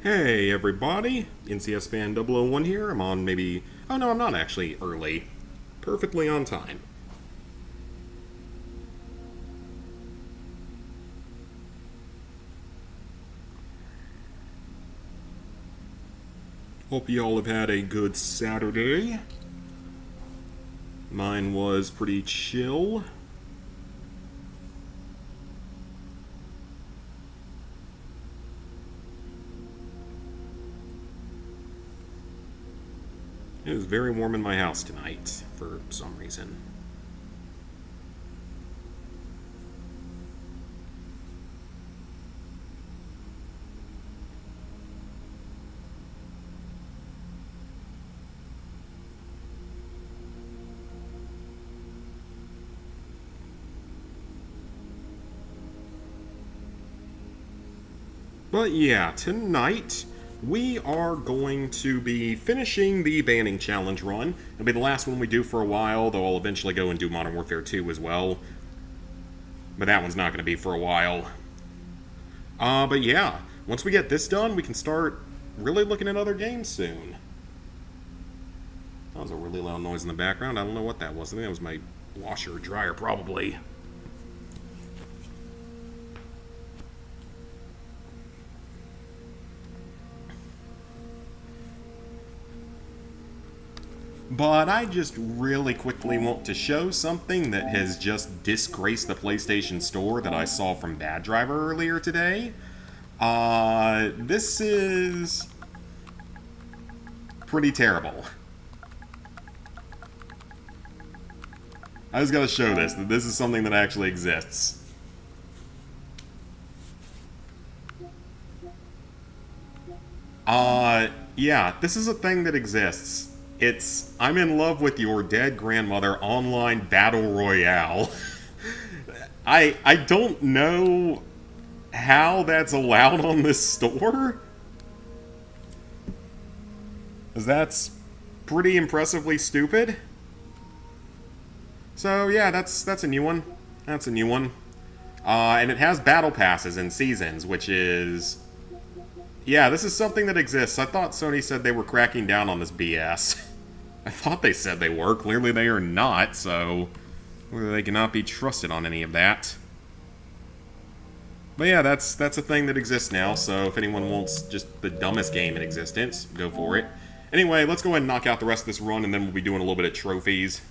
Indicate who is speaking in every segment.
Speaker 1: Hey everybody, NCS Fan 001 here. I'm on maybe... Oh no, I'm not actually early. Perfectly on time. Hope you all have had a good Saturday. Mine was pretty chill. It was very warm in my house tonight, for some reason. But yeah, tonight we are going to be finishing the banning challenge run. It'll be the last one we do for a while, though I'll eventually go and do Modern Warfare 2 as well. But that one's not going to be for a while. But yeah, once we get this done, we can start really looking at other games soon. That was a really loud noise in the background. I don't know what that was. I think that was my washer or dryer, probably. But I just really quickly want to show something that has just disgraced the PlayStation Store that I saw from Bad Driver earlier today. This is pretty terrible. I just gotta show this, that this is something that actually exists. Yeah, this is a thing that exists. It's I'm in love with your dead grandmother online battle royale. I don't know how that's allowed on this store. 'Cause that's pretty impressively stupid. So yeah, that's a new one. That's a new one. And it has battle passes and seasons, which is... Yeah, this is something that exists. I thought Sony said they were cracking down on this BS. I thought they said they were. Clearly they are not, so... they cannot be trusted on any of that. But yeah, that's a thing that exists now, so if anyone wants just the dumbest game in existence, go for it. Anyway, let's go ahead and knock out the rest of this run, and then we'll be doing a little bit of trophies.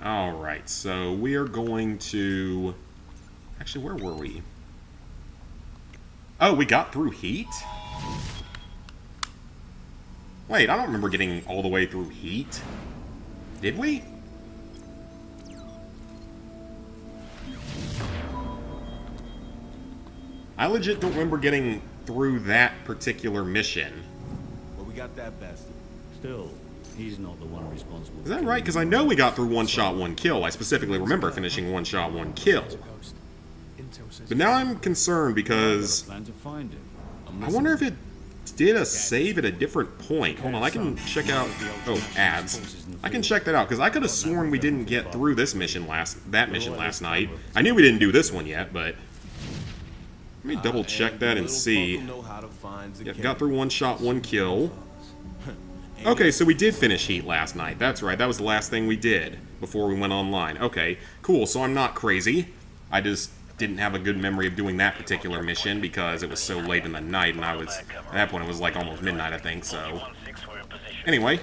Speaker 1: Alright, so we are going to... Actually, where were we? Oh, we got through Heat? Wait, I don't remember getting all the way through Heat. Did we? I legit don't remember getting through that particular mission.
Speaker 2: Well, we got that bastard.
Speaker 3: Still, he's not the one responsible.
Speaker 1: Is that right? Because I know we got through one shot, one kill. I specifically remember finishing one shot, one kill. But now I'm concerned because
Speaker 3: Plan to find him.
Speaker 1: I wonder if it did a save at a different point. Hold on, I can check out... Oh, ads. I can check that out, because I could have sworn we didn't get through this mission last night. I knew we didn't do this one yet, but... Let me double check that and see. Yep, got through one shot, one kill. Okay, so we did finish Heat last night. That's right, that was the last thing we did before we went online. Okay, cool, so I'm not crazy. I just didn't have a good memory of doing that particular mission because it was so late in the night, and I was... At that point, it was like almost midnight, I think, so... Anyway,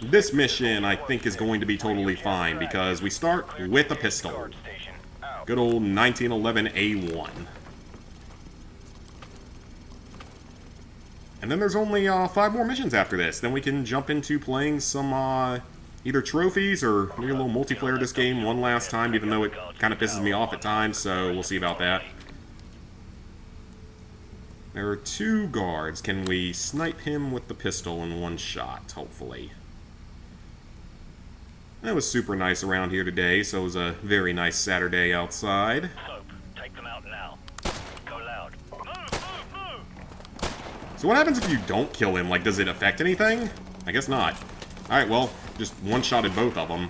Speaker 1: this mission, I think, is going to be totally fine because we start with a pistol. Good old 1911A1. And then there's only 5 more missions after this. Then we can jump into playing some either trophies or maybe a little multiplayer of this game one last time, even though it kind of pisses me off at times, so we'll see about that. There are 2 guards. Can we snipe him with the pistol in one shot, hopefully? It was super nice around here today, so it was a very nice Saturday outside.
Speaker 4: them out now. Go loud. Move!
Speaker 1: So what happens if you don't kill him? Like, does it affect anything? I guess not. Alright, well, just one-shotted both of them.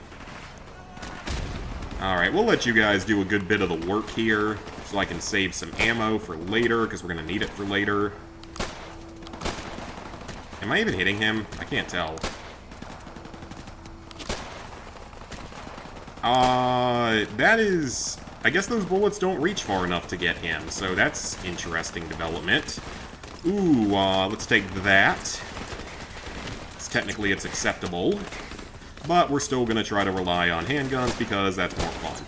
Speaker 1: Alright, we'll let you guys do a good bit of the work here, so I can save some ammo for later, because we're going to need it for later. Am I even hitting him? I can't tell. That is... I guess those bullets don't reach far enough to get him, so that's interesting development. Ooh, let's take that. Technically, it's acceptable. But we're still going to try to rely on handguns because that's more fun.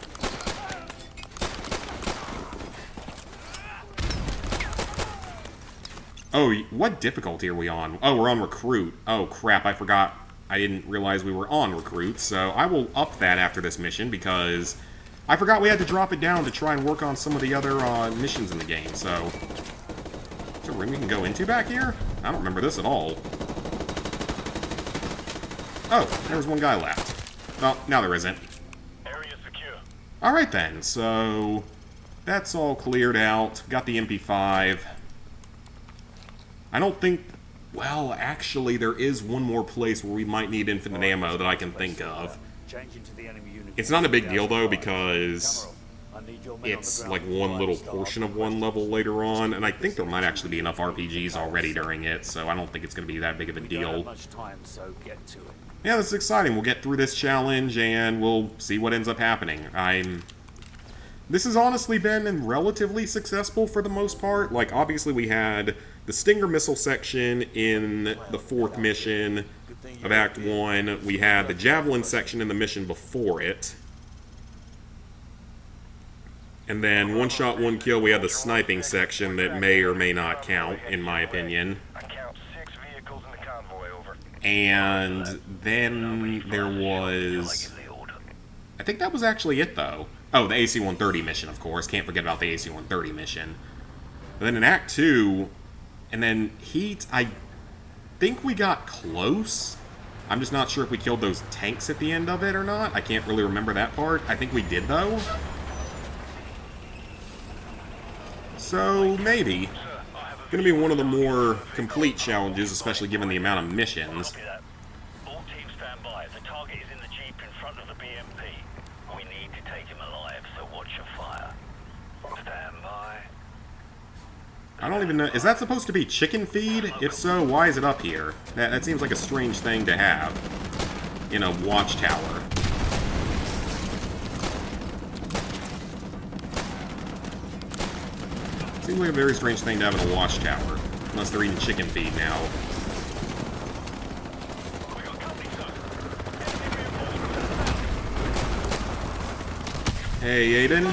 Speaker 1: Oh, what difficulty are we on? Oh, we're on Recruit. Oh, crap, I forgot. I didn't realize we were on Recruit, so I will up that after this mission because I forgot we had to drop it down to try and work on some of the other missions in the game, so... Is there a room we can go into back here? I don't remember this at all. Oh, there's one guy left. Well, now there isn't.
Speaker 4: Area secure.
Speaker 1: Alright then, so... That's all cleared out. Got the MP5. I don't think... Well, actually, there is one more place where we might need infinite ammo that I can think of. It's not a big deal, though, because it's like one little portion of one level later on, and I think there might actually be enough RPGs already during it, so I don't think it's going to be that big of a deal. Yeah, this is exciting. We'll get through this challenge, and we'll see what ends up happening. This has honestly been relatively successful for the most part. Like, obviously we had the Stinger missile section in the 4th mission of Act 1. We had the Javelin section in the mission before it. And then, one shot, one kill, we had the sniping section that may or may not count, in my opinion.
Speaker 4: I count 6 vehicles in the convoy, over.
Speaker 1: And then there was... I think that was actually it, though. Oh, the AC-130 mission, of course. Can't forget about the AC-130 mission. And then in Act 2, and then Heat, I think we got close. I'm just not sure if we killed those tanks at the end of it or not. I can't really remember that part. I think we did, though. So, maybe. Gonna be one of the more complete challenges, especially given the amount of missions.
Speaker 4: All teams stand by. The target is in the jeep in front of the BMP. We need to take him alive, so watch your fire. Stand by.
Speaker 1: I don't even know. Is that supposed to be chicken feed? If so, why is it up here? That seems like a strange thing to have in a watchtower. Seems like a very strange thing to have in a watchtower. Unless they're eating chicken feed now. Hey, Aiden.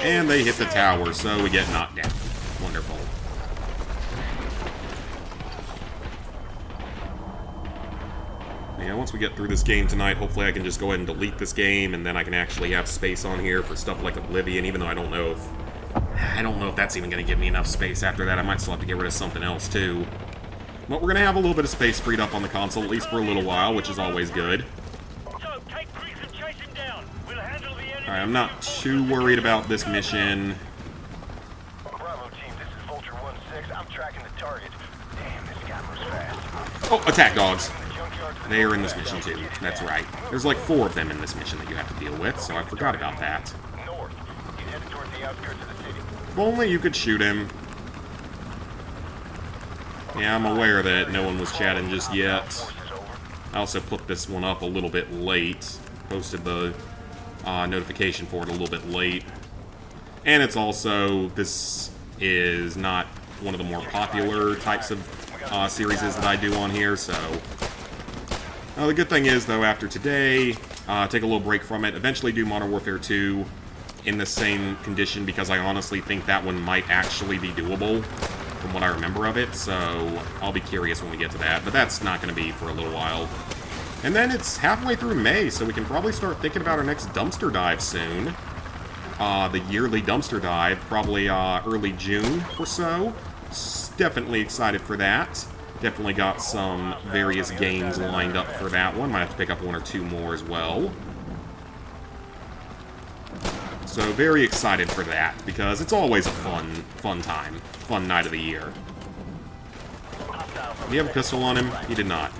Speaker 1: And they hit the tower, so we get knocked down. Wonderful. Yeah, once we get through this game tonight, hopefully I can just go ahead and delete this game, and then I can actually have space on here for stuff like Oblivion, even though I don't know if that's even going to give me enough space after that. I might still have to get rid of something else, too. But we're going to have a little bit of space freed up on the console, at least for a little while, which is always good. Alright, I'm not too worried about this mission.
Speaker 4: Bravo team, this is Vulture 1-6. I'm tracking the target. Damn, this guy moves fast.
Speaker 1: Oh, attack dogs. They are in this mission too. That's right. There's like 4 of them in this mission that you have to deal with, so I forgot about that.
Speaker 4: North. He's headed toward the outskirts of the city.
Speaker 1: If only you could shoot him. Yeah, I'm aware that no one was chatting just yet. I also put this one up a little bit late. Posted the notification for it a little bit late. And it's also, this is not one of the more popular types of series that I do on here, so... the good thing is, though, after today, take a little break from it, eventually do Modern Warfare 2 in the same condition, because I honestly think that one might actually be doable, from what I remember of it, so I'll be curious when we get to that, but that's not going to be for a little while. And then it's halfway through May, so we can probably start thinking about our next dumpster dive soon. The yearly dumpster dive, probably early June or so. Definitely excited for that. Definitely got some various games lined up for that one. Might have to pick up 1 or 2 more as well. So very excited for that, because it's always a fun time. Fun night of the year. Did he have a pistol on him? He did not.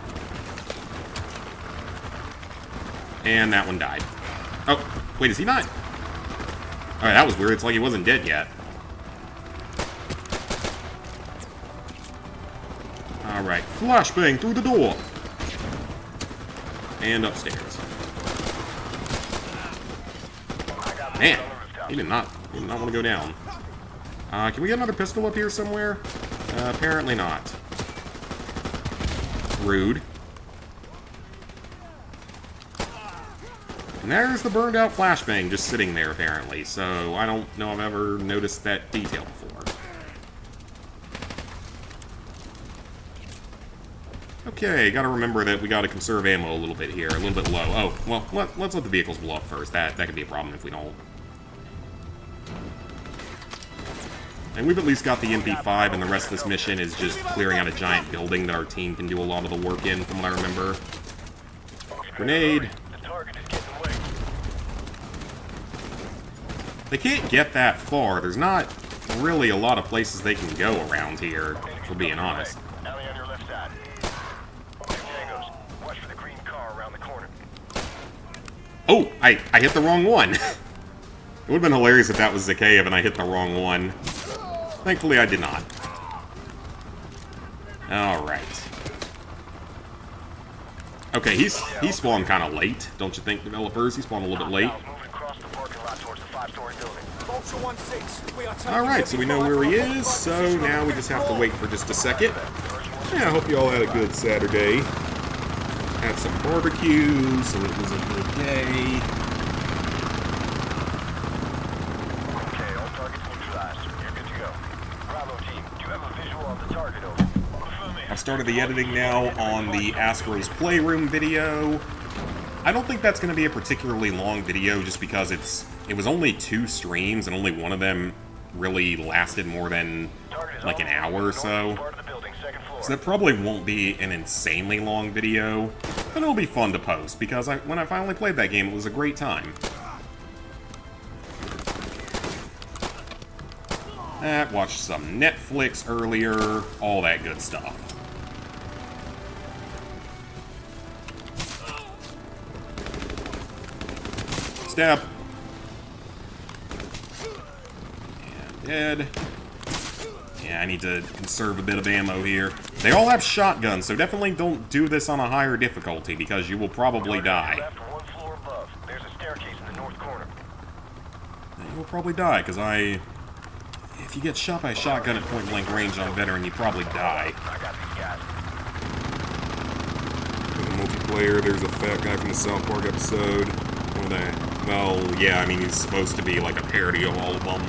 Speaker 1: And that one died. Oh, wait, is he not? Alright, that was weird. It's like he wasn't dead yet. Alright, flashbang through the door. And upstairs. Man, he did not want to go down. Can we get another pistol up here somewhere? Apparently not. Rude. And there's the burned out flashbang just sitting there, apparently. So I don't know if I've ever noticed that detail before. Okay, gotta remember that we gotta conserve ammo a little bit here, a little bit low. Oh, well, let's let the vehicles blow up first. That could be a problem if we don't. And we've at least got the MP5, and the rest of this mission is just clearing out a giant building that our team can do a lot of the work in, from what I remember. Grenade. They can't get that far. There's not really a lot of places they can go around here, if we're being honest. Oh, I hit the wrong one. It would have been hilarious if that was Zakhaev and I hit the wrong one. Thankfully, I did not. Alright. Okay, he spawned kind of late, don't you think, developers? He spawned a little bit late. Alright, so we know where he is, so now we just have to wait for just a second. Yeah, I hope you all had a good Saturday. Had some barbecue, so it was a good day.
Speaker 4: Okay, all targets neutralized. You're good to go. Bravo team, do you have a visual of the target over?
Speaker 1: I've started the editing now on the Astro's Playroom video. I don't think that's going to be a particularly long video just because it was only 2 streams and only one of them really lasted more than like an hour or so. So that probably won't be an insanely long video, but it'll be fun to post because when I finally played that game, it was a great time. Watched some Netflix earlier, all that good stuff. Stab. And dead. Yeah, I need to conserve a bit of ammo here. They all have shotguns, so definitely don't do this on a higher difficulty because you will probably die. You will probably die, because if you get shot by a shotgun at point-blank range on veteran, you probably die. In the multiplayer, there's a fat guy from the South Park episode. Well, yeah, I mean, he's supposed to be like a parody of all of them.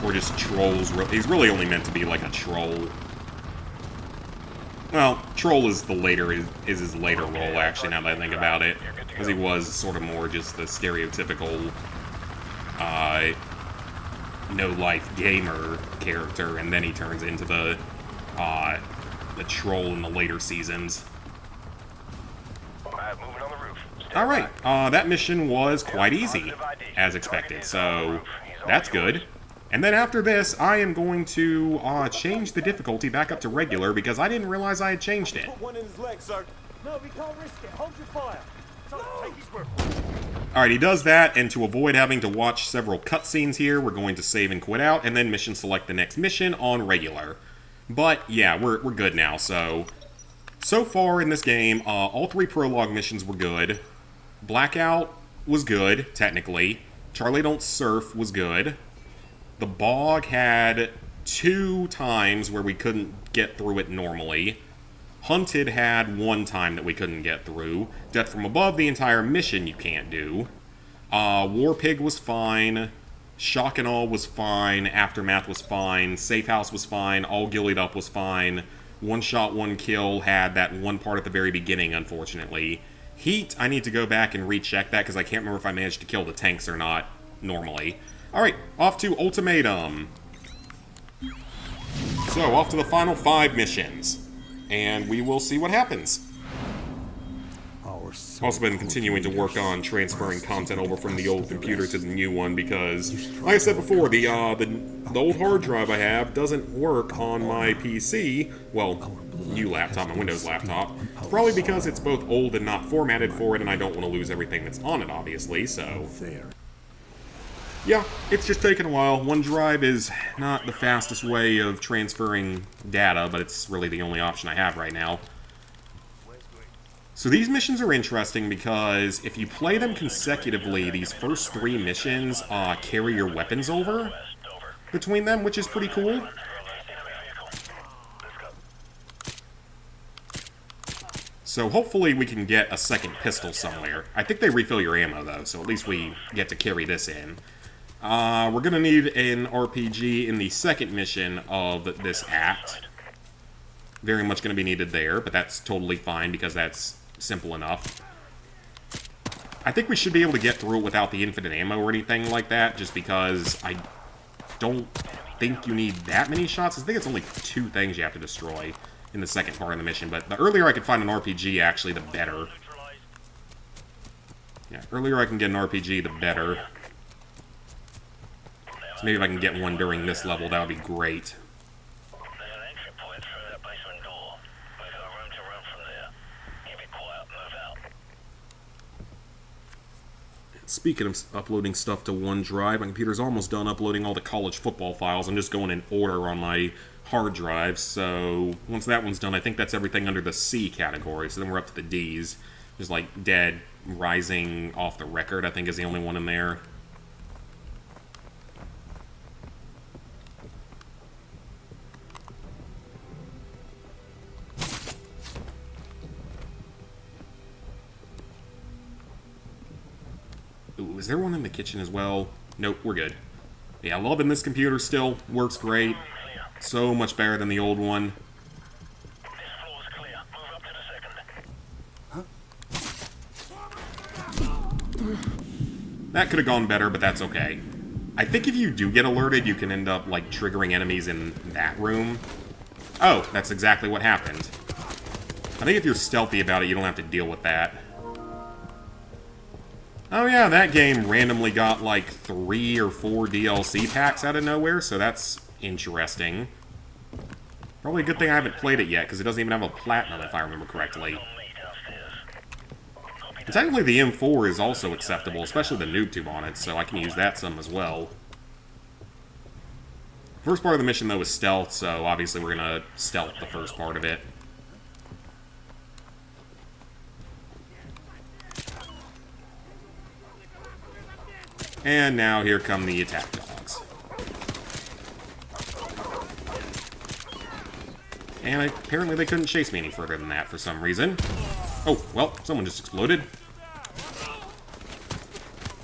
Speaker 1: Or just trolls. He's really only meant to be like a troll. Well, troll is his later role, actually, now that I think about it. Because he was sort of more just the stereotypical no-life gamer character, and then he turns into the troll in the later seasons. Alright, that mission was quite easy, as expected, so that's good. And then after this, I am going to change the difficulty back up to regular because I didn't realize I had changed it. Alright, he does that, and to avoid having to watch several cutscenes here, we're going to save and quit out, and then mission select the next mission on regular. But, yeah, we're good now, so far in this game, all 3 prologue missions were good. Blackout was good, technically. Charlie Don't Surf was good. The Bog had 2 times where we couldn't get through it normally. Hunted had 1 time that we couldn't get through. Death from Above, the entire mission you can't do. War Pig was fine. Shock and Awe was fine. Aftermath was fine. Safe House was fine. All Gillied Up was fine. One Shot, One Kill had that one part at the very beginning, unfortunately. Heat, I need to go back and recheck that because I can't remember if I managed to kill the tanks or not normally. Alright, off to Ultimatum. So, off to the final 5 missions. And we will see what happens.
Speaker 3: Our
Speaker 1: Also been continuing to work on transferring content over from the old computer to the new one because, like I said before, the old hard drive I have doesn't work on my PC. Well, new laptop, my Windows laptop. Probably because it's both old and not formatted for it, and I don't want to lose everything that's on it, obviously, so... Yeah, it's just taken a while. OneDrive is not the fastest way of transferring data, but it's really the only option I have right now. So these missions are interesting because if you play them consecutively, these first 3 missions carry your weapons over between them, which is pretty cool. So hopefully we can get a second pistol somewhere. I think they refill your ammo, though, so at least we get to carry this in. We're going to need an RPG in the second mission of this act. Very much going to be needed there, but that's totally fine because that's simple enough. I think we should be able to get through it without the infinite ammo or anything like that, just because I don't think you need that many shots. I think it's only 2 things you have to destroy in the second part of the mission, but the earlier I can find an RPG, actually, the better. Yeah, earlier I can get an RPG, the better. So maybe if I can get one during this level, that would be great.
Speaker 4: There's an entry point through that basement door. We've got room to run from there. Keep it quiet, move out.
Speaker 1: Speaking of uploading stuff to OneDrive, my computer's almost done uploading all the college football files. I'm just going in order on my hard drive, so once that one's done, I think that's everything under the C category, so then we're up to the D's. There's like Dead Rising Off the Record, I think is the only one in there. Ooh, is there one in the kitchen as well? Nope, we're good. Yeah, loving this computer still. Works great. So much better than the old one.
Speaker 4: This floor's clear. Move up to the second.
Speaker 1: That could have gone better, but that's okay. I think if you do get alerted, you can end up, like, triggering enemies in that room. Oh, that's exactly what happened. I think if you're stealthy about it, you don't have to deal with that. Oh yeah, that game randomly got like 3 or 4 DLC packs out of nowhere, so that's interesting. Probably a good thing I haven't played it yet, because it doesn't even have a platinum, if I remember correctly. And technically the M4 is also acceptable, especially the noob tube on it, so I can use that some as well. First part of the mission, though, is stealth, so obviously we're going to stealth the first part of it. And now here come the attack dogs. And apparently they couldn't chase me any further than that for some reason. Oh, well, someone just exploded.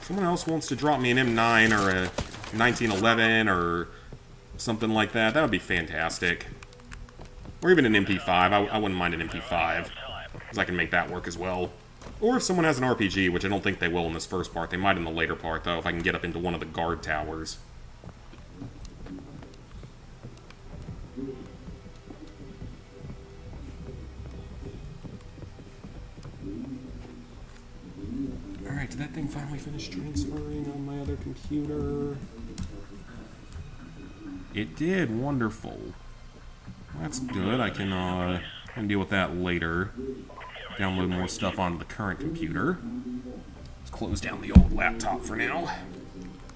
Speaker 1: Someone else wants to drop me an M9 or a 1911 or something like that. That would be fantastic. Or even an MP5. I wouldn't mind an MP5, because I can make that work as well. Or if someone has an RPG, which I don't think they will in this first part. They might in the later part, though, if I can get up into one of the guard towers. Alright, did that thing finally finish transferring on my other computer? It did. Wonderful. That's good. I can deal with that later. Download more stuff onto the current computer. Let's close down the old laptop for now.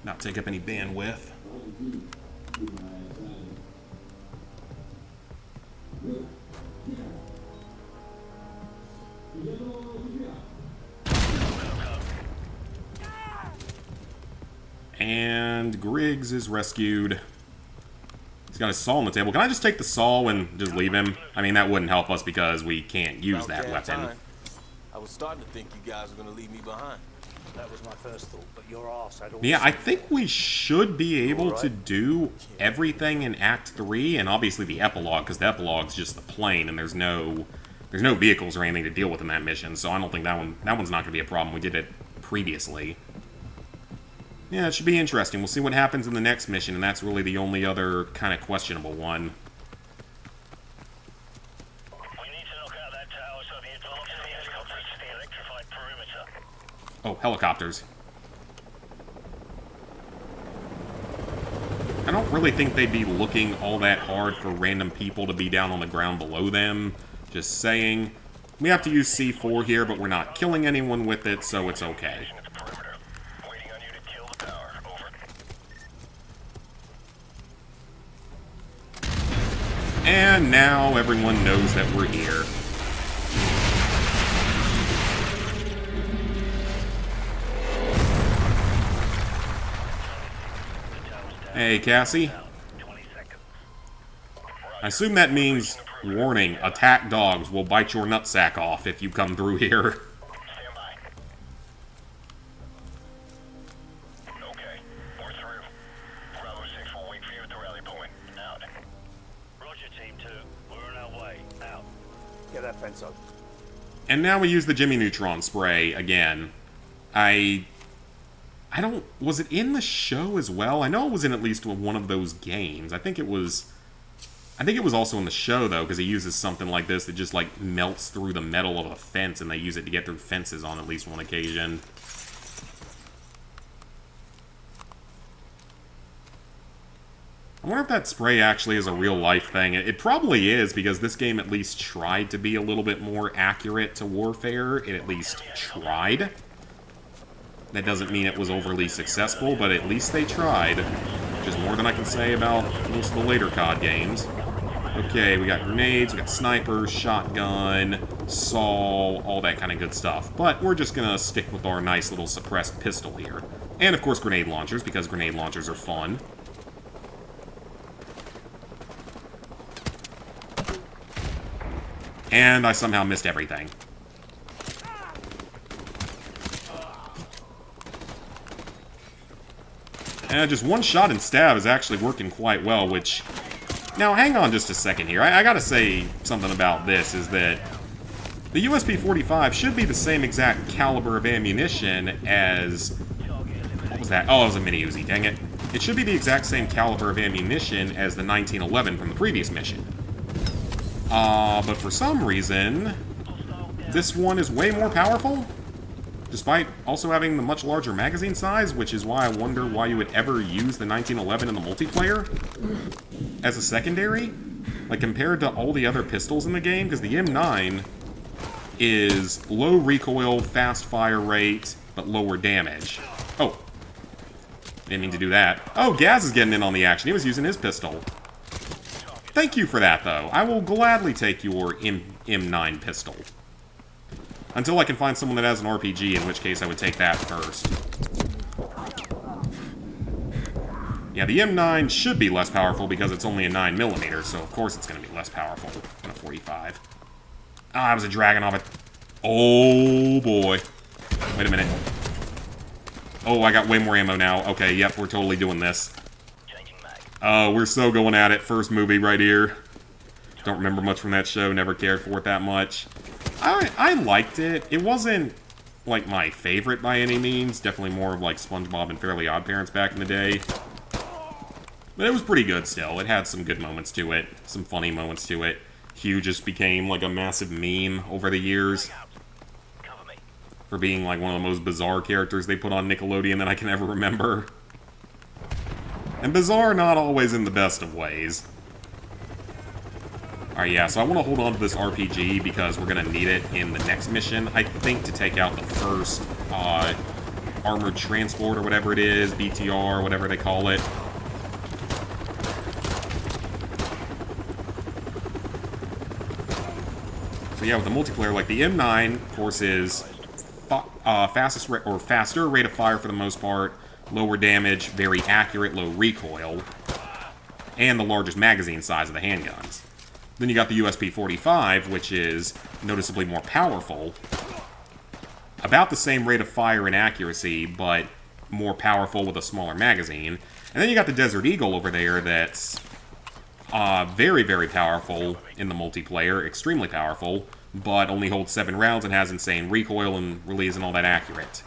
Speaker 1: Not take up any bandwidth. And Griggs is rescued. He's got his saw on the table. Can I just take the saw and just leave him? I mean, that wouldn't help us because we can't use that weapon.
Speaker 2: I was starting to think you guys were going to leave me behind.
Speaker 5: That was my first thought, but your arse had all...
Speaker 1: Yeah, I think we should be able to do everything in Act 3, and obviously the epilogue, because the epilogue's just the plane, and there's no vehicles or anything to deal with in that mission, so I don't think that one's not going to be a problem. We did it previously. Yeah, it should be interesting. We'll see what happens in the next mission, and that's really the only other kind of questionable one.
Speaker 4: We need to knock out that tower so the advanced helicopter reaches the electrified
Speaker 1: Oh, helicopters. I don't really think they'd be looking all that hard for random people to be down on the ground below them. Just saying. We have to use C4 here, but we're not killing anyone with it, so it's okay. And now everyone knows that we're here. Hey, Cassie. I assume that means, warning, attack dogs will bite your nutsack off if you come through here.
Speaker 4: Okay, we're through. Bravo 6 will wait for you at the rally point. Out. Roger, Team 2. We're on our way. Out.
Speaker 5: Get that fence open.
Speaker 1: And now we use the Jimmy Neutron spray again. I don't... Was it in the show as well? I know it was in at least one of those games. I think it was also in the show, though, because he uses something like this that just, like, melts through the metal of a fence, and they use it to get through fences on at least one occasion. I wonder if that spray actually is a real-life thing. It probably is, because this game at least tried to be a little bit more accurate to warfare. It at least tried. That doesn't mean it was overly successful, but at least they tried. Which is more than I can say about most of the later COD games. Okay, we got grenades, we got snipers, shotgun, saw, all that kind of good stuff. But we're just gonna stick with our nice little suppressed pistol here. And of course grenade launchers, because grenade launchers are fun. And I somehow missed everything. And just one shot and stab is actually working quite well, which... Now, hang on just a second here. I gotta say something about this, is that the USP-45 should be the same exact caliber of ammunition as... What was that? Oh, it was a mini Uzi, dang it. It should be the exact same caliber of ammunition as the 1911 from the previous mission. But for some reason, this one is way more powerful, despite also having the much larger magazine size, which is why I wonder why you would ever use the 1911 in the multiplayer as a secondary. Like, compared to all the other pistols in the game, because the M9 is low recoil, fast fire rate, but lower damage. Oh. Didn't mean to do that. Oh, Gaz is getting in on the action. He was using his pistol. Thank you for that, though. I will gladly take your M9 pistol. Until I can find someone that has an RPG, in which case I would take that first. Yeah, the M9 should be less powerful because it's only a 9mm, so of course it's going to be less powerful than a 45. Ah, it was a dragon off it. Oh, boy. Wait a minute. Oh, I got way more ammo now. Okay, yep, we're totally doing this. We're so going at it. First movie right here. Don't remember much from that show. Never cared for it that much. I liked it. It wasn't, like, my favorite by any means. Definitely more of, like, SpongeBob and Fairly OddParents back in the day. But it was pretty good still. It had some good moments to it. Some funny moments to it. Hugh just became, like, a massive meme over the years. For being, like, one of the most bizarre characters they put on Nickelodeon that I can ever remember. And bizarre not always in the best of ways. Alright, yeah, so I want to hold on to this RPG because we're going to need it in the next mission, I think, to take out the first armored transport or whatever it is, BTR, whatever they call it. So yeah, with the multiplayer, like the M9, of course, is faster rate of fire for the most part, lower damage, very accurate, low recoil, and the largest magazine size of the handguns. Then you got the USP-45, which is noticeably more powerful, about the same rate of fire and accuracy, but more powerful with a smaller magazine. And then you got the Desert Eagle over there that's very, very powerful in the multiplayer, extremely powerful, but only holds 7 rounds and has insane recoil and really isn't all that accurate.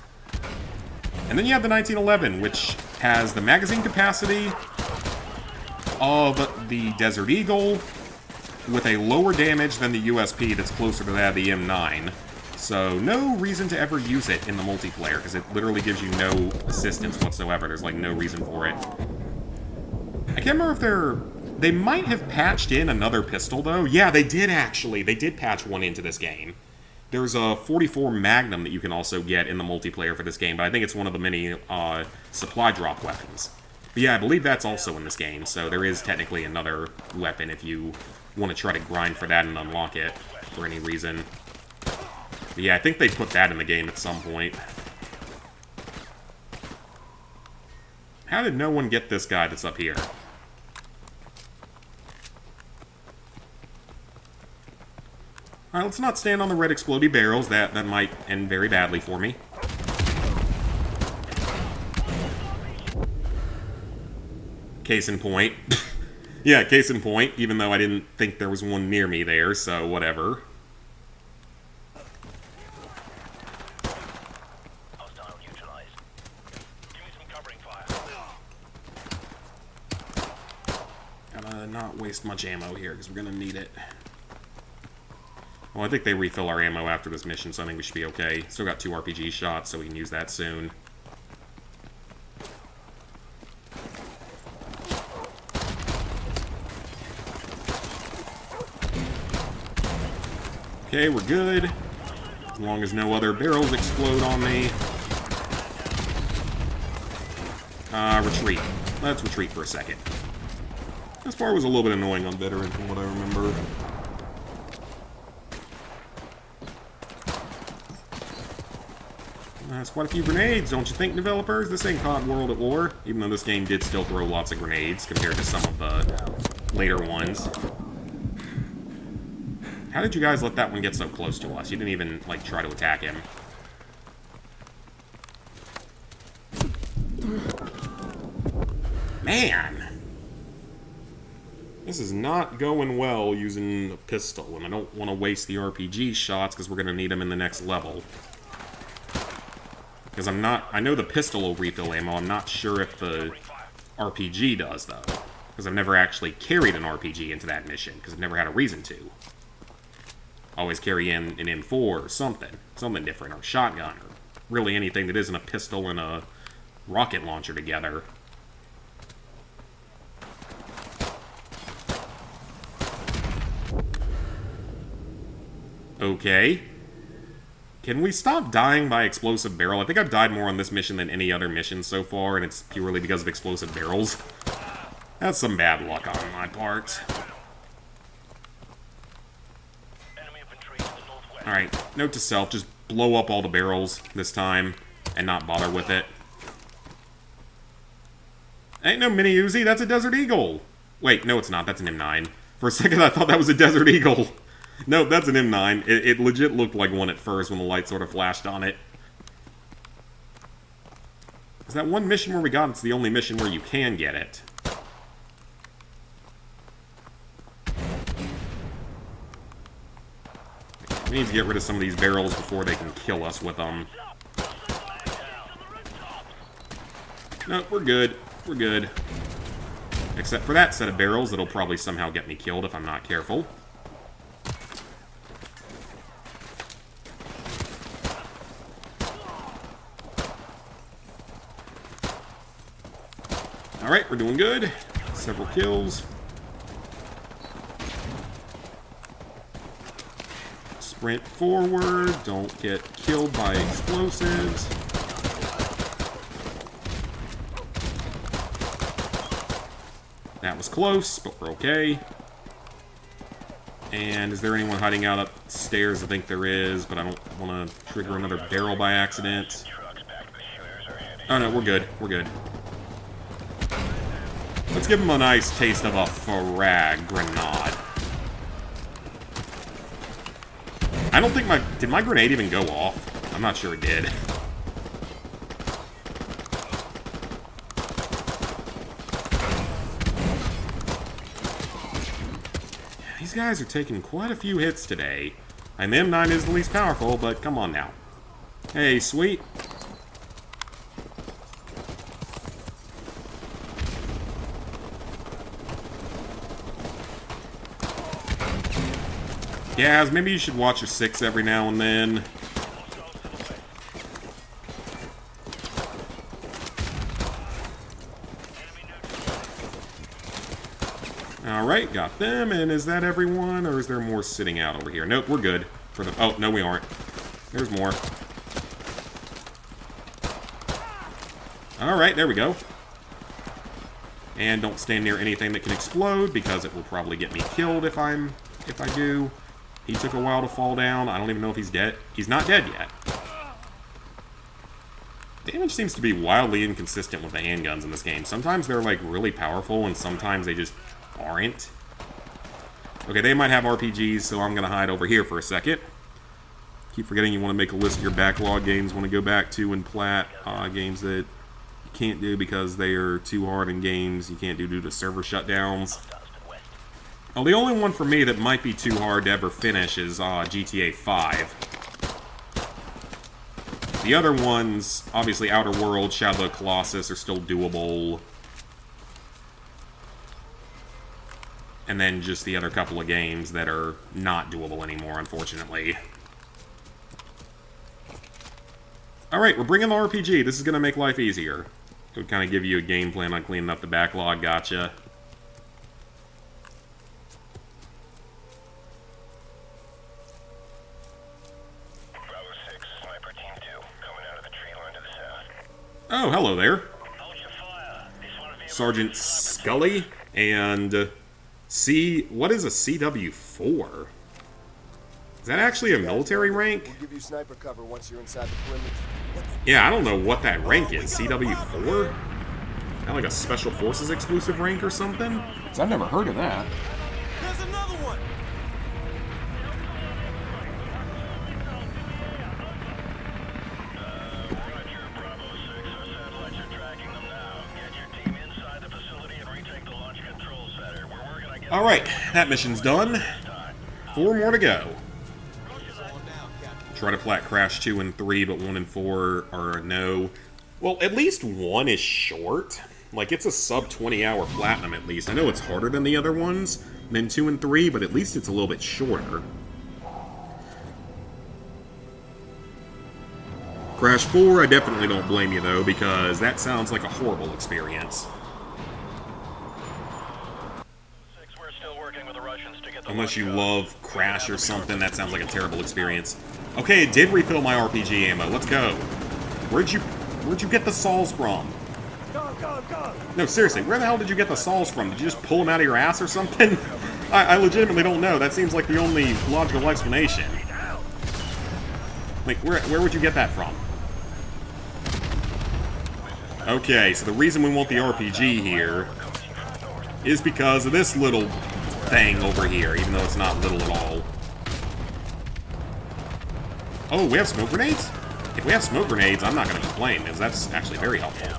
Speaker 1: And then you have the 1911, which has the magazine capacity of the Desert Eagle, with a lower damage than the USP that's closer to that of the M9. So, no reason to ever use it in the multiplayer, because it literally gives you no assistance whatsoever. There's, like, no reason for it. I can't remember if they might have patched in another pistol, though. Yeah, they did, actually. They did patch one into this game. There's a 44 Magnum that you can also get in the multiplayer for this game, but I think it's one of the many supply drop weapons. But yeah, I believe that's also in this game, so there is technically another weapon if you want to try to grind for that and unlock it for any reason. But yeah, I think they put that in the game at some point. How did no one get this guy that's up here? Alright, let's not stand on the red explodey barrels. That might end very badly for me. Case in point. Yeah, case in point, even though I didn't think there was one near me there, so whatever.
Speaker 4: Hostile neutralized. Give me some covering fire.
Speaker 1: Gotta not waste much ammo here, because we're gonna need it. Well, I think they refill our ammo after this mission, so I think we should be okay. Still got 2 RPG shots, so we can use that soon. Okay, we're good. As long as no other barrels explode on me. Retreat. Let's retreat for a second. This part was a little bit annoying on Veteran from what I remember. That's quite a few grenades, don't you think, developers? This ain't COD World at War, even though this game did still throw lots of grenades compared to some of the later ones. How did you guys let that one get so close to us? You didn't even, like, try to attack him. Man! This is not going well using a pistol, and I don't want to waste the RPG shots because we're going to need them in the next level. Because I know the pistol will refill ammo, I'm not sure if the RPG does, though. Because I've never actually carried an RPG into that mission, because I've never had a reason to. Always carry in an M4 or something different, or a shotgun, or really anything that isn't a pistol and a rocket launcher together. Okay. Can we stop dying by explosive barrel? I think I've died more on this mission than any other mission so far, and it's purely because of explosive barrels. That's some bad luck on my part. Alright, note to self, just blow up all the barrels this time, and not bother with it. Ain't no mini Uzi, that's a Desert Eagle! Wait, no it's not, that's an M9. For a second I thought that was a Desert Eagle. No, that's an M9. It legit looked like one at first when the light sort of flashed on it. Is that one mission where we got it's the only mission where you can get it? We need to get rid of some of these barrels before they can kill us with them. No, we're good. We're good. Except for that set of barrels that'll probably somehow get me killed if I'm not careful. Alright, we're doing good. Several kills. Sprint forward. Don't get killed by explosives. That was close, but we're okay. And is there anyone hiding out upstairs? I think there is, but I don't want to trigger another barrel by accident. Oh no, we're good. We're good. Let's give him a nice taste of a frag grenade. I don't think did my grenade even go off? I'm not sure it did. These guys are taking quite a few hits today. And the M9 is the least powerful, but come on now. Hey, sweet. Gaz, maybe you should watch your 6 every now and then. Alright, got them, and is that everyone, or is there more sitting out over here? Nope, we're good. For the oh, no we aren't. There's more. Alright, there we go. And don't stand near anything that can explode, because it will probably get me killed if I do. He took a while to fall down. I don't even know if he's dead. He's not dead yet. Damage seems to be wildly inconsistent with the handguns in this game. Sometimes they're, like, really powerful, and sometimes they just aren't. Okay, they might have RPGs, so I'm gonna hide over here for a second. Keep forgetting you want to make a list of your backlog games, want to go back to and plat games that you can't do because they are too hard in games you can't do due to server shutdowns. Oh, the only one for me that might be too hard to ever finish is GTA 5. The other ones, obviously Outer Worlds, Shadow of the Colossus, are still doable. And then just the other couple of games that are not doable anymore, unfortunately. Alright, we're bringing the RPG. This is going to make life easier. It would kind of give you a game plan on cleaning up the backlog. Gotcha. Oh, hello there. Sergeant Scully and what is a CW4? Is that actually a military rank?
Speaker 6: We'll give you sniper cover once you're inside the perimeter.
Speaker 1: Yeah, I don't know what that rank is. CW4? Kind of like a Special Forces exclusive rank or something? 'Cause I've never heard of that.
Speaker 2: There's another one!
Speaker 1: Alright, that mission's done. 4 more to go. Try to plat Crash 2 and 3, but 1 and 4 are a no. Well, at least 1 is short. Like, it's a sub 20-hour platinum at least. I know it's harder than the other ones, than 2 and 3, but at least it's a little bit shorter. Crash 4, I definitely don't blame you, though, because that sounds like a horrible experience. Unless you love Crash or something, that sounds like a terrible experience. Okay, it did refill my RPG ammo. Let's go. Where'd you get the saws from?
Speaker 5: Go!
Speaker 1: No, seriously, where the hell did you get the saws from? Did you just pull them out of your ass or something? I legitimately don't know. That seems like the only logical explanation. Like, where would you get that from? Okay, so the reason we want the RPG here is because of this little thing over here, even though it's not little at all. Oh, we have smoke grenades? If we have smoke grenades, I'm not going to complain, because that's actually very helpful.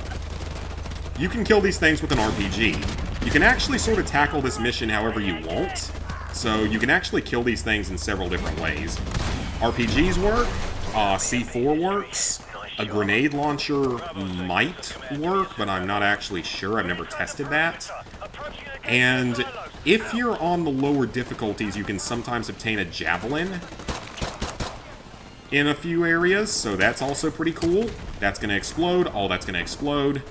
Speaker 1: You can kill these things with an RPG. You can actually sort of tackle this mission however you want, so you can actually kill these things in several different ways. RPGs work, C4 works, a grenade launcher might work, but I'm not actually sure, I've never tested that. And if you're on the lower difficulties, you can sometimes obtain a javelin in a few areas, so that's also pretty cool. That's going to explode. All that's going to explode.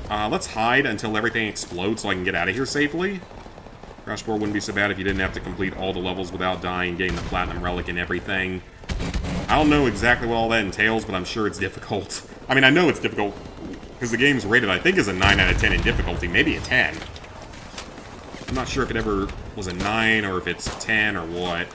Speaker 1: Let's hide until everything explodes so I can get out of here safely. Crash 4 wouldn't be so bad if you didn't have to complete all the levels without dying, getting the Platinum Relic and everything. I don't know exactly what all that entails, but I'm sure it's difficult. I mean, I know it's difficult because the game's rated, I think, as a 9 out of 10 in difficulty, maybe a 10. I'm not sure if it ever was a 9 or if it's a 10 or what.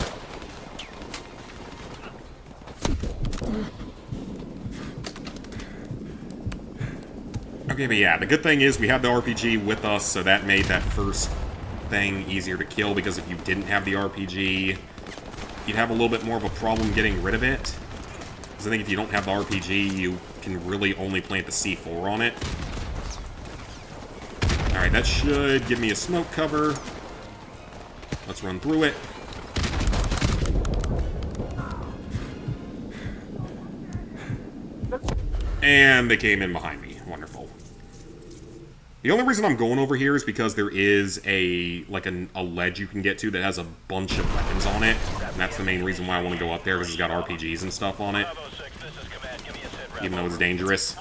Speaker 1: Okay, but yeah, the good thing is we have the RPG with us, so that made that first thing easier to kill, because if you didn't have the RPG, you'd have a little bit more of a problem getting rid of it. Because I think if you don't have the RPG, you can really only plant the C4 on it. Alright, that should give me a smoke cover. Let's run through it. And they came in behind me. Wonderful. The only reason I'm going over here is because there is a ledge you can get to that has a bunch of weapons on it. And that's the main reason why I want to go up there, because it's got RPGs and stuff on it. Even though it's dangerous.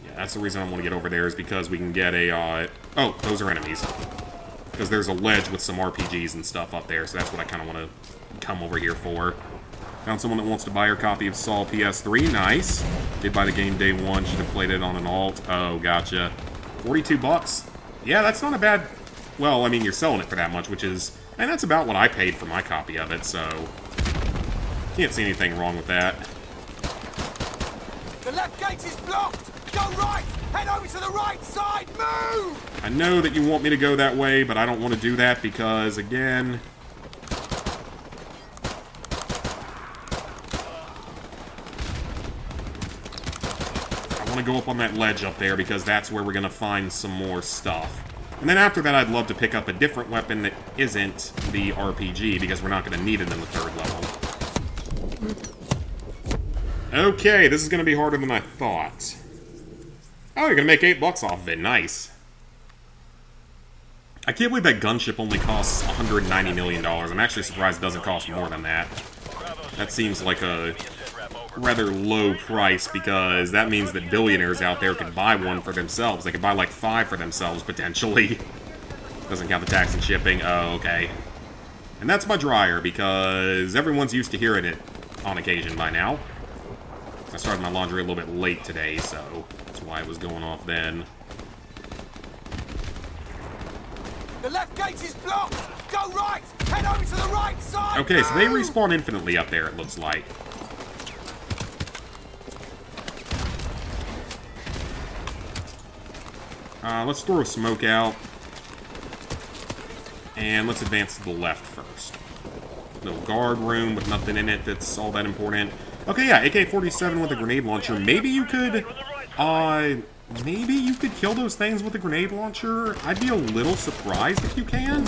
Speaker 1: Yeah, that's the reason I want to get over there, is because we can get a, oh, those are enemies. Because there's a ledge with some RPGs and stuff up there, so that's what I kind of want to come over here for. Found someone that wants to buy her copy of Saw PS3. Nice. Did buy the game day one. Should have played it on an alt. Oh, gotcha. 42 bucks. Yeah, that's not a bad... Well, I mean, you're selling it for that much, which is... And that's about what I paid for my copy of it, so... Can't see anything wrong with that.
Speaker 2: The left gate is blocked! Go right! Head over to the right side! Move!
Speaker 1: I know that you want me to go that way, but I don't want to do that because, again... I want to go up on that ledge up there because that's where we're going to find some more stuff. And then after that, I'd love to pick up a different weapon that isn't the RPG because we're not going to need it in the 3rd level. Okay, this is going to be harder than I thought. Oh, you're going to make $8 off of it. Nice. I can't believe that gunship only costs $190 million. I'm actually surprised it doesn't cost more than that. That seems like a rather low price because that means that billionaires out there could buy one for themselves. They could buy like 5 for themselves, potentially. Doesn't count the tax and shipping. Oh, okay. And that's my dryer because everyone's used to hearing it on occasion by now. I started my laundry a little bit late today, so that's why it was going off then.
Speaker 2: The left gate is blocked! Go right! Head over to the right side!
Speaker 1: Okay, so they respawn infinitely up there, it looks like. Let's throw a smoke out. And let's advance to the left first. Little guard room with nothing in it that's all that important. Okay, yeah, AK-47 with a grenade launcher. Maybe you could kill those things with a grenade launcher. I'd be a little surprised if you can.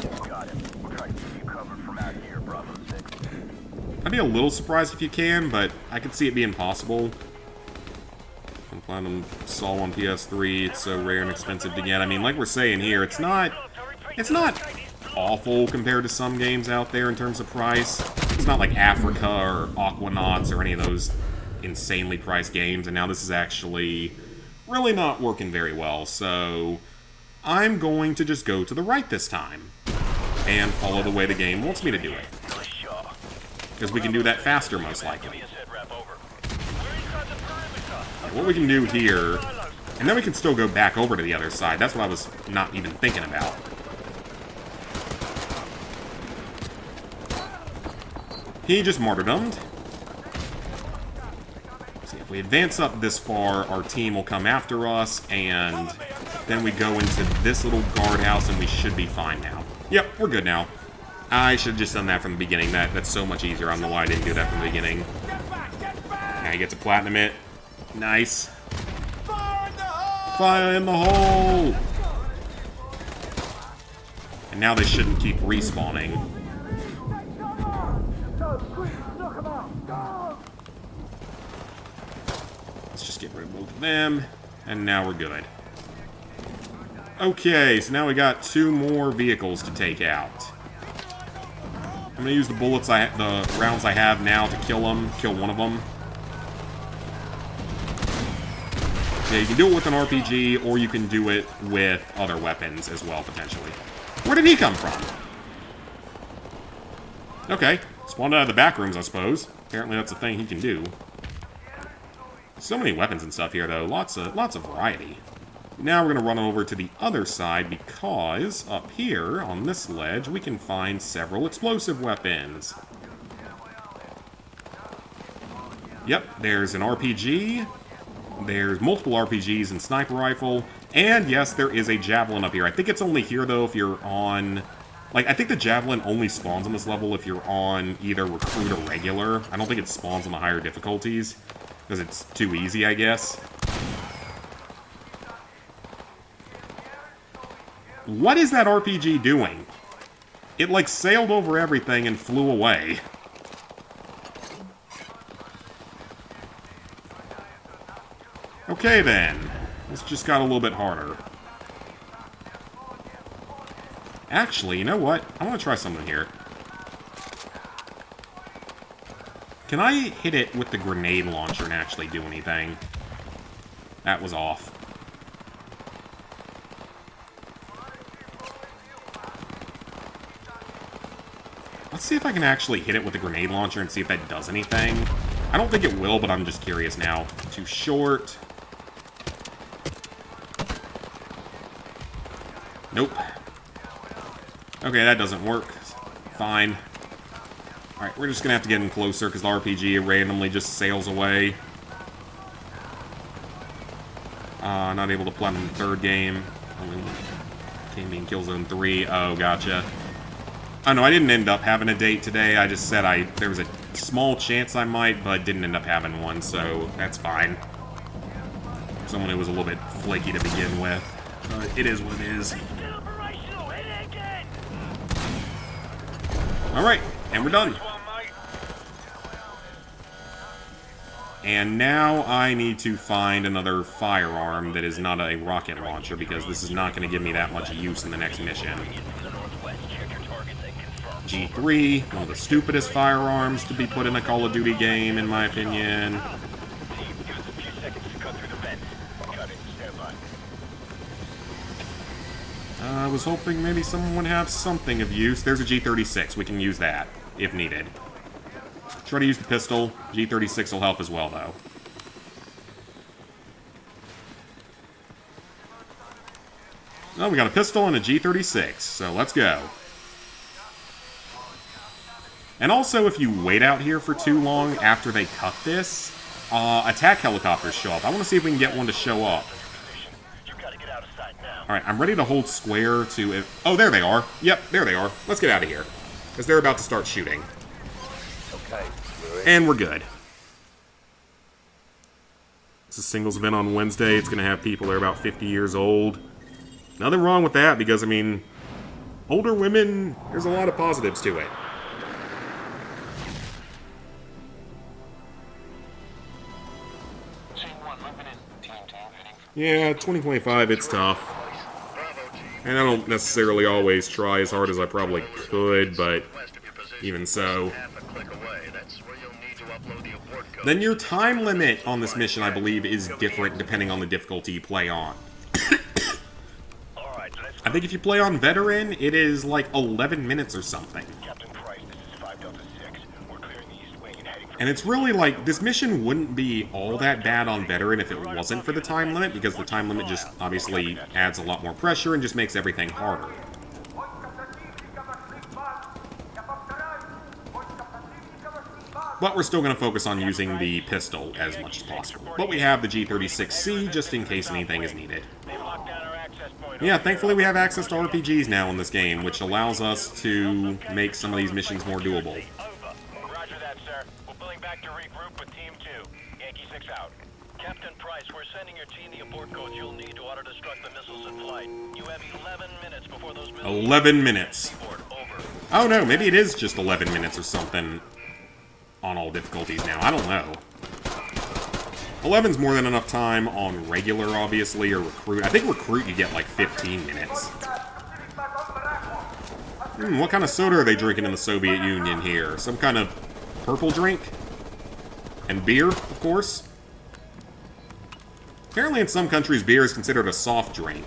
Speaker 1: I'd be a little surprised if you can, but I could see it being possible. Platinum Saw on PS3, it's so rare and expensive to get. I mean, like we're saying here, it's not awful compared to some games out there in terms of price. It's not like Africa or Aquanauts or any of those insanely priced games, and now this is actually really not working very well, so I'm going to just go to the right this time and follow the way the game wants me to do it. Because we can do that faster, most likely. What we can do here, and then we can still go back over to the other side. That's what I was not even thinking about. He just martyrdomed. See, if we advance up this far, our team will come after us, and then we go into this little guardhouse, and we should be fine now. Yep, we're good now. I should have just done that from the beginning. That's so much easier. I don't know why I didn't do that from the beginning. Now he gets a platinum hit. Nice. Fire in the hole! And now they shouldn't keep respawning. Let's just get rid of both of them. And now we're good. Okay, so now we got 2 more vehicles to take out. I'm gonna use the rounds I have now to kill one of them. Yeah, you can do it with an RPG, or you can do it with other weapons as well, potentially. Where did he come from? Okay, spawned out of the back rooms, I suppose. Apparently that's a thing he can do. So many weapons and stuff here, though. Lots of variety. Now we're going to run over to the other side, because up here, on this ledge, we can find several explosive weapons. Yep, there's an RPG... There's multiple RPGs and sniper rifle, and yes, there is a javelin up here. I think it's only here, though, if you're on... Like, I think the javelin only spawns on this level if you're on either recruit or regular. I don't think it spawns on the higher difficulties, because it's too easy, I guess. What is that RPG doing? It, like, sailed over everything and flew away. Okay, then. This just got a little bit harder. Actually, you know what? I want to try something here. Can I hit it with the grenade launcher and actually do anything? That was off. Let's see if I can actually hit it with the grenade launcher and see if that does anything. I don't think it will, but I'm just curious now. Too short. Nope. Okay, that doesn't work. Fine. Alright, we're just gonna have to get in closer because the RPG randomly just sails away. Not able to platinum the third game. Only game being Killzone 3. Oh, gotcha. Oh, no, I didn't end up having a date today. I just said there was a small chance I might, but didn't end up having one, so that's fine. Someone who was a little bit flaky to begin with. It is what it is. Alright, and we're done. And now I need to find another firearm that is not a rocket launcher, because this is not going to give me that much use in the next mission. G3, one of the stupidest firearms to be put in a Call of Duty game, in my opinion. I was hoping maybe someone would have something of use. There's a G36. We can use that, if needed. Try to use the pistol. G36 will help as well, though. Oh, we got a pistol and a G36, so let's go. And also, if you wait out here for too long after they cut this, attack helicopters show up. I want to see if we can get one to show up. Alright, I'm ready to hold square to... Oh, there they are. Yep, there they are. Let's get out of here. Because they're about to start shooting.
Speaker 6: Okay,
Speaker 1: and we're good. It's a singles event on Wednesday. It's going to have people that are about 50 years old. Nothing wrong with that, because, I mean, older women, there's a lot of positives to it. Yeah, 2025, it's tough. And I don't necessarily always try as hard as I probably could, but even so. Then your time limit on this mission, I believe, is different depending on the difficulty you play on. I think if you play on Veteran, it is like 11 minutes or something. And it's really like, this mission wouldn't be all that bad on Veteran if it wasn't for the time limit, because the time limit just obviously adds a lot more pressure and just makes everything harder. But we're still going to focus on using the pistol as much as possible. But we have the G36C just in case anything is needed. Yeah, thankfully we have access to RPGs now in this game, which allows us to make some of these missions more doable.
Speaker 4: Roger that, sir. We're pulling back to regroup with Team 2. Yankee 6 out. Captain Price, we're sending your team the abort codes you'll need to auto-destruct the missiles in flight. You have 11 minutes before those missiles...
Speaker 1: 11 minutes.
Speaker 4: Over.
Speaker 1: Oh no, maybe it is just 11 minutes or something on all difficulties now. I don't know. 11's more than enough time on regular, obviously, or recruit. I think recruit you get like 15 minutes. What kind of soda are they drinking in the Soviet Union here? Some kind of purple drink? And beer, of course. Apparently in some countries, beer is considered a soft drink.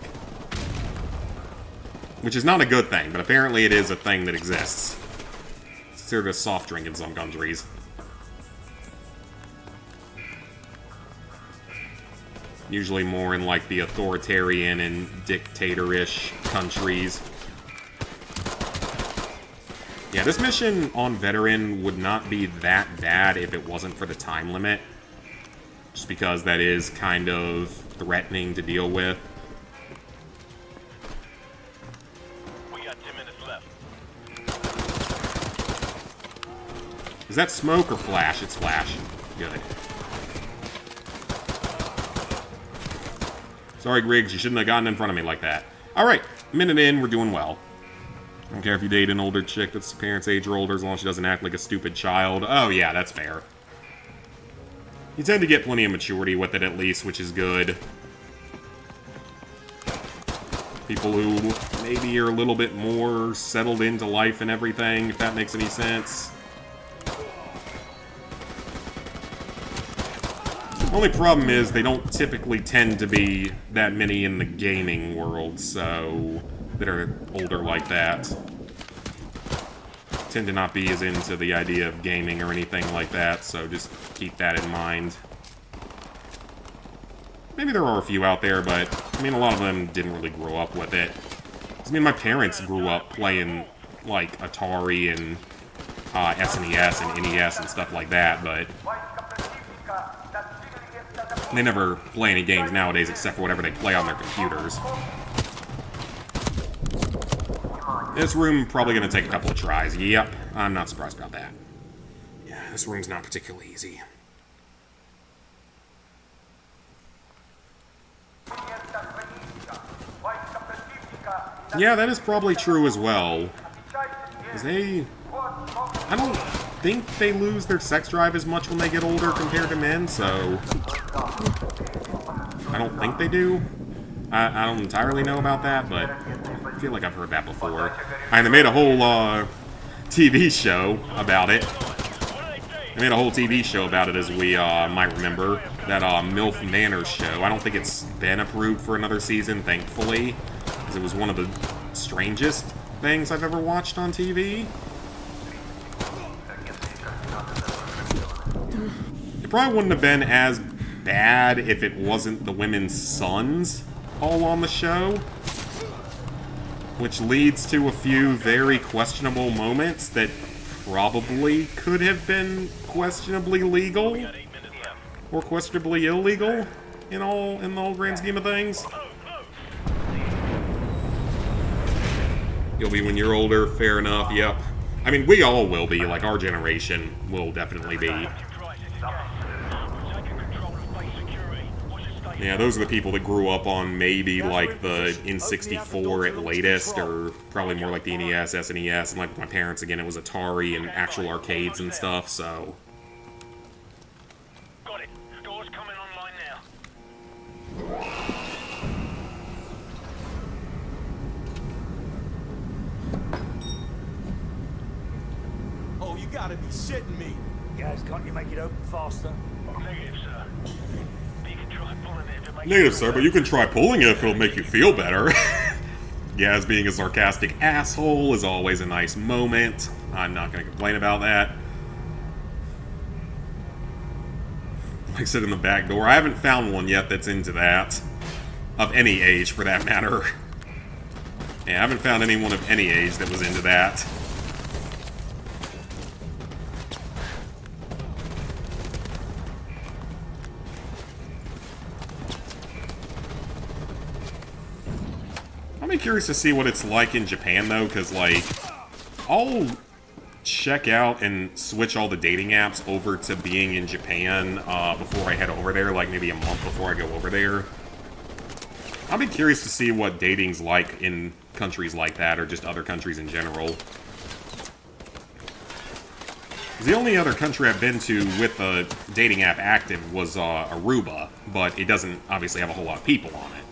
Speaker 1: Which is not a good thing, but apparently it is a thing that exists. It's considered a soft drink in some countries. Usually more in, like, the authoritarian and dictator-ish countries. Yeah, this mission on Veteran would not be that bad if it wasn't for the time limit. Just because that is kind of threatening to deal with.
Speaker 4: We got 10 minutes left.
Speaker 1: Is that smoke or flash? It's flash. Good. Sorry, Griggs, you shouldn't have gotten in front of me like that. Alright, minute in, we're doing well. I don't care if you date an older chick that's parents' age or older, as long as she doesn't act like a stupid child. Oh yeah, that's fair. You tend to get plenty of maturity with it at least, which is good. People who maybe are a little bit more settled into life and everything, if that makes any sense. The only problem is they don't typically tend to be that many in the gaming world, so that are older like that. tend to not be as into the idea of gaming or anything like that, so just keep that in mind. Maybe there are a few out there, but, I mean, a lot of them didn't really grow up with it. I mean, my parents grew up playing, like, Atari and SNES and NES and stuff like that, but they never play any games nowadays except for whatever they play on their computers. This room probably going to take a couple of tries. Yep, I'm not surprised about that. Yeah, this room's not particularly easy. Yeah, that is probably true as well. Because I don't think they lose their sex drive as much when they get older compared to men, so I don't think they do. I don't entirely know about that, but I feel like I've heard that before. And they made a whole TV show about it. They made a whole TV show about it, as we might remember. That MILF Manners show. I don't think it's been approved for another season, thankfully. Because it was one of the strangest things I've ever watched on TV. It probably wouldn't have been as bad if it wasn't the women's sons all on the show. Which leads to a few very questionable moments that probably could have been questionably legal. Or questionably illegal in the whole grand scheme of things. You'll be when you're older, fair enough, yep. I mean, we all will be, like, our generation will definitely be. Yeah, those are the people that grew up on maybe, like, the N64 at latest, or probably more like the NES, SNES, and like my parents, again, it was Atari and actual arcades and stuff, so...
Speaker 4: Got it. Doors coming online now.
Speaker 2: Oh, you gotta be shitting me.
Speaker 5: Guys, can't you make it open faster?
Speaker 4: Negative, sir. You can try pulling it to make
Speaker 1: Negative, sir, but you can try pulling it if it'll make you feel better. Gaz being a sarcastic asshole is always a nice moment. I'm not going to complain about that. Like I said, in the back door. I haven't found one yet that's into that. Of any age, for that matter. Yeah, I haven't found anyone of any age that was into that. I'm curious to see what it's like in Japan, though, because, like, I'll check out and switch all the dating apps over to being in Japan before I head over there, like maybe a month before I go over there. I'll be curious to see what dating's like in countries like that, or just other countries in general. The only other country I've been to with the dating app active was Aruba, but it doesn't obviously have a whole lot of people on it.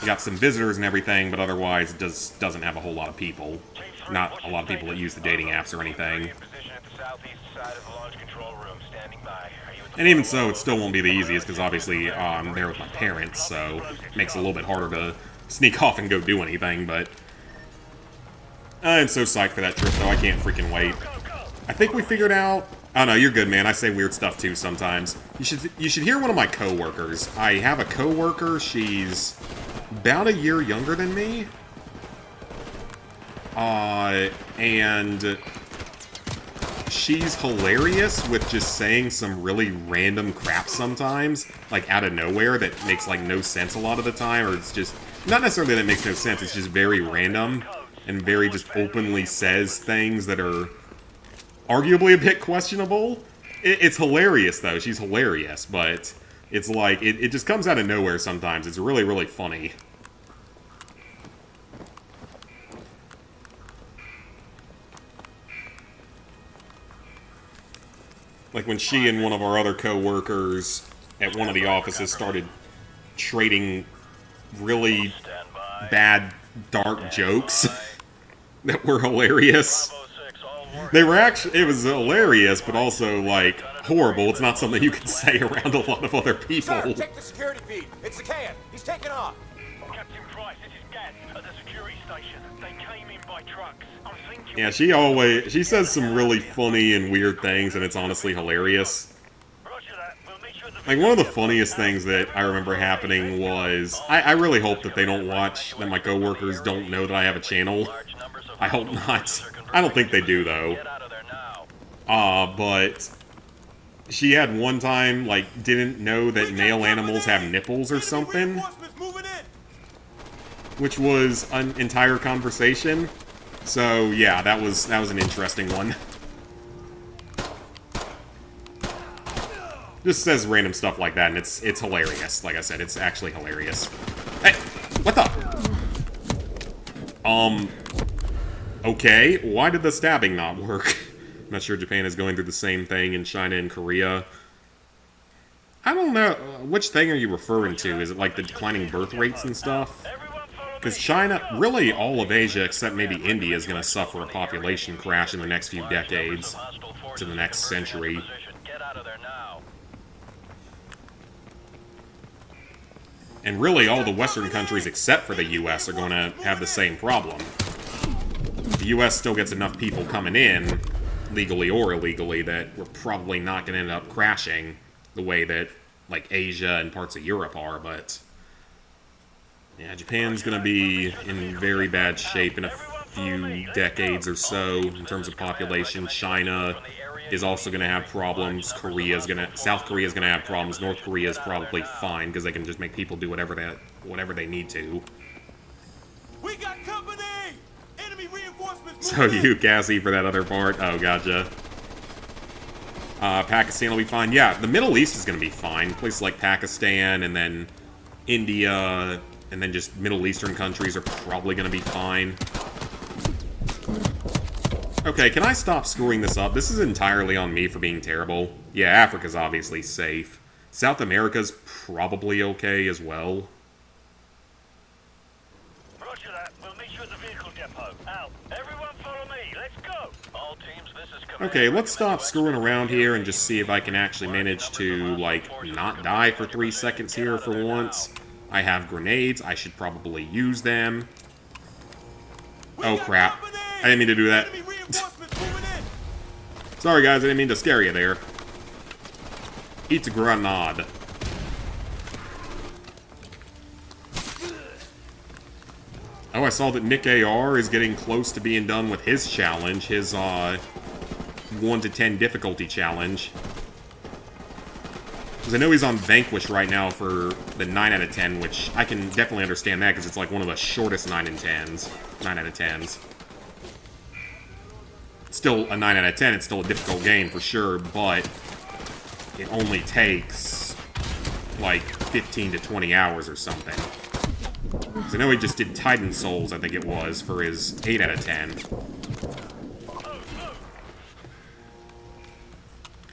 Speaker 1: You got some visitors and everything, but otherwise it doesn't have a whole lot of people. Not a lot of people that use the dating apps or anything. And even so, it still won't be the easiest, because obviously I'm there with my parents, so it makes it a little bit harder to sneak off and go do anything, but... I'm so psyched for that trip, though. I can't freaking wait. I think we figured out... Oh, no, you're good, man. I say weird stuff, too, sometimes. You should hear one of my coworkers. I have a coworker. She's about a year younger than me. And she's hilarious with just saying some really random crap sometimes, like out of nowhere, that makes like no sense a lot of the time, or it's just, not necessarily that it makes no sense, it's just very random, and very just openly says things that are arguably a bit questionable. It's hilarious, though. She's hilarious, but it's like, it just comes out of nowhere sometimes. It's really, really funny. Like when she and one of our other co-workers at one of the offices started trading really bad, dark jokes that were hilarious. They were actually, it was hilarious, but also, like, horrible. It's not something you can say around a lot of other people.
Speaker 2: Sir, check the security feed. It's the can. He's taking off.
Speaker 4: Captain Price, this is Gaz at the security station. They came in by trucks. I'm thinking...
Speaker 1: Yeah, she says some really funny and weird things, and it's honestly hilarious.
Speaker 4: Roger that. We'll meet you at the...
Speaker 1: Like, one of the funniest things that I remember happening was... I really hope that they don't watch, that my coworkers don't know that I have a channel. I hope not. I don't think they do, though.
Speaker 4: Get out of there now.
Speaker 1: But... She had one time, like, didn't know that male animals have nipples or something. Which was an entire conversation. So, yeah, that was an interesting one. Just says random stuff like that, and it's hilarious. Like I said, it's actually hilarious. Hey! What the? Okay, why did the stabbing not work? I'm not sure Japan is going through the same thing in China and Korea. I don't know. Which thing are you referring to? Is it like the declining birth rates and stuff? Because China, really all of Asia except maybe India is going to suffer a population crash in the next few decades to the next century.
Speaker 4: Get out of there now.
Speaker 1: And really all the Western countries except for the US are going to have the same problem. The US still gets enough people coming in, legally or illegally, that we're probably not going to end up crashing the way that, like, Asia and parts of Europe are, but... Yeah, Japan's going to be in very bad shape in a few decades or so in terms of population. China is also going to have problems. South Korea is going to have problems. North Korea is probably fine because they can just make people do whatever they need to.
Speaker 2: We got company! Enemy reinforcements!
Speaker 1: So you, Cassie, for that other part? Oh, gotcha. Pakistan will be fine. Yeah, the Middle East is going to be fine. Places like Pakistan and then India... And then just Middle Eastern countries are probably going to be fine. Okay, can I stop screwing this up? This is entirely on me for being terrible. Yeah, Africa's obviously safe. South America's probably okay as well.
Speaker 4: Roger that. We'll meet you at the vehicle depot. Out. Everyone follow me. Let's go. All teams, this is Command.
Speaker 1: Okay, let's stop screwing around here and just see if I can actually manage to, like, not die for 3 seconds here for once. I have grenades. I should probably use them. Oh, crap. I didn't mean to do that. Sorry, guys. I didn't mean to scare you there. Eat a grenade. Oh, I saw that Nick AR is getting close to being done with his challenge. His, 1 to 10 difficulty challenge. Because I know he's on Vanquish right now for the 9 out of 10, which I can definitely understand that, because it's like one of the shortest 9 out of 10s. It's still a 9 out of 10, it's still a difficult game for sure, but it only takes like 15 to 20 hours or something. Because I know he just did Titan Souls, I think it was, for his 8 out of 10.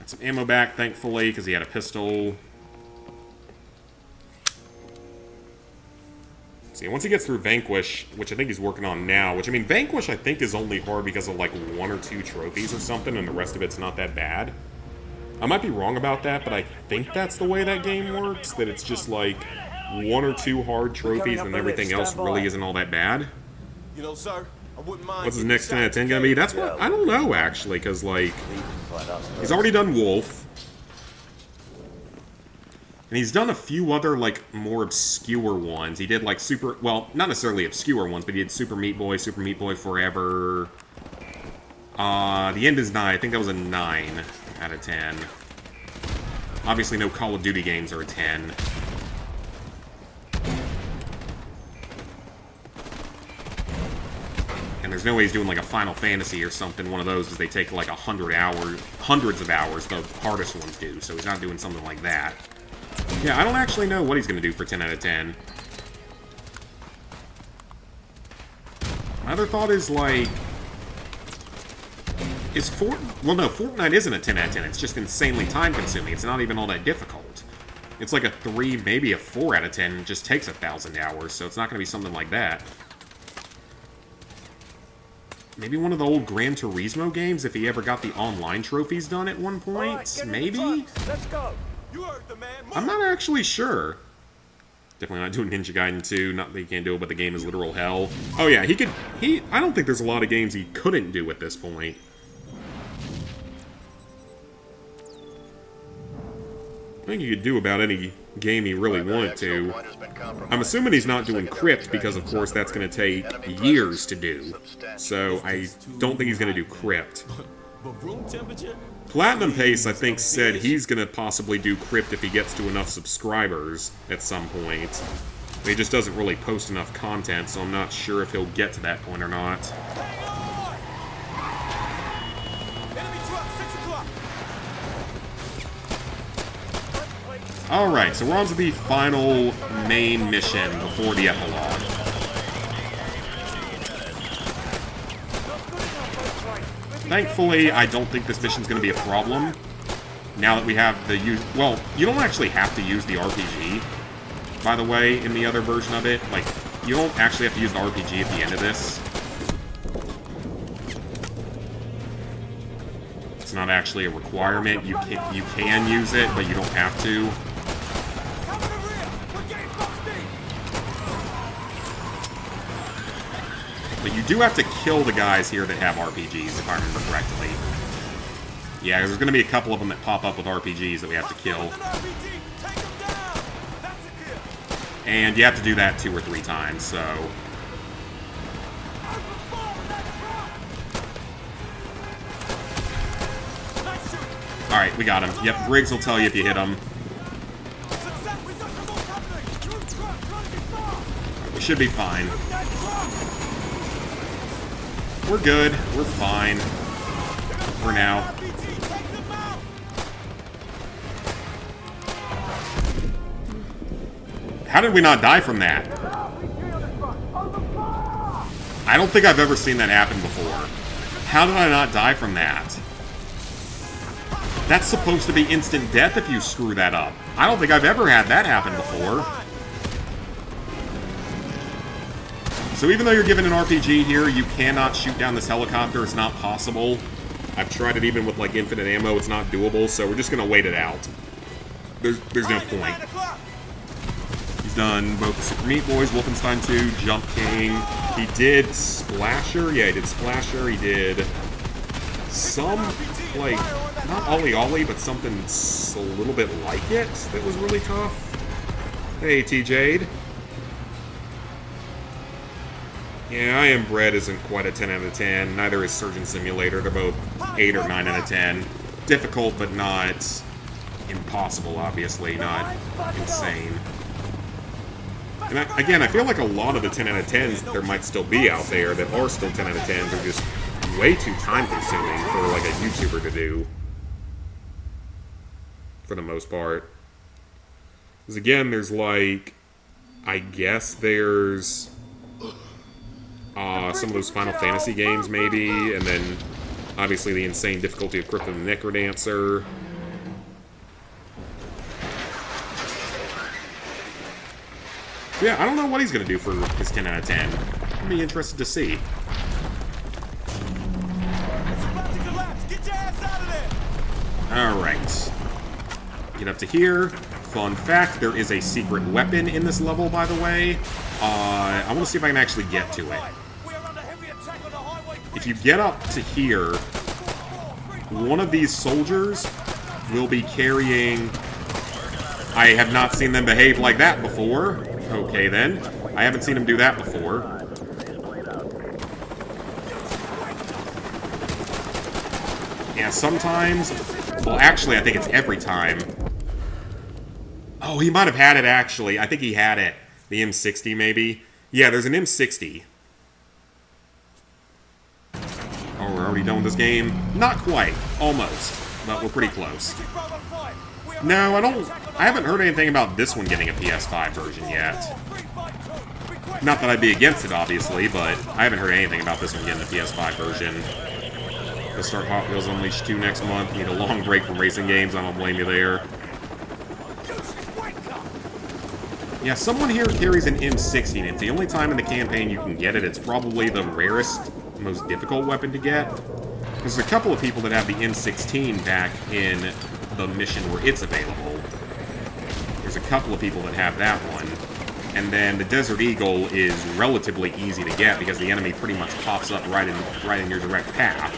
Speaker 1: Some ammo back, thankfully, because he had a pistol. See, once he gets through Vanquish, which I think he's working on now, which, I mean, Vanquish, I think, is only hard because of, like, 1 or 2 trophies or something, and the rest of it's not that bad. I might be wrong about that, but I think that's the way that game works, that it's just, like, 1 or 2 hard trophies, and everything else really isn't all that bad.
Speaker 2: You know, sir, I wouldn't mind.
Speaker 1: What's his next 10 out of 10 gonna be? That's what, I don't know, actually, because, like... He's already done Wolf. And he's done a few other, like, more obscure ones. He did, like, super... Well, not necessarily obscure ones, but he did Super Meat Boy Forever. The End is 9. I think that was a 9 out of 10. Obviously, no Call of Duty games are a 10. And there's no way he's doing, like, a Final Fantasy or something, one of those, because they take, like, 100 hours, hundreds of hours, the hardest ones do, so he's not doing something like that. Yeah, I don't actually know what he's going to do for 10 out of 10. My other thought is, like... Well, no, Fortnite isn't a 10 out of 10, it's just insanely time-consuming. It's not even all that difficult. It's like a 3, maybe a 4 out of 10, it just takes 1,000 hours, so it's not going to be something like that. Maybe one of the old Gran Turismo games, if he ever got the online trophies done at one point? Maybe?
Speaker 5: Let's go.
Speaker 2: You heard the man.
Speaker 1: I'm not actually sure. Definitely not doing Ninja Gaiden 2. Not that he can't do it, but the game is literal hell. Oh yeah, I don't think there's a lot of games he couldn't do at this point. I think he could do about any game he really wanted to. I'm assuming he's not doing Crypt because, of course, that's going to take years to do. So I don't think he's going to do Crypt.
Speaker 7: But room temperature?
Speaker 1: Platinum Pace, I think, said he's going to possibly do Crypt if he gets to enough subscribers at some point. He just doesn't really post enough content, so I'm not sure if he'll get to that point or not.
Speaker 2: Enemy truck, 6 o'clock.
Speaker 1: Alright, so we're on to the final main mission before the epilogue. Thankfully, I don't think this mission's going to be a problem. Now that we have the use... Well, you don't actually have to use the RPG, by the way, in the other version of it. Like, you don't actually have to use the RPG at the end of this. It's not actually a requirement. You can use it, but you don't have to.
Speaker 2: Cover the rear. We're getting boxed in.
Speaker 1: But you do have to kill the guys here that have RPGs, if I remember correctly. Yeah, there's going to be a couple of them that pop up with RPGs that we have to kill.
Speaker 2: With an RPG, take them down. That's a kill.
Speaker 1: And you have to do that 2 or 3 times, so...
Speaker 2: Open fire on that truck. Nice shooting.
Speaker 1: Alright, we got him. Yep, Briggs will tell you if you hit him.
Speaker 2: Success. We've got some more company. Your truck trying to be far.
Speaker 1: We should be fine.
Speaker 2: Shoot that truck.
Speaker 1: We're good. We're fine. For now.
Speaker 2: RPG, take them out.
Speaker 1: How did we not die from that? I don't think I've ever seen that happen before. How did I not die from that? That's supposed to be instant death if you screw that up. I don't think I've ever had that happen before. So even though you're given an RPG here, you cannot shoot down this helicopter. It's not possible. I've tried it even with, like, infinite ammo. It's not doable, so we're just going to wait it out. There's no point. He's done both the Super Meat Boys, Wolfenstein 2, Jump King. He did Splasher. Yeah, he did Splasher. He did some, like, not Ollie Ollie, but something a little bit like it that was really tough. Hey, T-Jade. Yeah, I Am Bread isn't quite a 10 out of 10. Neither is Surgeon Simulator. They're both 8 or 9 out of 10. Difficult, but not impossible, obviously. Not insane. And again, I feel like a lot of the 10 out of 10s there might still be out there that are still 10 out of 10s are just way too time-consuming for, like, a YouTuber to do. For the most part. Because, again, there's, like... I guess there's... some of those Final Fantasy games, maybe, and then obviously the insane difficulty of Crypt of the Necrodancer. Yeah, I don't know what he's going to do for his 10 out of 10. I'll be interested to see.
Speaker 2: It's about to collapse. Get your ass out of there.
Speaker 1: Alright. Get up to here. Fun fact, there is a secret weapon in this level, by the way. I want to see if I can actually get to it.
Speaker 2: We are under heavy attack on the highway.
Speaker 1: If you get up to here, one of these soldiers will be carrying... I have not seen them behave like that before. Okay, then. I haven't seen him do that before. Yeah, sometimes... Well, actually, I think it's every time. Oh, he might have had it, actually. I think he had it. The M60, maybe? Yeah, there's an M60. Oh, we're already done with this game? Not quite. Almost. But we're pretty close. No, I haven't heard anything about this one getting a PS5 version yet. Not that I'd be against it, obviously, but I haven't heard anything about this one getting a PS5 version. We'll start Hot Wheels Unleashed 2 next month. Need a long break from racing games. I don't blame you there. Yeah, someone here carries an M60, and it's the only time in the campaign you can get it. It's probably the rarest, most difficult weapon to get. There's a couple of people that have the M16 back in the mission where it's available. There's a couple of people that have that one. And then the Desert Eagle is relatively easy to get because the enemy pretty much pops up right in your direct path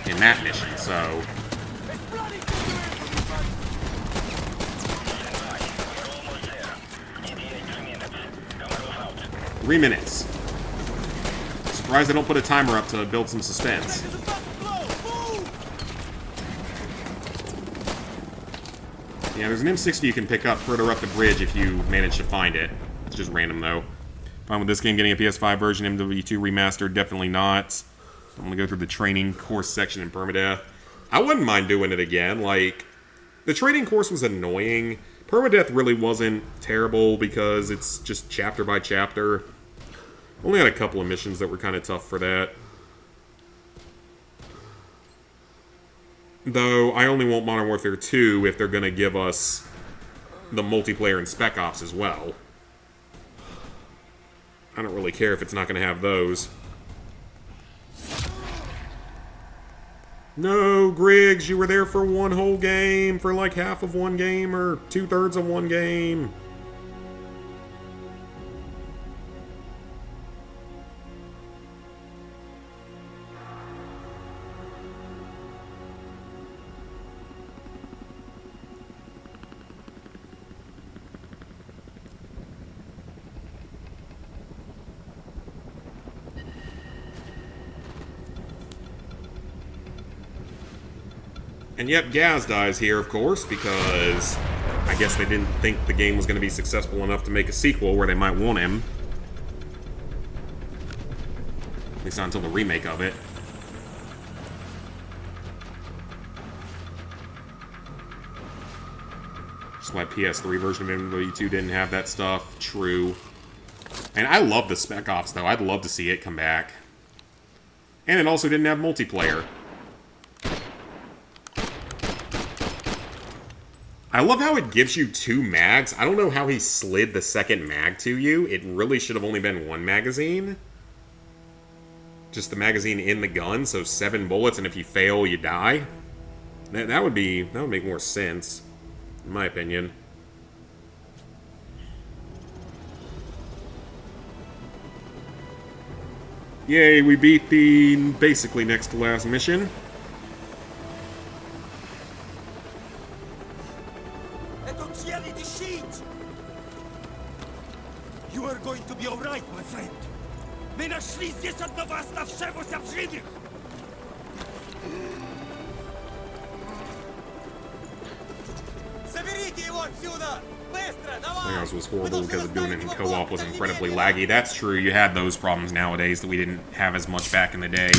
Speaker 1: in that mission. So
Speaker 2: It's bloody good.
Speaker 1: 3 minutes. Surprised they don't put a timer up to build some suspense.
Speaker 2: It's about to blow. Move!
Speaker 1: Yeah, there's an M60 you can pick up further up the bridge if you manage to find it. It's just random, though. Fine with this game getting a PS5 version, MW2 remastered, definitely not. I'm gonna go through the training course section in permadeath. I wouldn't mind doing it again. Like, the training course was annoying. Permadeath really wasn't terrible because it's just chapter by chapter. Only had a couple of missions that were kind of tough for that. Though, I only want Modern Warfare 2 if they're going to give us the multiplayer and Spec Ops as well. I don't really care if it's not going to have those. No, Griggs, you were there for one whole game, for like half of one game, or 2/3 of one game. And yep, Gaz dies here, of course, because I guess they didn't think the game was going to be successful enough to make a sequel where they might want him. At least not until the remake of it. Just why PS3 version of MW2 didn't have that stuff. True. And I love the Spec Ops, though. I'd love to see it come back. And it also didn't have multiplayer. I love how it gives you 2 mags. I don't know how he slid the second mag to you. It really should have only been 1 magazine. Just the magazine in the gun, so 7 bullets, and if you fail, you die. That would make more sense, in my opinion. Yay, we beat the basically next to last mission.
Speaker 2: You are going to be alright, my friend. My нашли здесь одного оставшегося в живых. Заберите его отсюда! Быстро, давай!
Speaker 1: Playhouse was horrible because of doing it in co-op was incredibly laggy. That's true, you had those problems nowadays that we didn't have as much back in the day.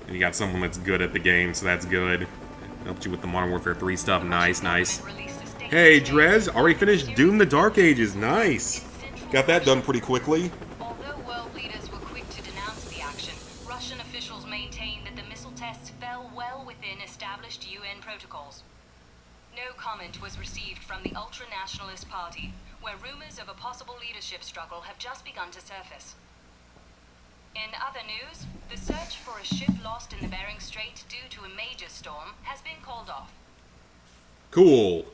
Speaker 1: And you got someone that's good at the game, so that's good. Helped you with the Modern Warfare 3 stuff. Nice, nice. Hey, Drez, already finished Doom the Dark Ages. Nice. Got that done pretty quickly.
Speaker 8: Although world leaders were quick to denounce the action, Russian officials maintained that the missile tests fell well within established UN protocols. No comment was received from the ultra-nationalist party, where rumors of a possible leadership struggle have just begun to surface. In other news, the search for a ship lost in the Bering Strait due to a major storm has been called off.
Speaker 1: Cool.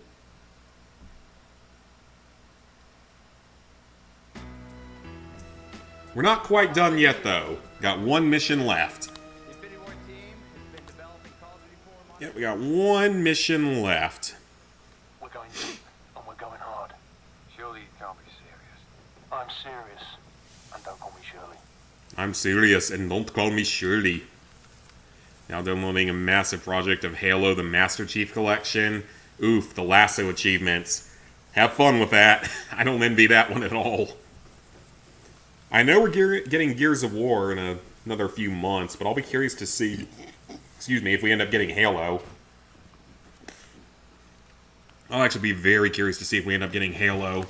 Speaker 1: We're not quite done yet, though. Got 1 mission left. Yep, we got 1 mission left.
Speaker 6: We're going deep, and we're going hard. Surely you can't be serious. I'm serious, and don't call me Shirley.
Speaker 1: I'm serious, and don't call me Shirley. Now downloading a massive project of Halo the Master Chief Collection. Oof, the lasso achievements. Have fun with that. I don't envy that one at all. I know we're getting Gears of War in another few months, but I'll be curious to see, excuse me, if we end up getting Halo. I'll actually be very curious to see if we end up getting Halo.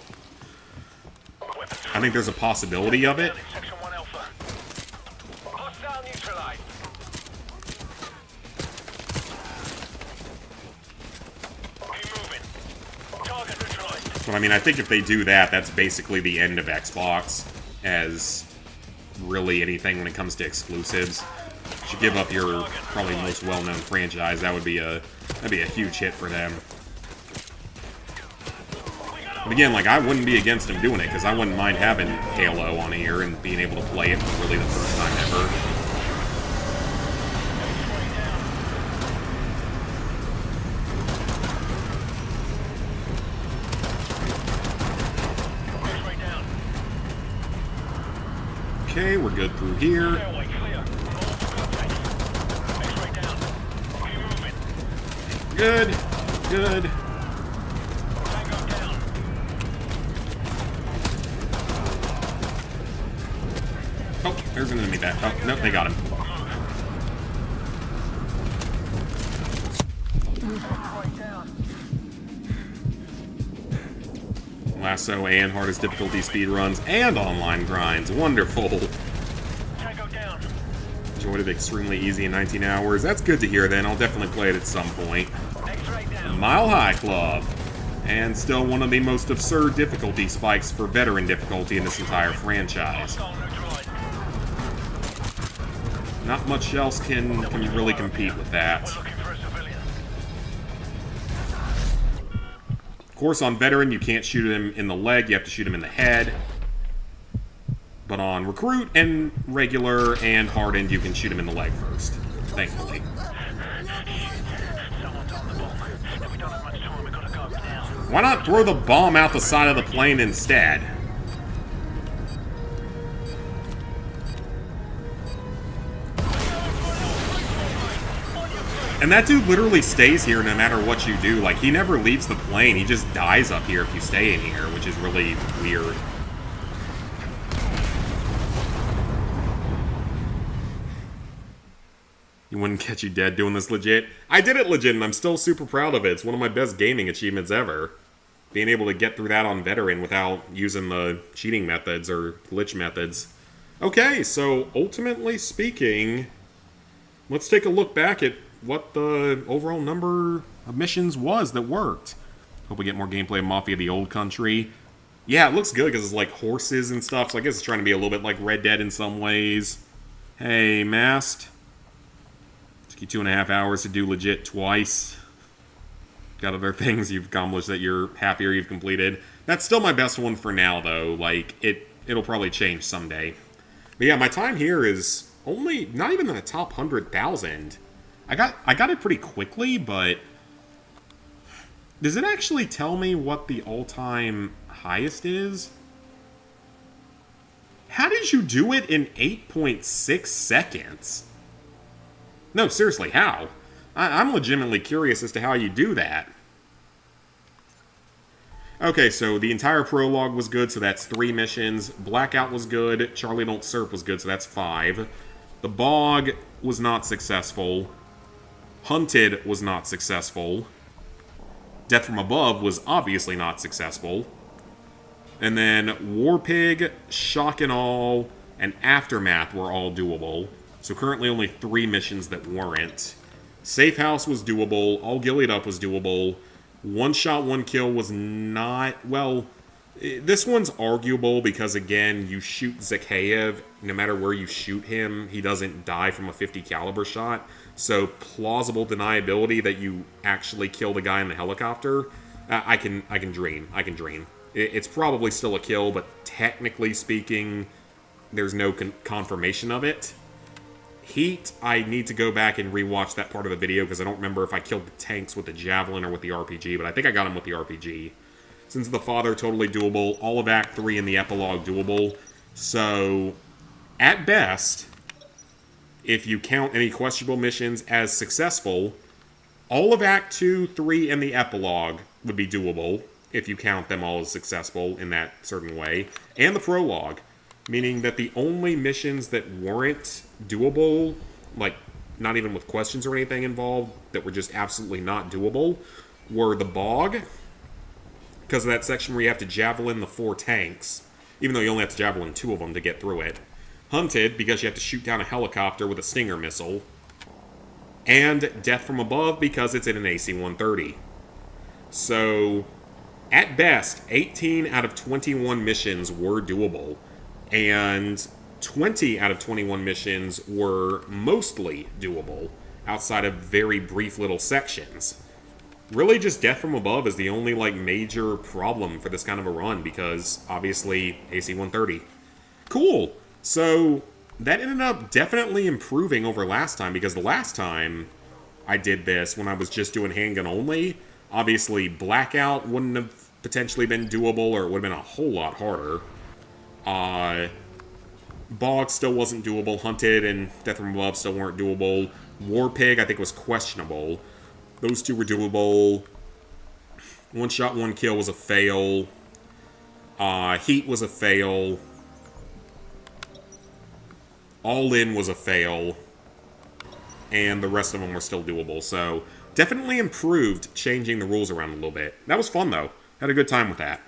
Speaker 1: I think there's a possibility of it. But I mean, I think if they do that, that's basically the end of Xbox as really anything when it comes to exclusives. You should give up your probably most well-known franchise. That'd be a huge hit for them. But again, like, I wouldn't be against him doing it, because I wouldn't mind having Halo on here and being able to play it for really the first time ever. Okay, we're good through here. Good, good. Oh, there's an enemy back. Oh, nope, they got him. Lasso and hardest difficulty speedruns and online grinds. Wonderful. Enjoyed it extremely easy in 19 hours. That's good to hear then. I'll definitely play it at some point. Mile High Club. And still one of the most absurd difficulty spikes for veteran difficulty in this entire franchise. Not much else can really compete with that. Of course, on veteran, you can't shoot him in the leg. You have to shoot him in the head. But on recruit and regular and hardened, you can shoot him in the leg first. Thankfully. Why not throw the bomb out the side of the plane instead? And that dude literally stays here no matter what you do. Like, he never leaves the plane. He just dies up here if you stay in here, which is really weird. You wouldn't catch you dead doing this legit. I did it legit, and I'm still super proud of it. It's one of my best gaming achievements ever. Being able to get through that on veteran without using the cheating methods or glitch methods. Okay, so ultimately speaking, let's take a look back at what the overall number of missions was that worked. Hope we get more gameplay of Mafia the Old Country. Yeah, it looks good because it's like horses and stuff, so I guess it's trying to be a little bit like Red Dead in some ways. Hey, Mast. Took you 2.5 hours to do legit twice. Got other things you've accomplished that you're happier you've completed. That's still my best one for now, though. Like, it'll probably change someday. But yeah, my time here is only not even in the top 100,000. I got it pretty quickly, but does it actually tell me what the all-time highest is? How did you do it in 8.6 seconds? No, seriously, how? I'm legitimately curious as to how you do that. Okay, so the entire prologue was good, so that's 3 missions. Blackout was good. Charlie Don't Surf was good, so that's 5. The Bog was not successful. Hunted was not successful. Death from Above was obviously not successful. And then Warpig, Shock and Awe, and Aftermath were all doable. So currently only 3 missions that weren't. Safe House was doable. All Gillied Up was doable. One Shot, One Kill was not... Well, this one's arguable because, again, you shoot Zakhaev. No matter where you shoot him, he doesn't die from a 50 caliber shot. So plausible deniability that you actually kill the guy in the helicopter, I can dream. I can dream. It's probably still a kill, but technically speaking, there's no confirmation of it. Heat, I need to go back and rewatch that part of the video because I don't remember if I killed the tanks with the Javelin or with the RPG, but I think I got him with the RPG. Sins of the Father, totally doable. All of Act 3 and the Epilogue, doable. So, at best, if you count any questionable missions as successful, all of Act 2, 3, and the Epilogue would be doable, if you count them all as successful in that certain way. And the Prologue, meaning that the only missions that weren't doable, like, not even with questions or anything involved, that were just absolutely not doable, were the Bog, because of that section where you have to javelin the 4 tanks, even though you only have to javelin 2 of them to get through it. Hunted, because you have to shoot down a helicopter with a Stinger missile. And Death from Above, because it's in an AC-130. So, at best, 18 out of 21 missions were doable. And 20 out of 21 missions were mostly doable, outside of very brief little sections. really just death from above is the only, like, major problem for this kind of a run, because, obviously, AC-130. Cool! So, that ended up definitely improving over last time, because the last time I did this, when I was just doing handgun only, obviously, Blackout wouldn't have potentially been doable, or it would have been a whole lot harder. Bog still wasn't doable. Hunted and Death from Above still weren't doable. War Pig, I think, was questionable. Those two were doable. One shot, one kill was a fail. Heat was a fail. All In was a fail. And the rest of them were still doable. So, definitely improved changing the rules around a little bit. That was fun, though. Had a good time with that.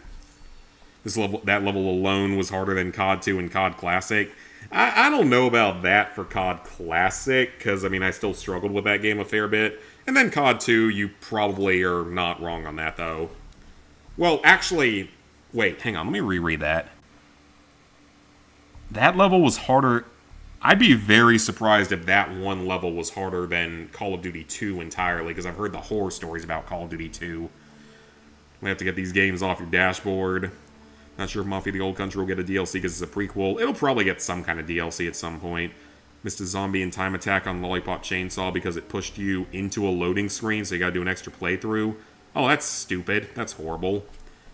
Speaker 1: That level alone was harder than COD 2 and COD Classic. I don't know about that for COD Classic, because, I mean, I still struggled with that game a fair bit. And then COD 2, you probably are not wrong on that, though. Well, actually, wait, hang on, let me reread that. That level was harder. I'd be very surprised if that one level was harder than Call of Duty 2 entirely, because I've heard the horror stories about Call of Duty 2. We have to get these games off your dashboard. Not sure if Mafia the Old Country will get a DLC because it's a prequel. It'll probably get some kind of DLC at some point. Missed a zombie and time attack on Lollipop Chainsaw because it pushed you into a loading screen, so you gotta do an extra playthrough. Oh, that's stupid. That's horrible.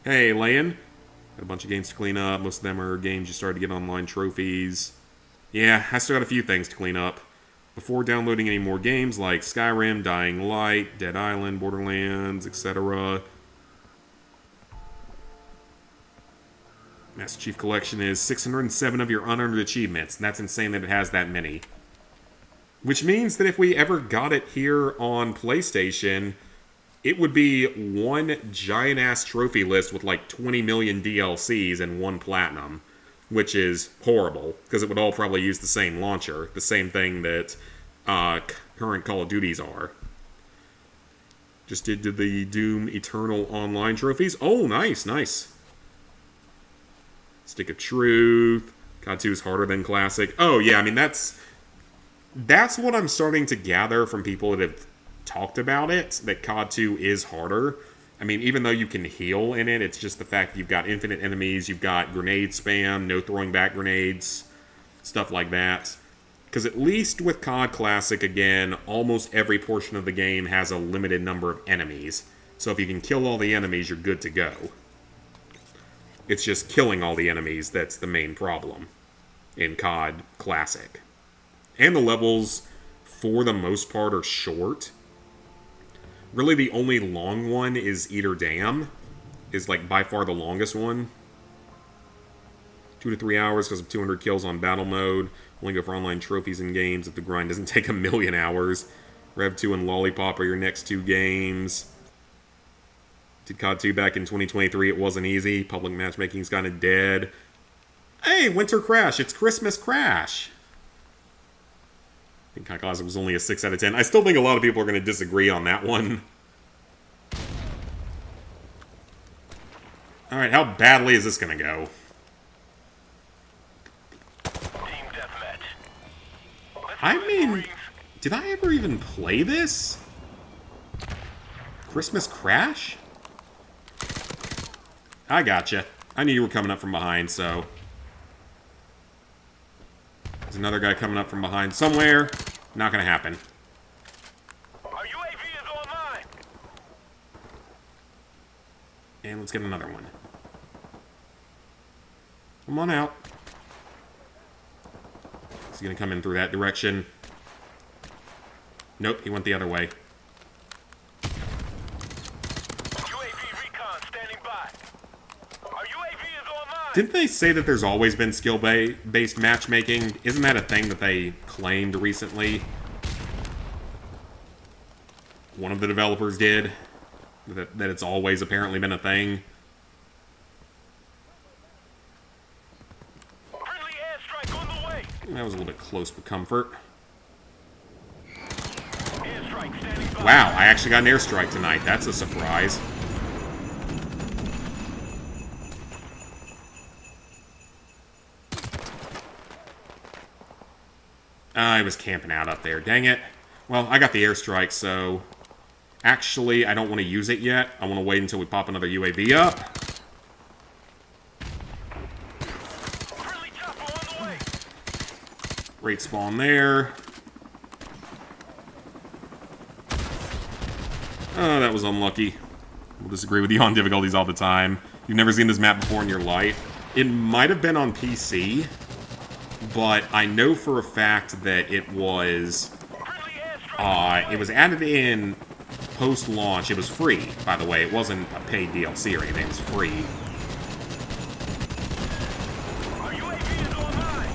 Speaker 1: Hey, Layan. Got a bunch of games to clean up. Most of them are games you started to get online trophies. Yeah, I still got a few things to clean up. Before downloading any more games like Skyrim, Dying Light, Dead Island, Borderlands, etc. Master Chief Collection is 607 of your unearned achievements, and that's insane that it has that many. Which means that if we ever got it here on PlayStation, it would be one giant-ass trophy list with like 20 million DLCs and one platinum, which is horrible, because it would all probably use the same launcher, the same thing that current Call of Duties are. Just did the Doom Eternal Online trophies. Oh, nice, nice. Stick of Truth. COD 2 is harder than Classic. Oh, yeah, I mean, that's what I'm starting to gather from people that have talked about it, that COD 2 is harder. I mean, even though you can heal in it, it's just the fact that you've got infinite enemies, you've got grenade spam, no throwing back grenades, stuff like that. Because at least with COD Classic, again, almost every portion of the game has a limited number of enemies. So if you can kill all the enemies, you're good to go. It's just killing all the enemies that's the main problem in COD Classic. And the levels, for the most part, are short. Really, the only long one is Eater Dam, is like by far the longest one. 2 to 3 hours because of 200 kills on battle mode. Only go for online trophies and games if the grind doesn't take 1,000,000 hours. Rev 2 and Lollipop are your next two games. Did COD 2 back in 2023, it wasn't easy. Public matchmaking's kind of dead. Hey, Winter Crash, it's Christmas Crash! I think COD Classic was only a 6 out of 10. I still think a lot of people are going to disagree on that one. Alright, how badly is this going to go?
Speaker 4: Team deathmatch.
Speaker 1: I mean, did I ever even play this? Christmas Crash? I gotcha. I knew you were coming up from behind, so... There's another guy coming up from behind somewhere. Not gonna happen.
Speaker 4: Our UAV is online.
Speaker 1: And let's get another one. Come on out. Is he gonna come in through that direction? Nope, he went the other way.
Speaker 4: UAV recon standing by. Our UAV is online.
Speaker 1: Didn't they say that there's always been skill-based matchmaking? Isn't that a thing that they claimed recently? One of the developers did. That it's always apparently been a thing.
Speaker 4: Friendly airstrike on the way.
Speaker 1: That was a little bit close for comfort.
Speaker 4: Airstrike standing by.
Speaker 1: Wow, I actually got an airstrike tonight. That's a surprise. I was camping out up there. Dang it. Well, I got the airstrike, so... Actually, I don't want to use it yet. I want to wait until we pop another UAV up. Great spawn there. Oh, that was unlucky. We'll disagree with you on difficulties all the time. You've never seen this map before in your life. It might have been on PC, but I know for a fact that it was added in post-launch. It was free, by the way. It wasn't a paid DLC or anything. It was free.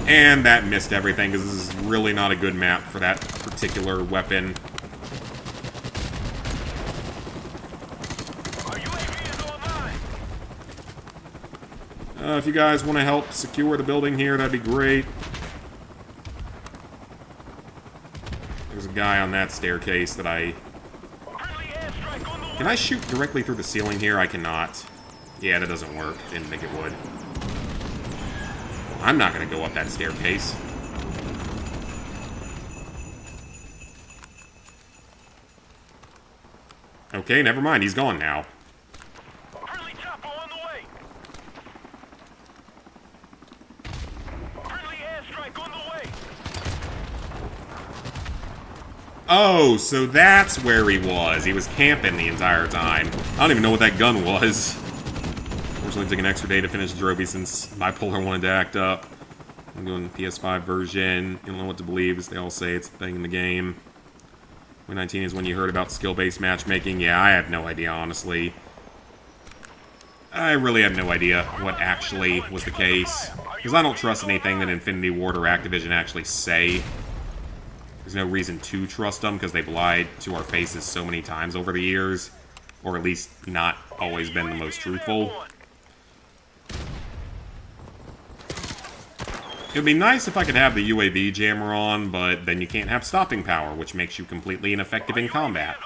Speaker 1: And that missed everything, because this is really not a good map for that particular weapon. If you guys want to help secure the building here, that'd be great. There's a guy on that staircase that I... Can I shoot directly through the ceiling here? I cannot. Yeah, that doesn't work. Didn't think it would. I'm not going to go up that staircase. Okay, never mind. He's gone now. Oh, so that's where he was. He was camping the entire time. I don't even know what that gun was. Unfortunately, it took an extra day to finish Droby since Bipolar wanted to act up. I'm doing the PS5 version. You don't know what to believe, as they all say it's the thing in the game. 2019 is when you heard about skill-based matchmaking. Yeah, I have no idea, honestly. I really have no idea what actually was the case. Because I don't trust anything that Infinity Ward or Activision actually say. There's no reason to trust them, because they've lied to our faces so many times over the years. Or at least not always been the most truthful. It would be nice if I could have the UAV jammer on, but then you can't have stopping power, which makes you completely ineffective in combat.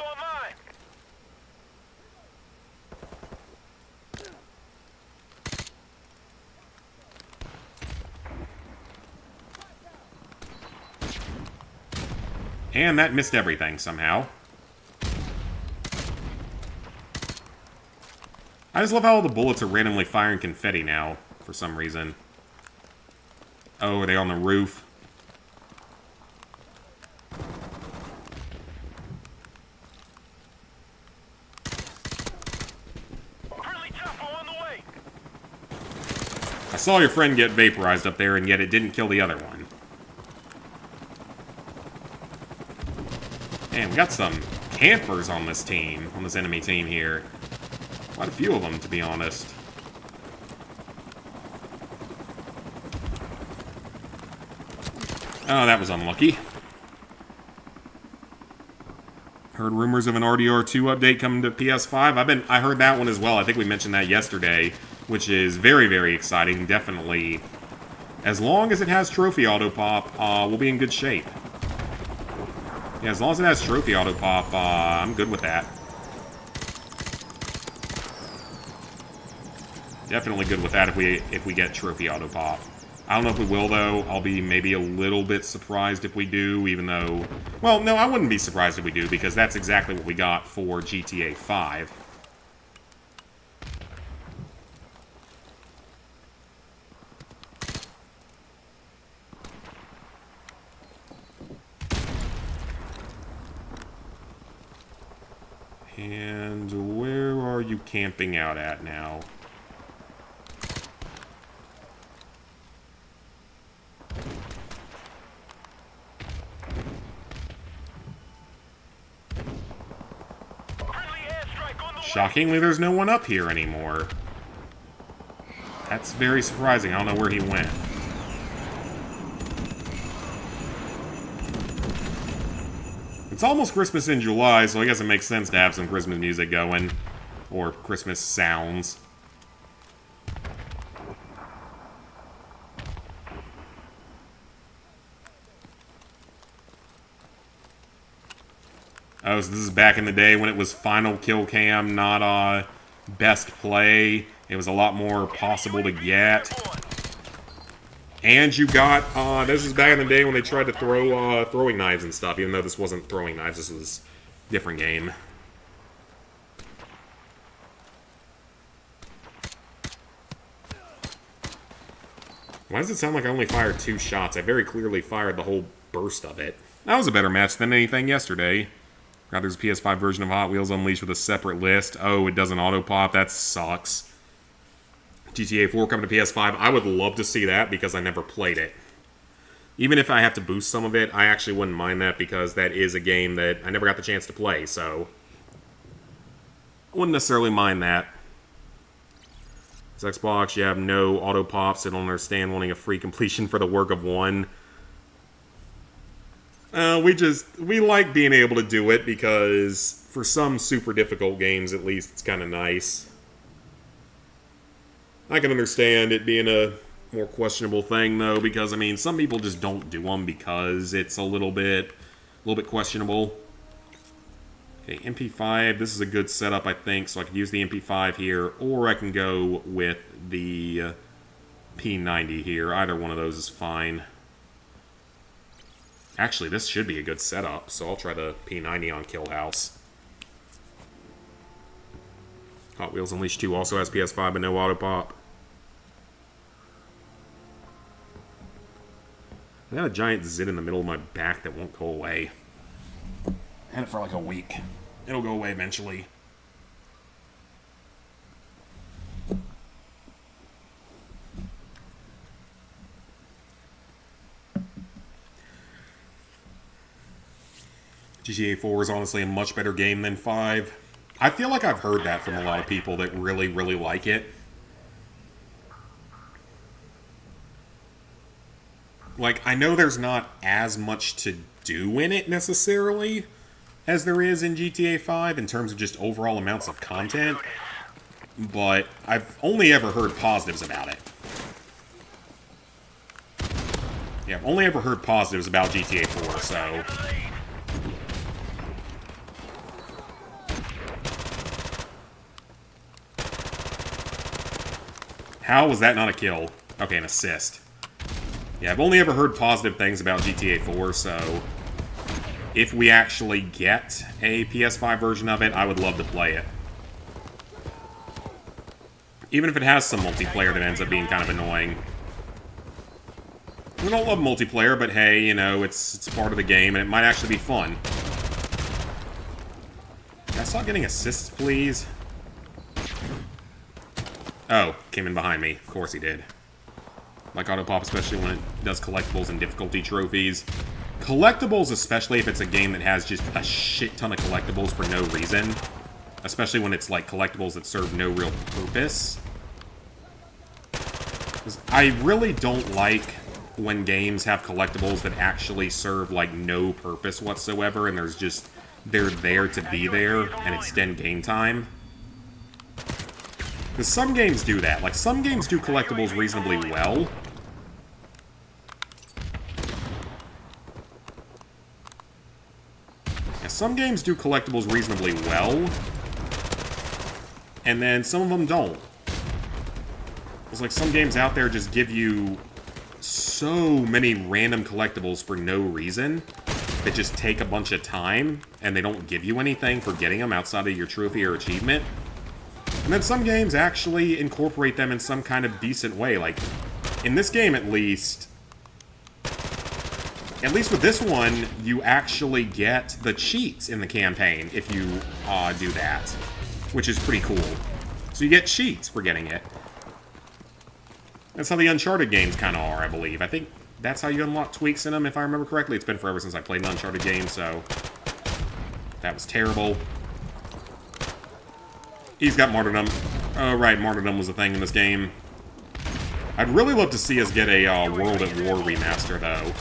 Speaker 1: And that missed everything somehow. I just love how all the bullets are randomly firing confetti now, for some reason. Oh, are they on the roof? I saw your friend get vaporized up there, and yet it didn't kill the other one. Man, we got some campers on this team, on this enemy team here. Quite a few of them, to be honest. Oh, that was unlucky. Heard rumors of an RDR2 update coming to PS5. I heard that one as well. I think we mentioned that yesterday, which is very, very exciting. Definitely, as long as it has trophy auto pop, we'll be in good shape. Yeah, as long as it has trophy auto pop, I'm good with that. Definitely good with that if we get trophy auto pop. I don't know if we will, though. I'll be maybe a little bit surprised if we do, even though... Well, no, I wouldn't be surprised if we do, because that's exactly what we got for GTA 5. And where are you camping out at now? Shockingly, there's no one up here anymore. That's very surprising. I don't know where he went. It's almost Christmas in July, so I guess it makes sense to have some Christmas music going. Or Christmas sounds. Oh, so this is back in the day when it was final kill cam, not best play. It was a lot more possible to get. And you got, this is back in the day when they tried to throw throwing knives and stuff, even though this wasn't throwing knives, this was a different game. Why does it sound like I only fired 2 shots? I very clearly fired the whole burst of it. That was a better match than anything yesterday. God, there's a PS5 version of Hot Wheels Unleashed with a separate list. Oh, it doesn't auto-pop. That sucks. GTA 4 coming to PS5. I would love to see that because I never played it. Even if I have to boost some of it, I actually wouldn't mind that because that is a game that I never got the chance to play, so I wouldn't necessarily mind that. It's Xbox, you have no auto pops. I don't understand wanting a free completion for the work of one. We like being able to do it because for some super difficult games, at least, it's kind of nice. I can understand it being a more questionable thing, though, because, I mean, some people just don't do them because it's a little bit questionable. Okay, MP5, this is a good setup, I think, so I can use the MP5 here, or I can go with the P90 here. Either one of those is fine. Actually, this should be a good setup, so I'll try the P90 on Kill House. Hot Wheels Unleashed 2 also has PS5, but no auto pop. I got a giant zit in the middle of my back that won't go away. I had it for like a week. It'll go away eventually. GTA 4 is honestly a much better game than 5. I feel like I've heard that from a lot of people that really, really like it. Like, I know there's not as much to do in it, necessarily, as there is in GTA 5, in terms of just overall amounts of content, but I've only ever heard positives about it. Yeah, I've only ever heard positives about GTA 4, so... How was that not a kill? Okay, an assist. Yeah, I've only ever heard positive things about GTA 4, so if we actually get a PS5 version of it, I would love to play it. Even if it has some multiplayer that ends up being kind of annoying. I don't love multiplayer, but hey, you know, it's part of the game, and it might actually be fun. Can I stop getting assists, please? Oh, came in behind me. Of course he did. Like auto pop, especially when it does collectibles and difficulty trophies. Collectibles, especially if it's a game that has just a shit ton of collectibles for no reason. Especially when it's like collectibles that serve no real purpose. 'Cause I really don't like when games have collectibles that actually serve like no purpose whatsoever, and there's just, they're there to be there and extend game time. Because some games do that. Like, some games do collectibles reasonably well. Yeah, some games do collectibles reasonably well. And then some of them don't. It's like some games out there just give you so many random collectibles for no reason. That just take a bunch of time, and they don't give you anything for getting them outside of your trophy or achievement. And then some games actually incorporate them in some kind of decent way. Like, in this game at least with this one, you actually get the cheats in the campaign if you do that. Which is pretty cool. So you get cheats for getting it. That's how the Uncharted games kind of are, I believe. I think that's how you unlock tweaks in them, if I remember correctly. It's been forever since I played an Uncharted game, so... That was terrible. He's got Martyrdom. Oh, right, Martyrdom was a thing in this game. I'd really love to see us get a World at War remaster, though.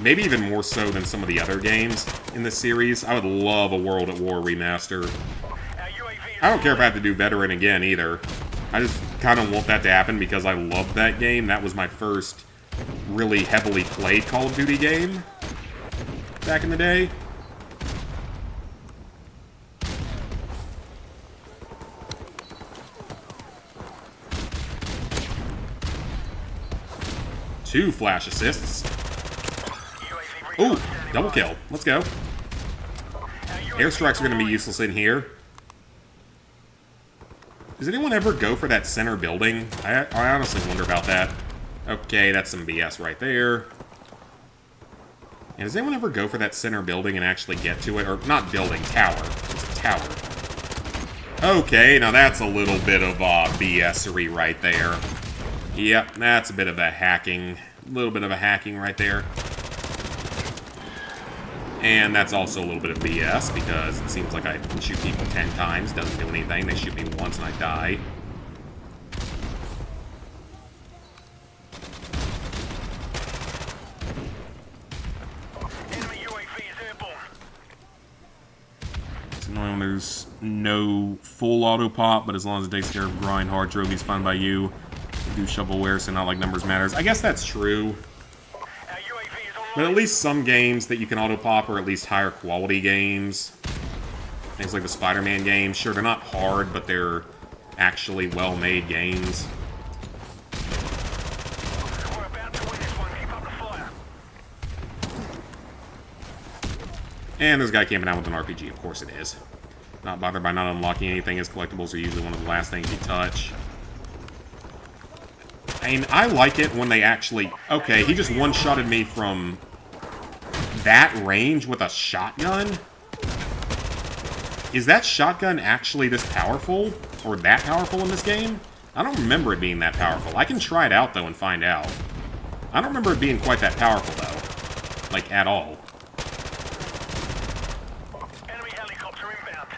Speaker 1: Maybe even more so than some of the other games in this series. I would love a World at War remaster. I don't care if I have to do Veteran again, either. I just kind of want that to happen because I loved that game. That was my first really heavily played Call of Duty game back in the day. Two flash assists. Ooh, double kill. Let's go. Airstrikes are going to be useless in here. Does anyone ever go for that center building? I honestly wonder about that. Okay, that's some BS right there. And does anyone ever go for that center building and actually get to it? Or, not building, tower. It's a tower. Okay, now that's a little bit of BS-ery right there. Yep, that's a bit of a hacking. A little bit of a hacking right there. And that's also a little bit of BS, because it seems like I can shoot people 10 times, doesn't do anything. They shoot me once and I die. It's annoying when there's no full auto pop, but as long as it takes care of grind hard trophies found by you, do shovelware, so not like numbers matters. I guess that's true. But at least some games that you can auto-pop are at least higher quality games. Things like the Spider-Man games. Sure, they're not hard, but they're actually well-made games.
Speaker 6: We're about to win this one. Keep up the fire.
Speaker 1: And there's a guy camping out with an RPG. Of course it is. Not bothered by not unlocking anything, as collectibles are usually one of the last things you touch. I mean, I like it when they actually... Okay, he just one-shotted me from that range with a shotgun? Is that shotgun actually this powerful? Or that powerful in this game? I don't remember it being that powerful. I can try it out, though, and find out. I don't remember it being quite that powerful, though. Like, at all.
Speaker 6: Enemy helicopter inbound.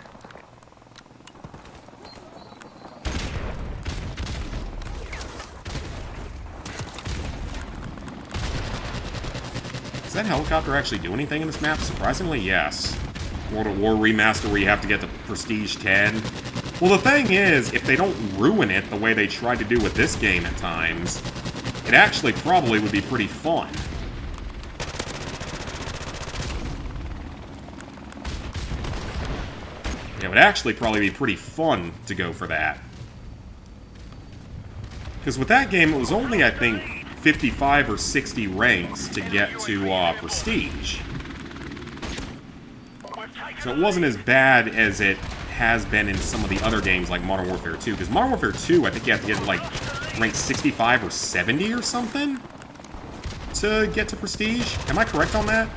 Speaker 1: Does that helicopter actually do anything in this map? Surprisingly, yes. World at War Remaster where you have to get to Prestige 10. Well, the thing is, if they don't ruin it the way they tried to do with this game at times, it actually probably would be pretty fun. It would actually probably be pretty fun to go for that. Because with that game, it was only, I think, 55 or 60 ranks to get to Prestige. So it wasn't as bad as it has been in some of the other games like Modern Warfare 2. Because Modern Warfare 2, I think you have to get like rank 65 or 70 or something to get to Prestige. Am I correct on that?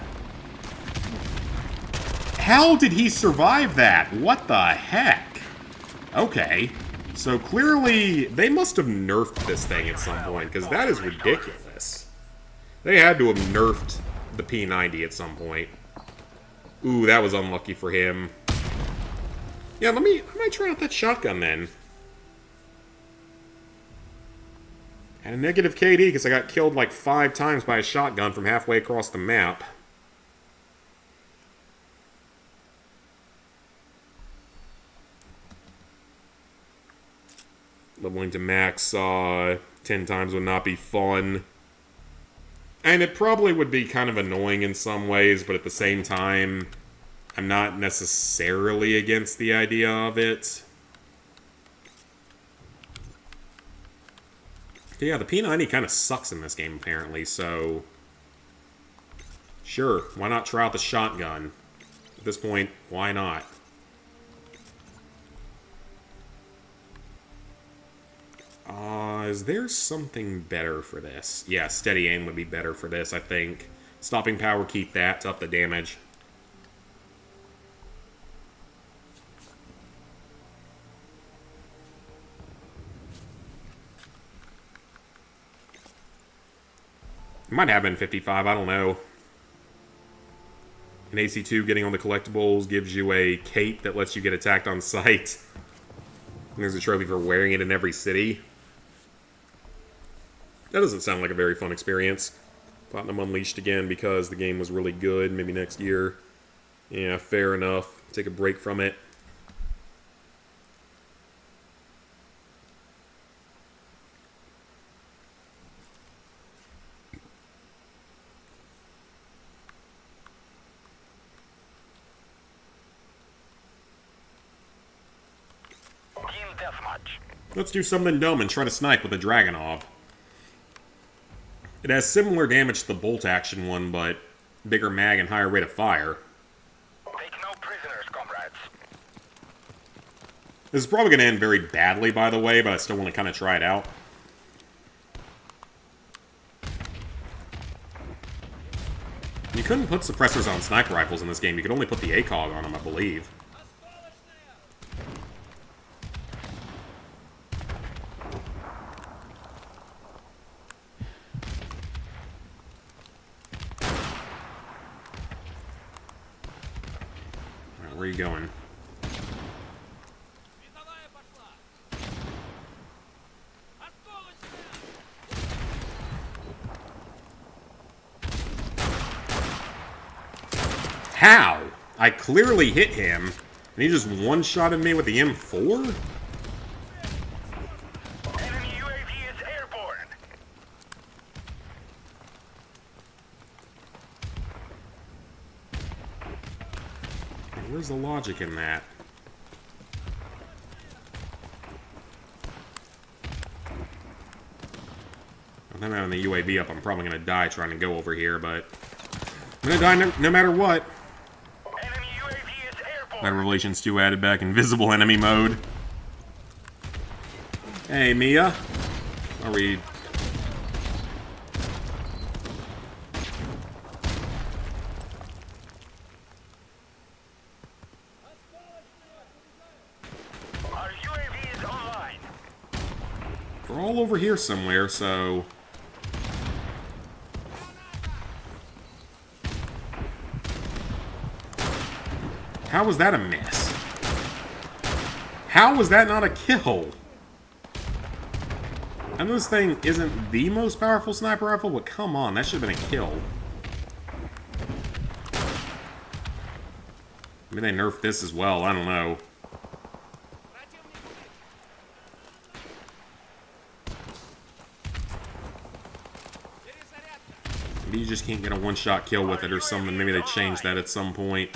Speaker 1: How did he survive that? What the heck? Okay. So clearly, they must have nerfed this thing at some point, because that is ridiculous. They had to have nerfed the P90 at some point. Ooh, that was unlucky for him. Yeah, I might try out that shotgun then. And a negative KD, because I got killed like 5 times by a shotgun from halfway across the map. Leveling to max 10 times would not be fun. And it probably would be kind of annoying in some ways, but at the same time, I'm not necessarily against the idea of it. Yeah, the P90 kind of sucks in this game, apparently, so... Sure, why not try out the shotgun? At this point, why not? Is there something better for this? Yeah, steady aim would be better for this, I think. Stopping power, keep that to up the damage. It might have been 55, I don't know. In AC2, getting on the collectibles gives you a cape that lets you get attacked on sight. And there's a trophy for wearing it in every city. That doesn't sound like a very fun experience. Platinum Unleashed again because the game was really good. Maybe next year. Yeah, fair enough. Take a break from it.
Speaker 6: Team deathmatch.
Speaker 1: Let's do something dumb and try to snipe with a Dragunov. It has similar damage to the bolt action one, but bigger mag and higher rate of fire.
Speaker 6: Take no prisoners, comrades.
Speaker 1: This is probably going to end very badly, by the way, but I still want to kind of try it out. couldn't put suppressors on sniper rifles in this game. You could only put the ACOG on them, I believe. Alright, where are you going? How? I clearly hit him, and he just one-shotted me with the M4?
Speaker 4: Enemy UAV is airborne.
Speaker 1: Where's the logic in that? If I'm having the UAV up, I'm probably going to die trying to go over here, but I'm going to die no matter what.
Speaker 4: Enemy UAV is airborne.
Speaker 1: That Revelations 2 added back invisible enemy mode. Hey, Mia. Are we...
Speaker 4: Our UAV is online.
Speaker 1: We're all over here somewhere, so... How was that a miss? How was that not a kill? I know this thing isn't the most powerful sniper rifle, but come on, that should have been a kill. Maybe they nerfed this as well, I don't know. Maybe you just can't get a one-shot kill with it or something. Maybe they changed that at some point.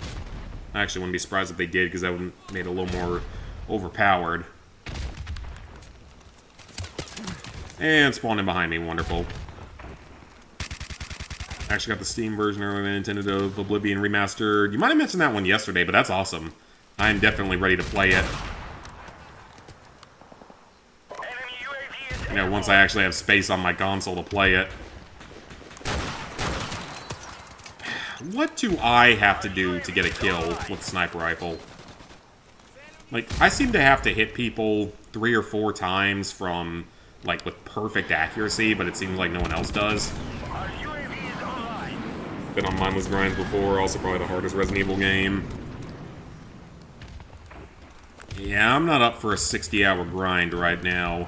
Speaker 1: I actually wouldn't be surprised if they did, because that would have made it a little more overpowered. And spawned in behind me, wonderful. Actually got the Steam version earlier than Nintendo of Oblivion Remastered. You might have mentioned that one yesterday, but that's awesome. I'm definitely ready to play it. You know, once I actually have space on my console to play it. What do I have to do to get a kill with Sniper Rifle? Like, I seem to have to hit people 3 or 4 times from, like, with perfect accuracy, but it seems like no one else does. Been on mindless grinds before, also probably the hardest Resident Evil game. Yeah, I'm not up for a 60-hour grind right now.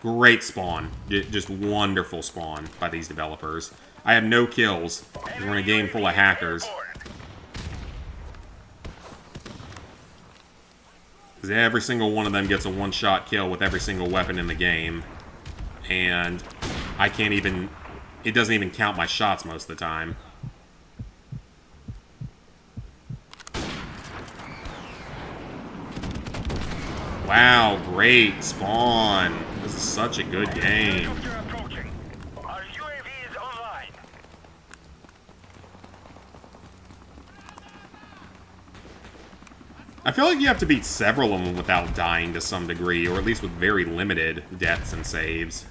Speaker 1: Great spawn. Just wonderful spawn by these developers. I have no kills. We're in a game full of hackers. Because every single one of them gets a one-shot kill with every single weapon in the game. And I can't even... It doesn't even count my shots most of the time. Wow, great spawn. This is such a good game. I feel like you have to beat several of them without dying to some degree, or at least with very limited deaths and saves.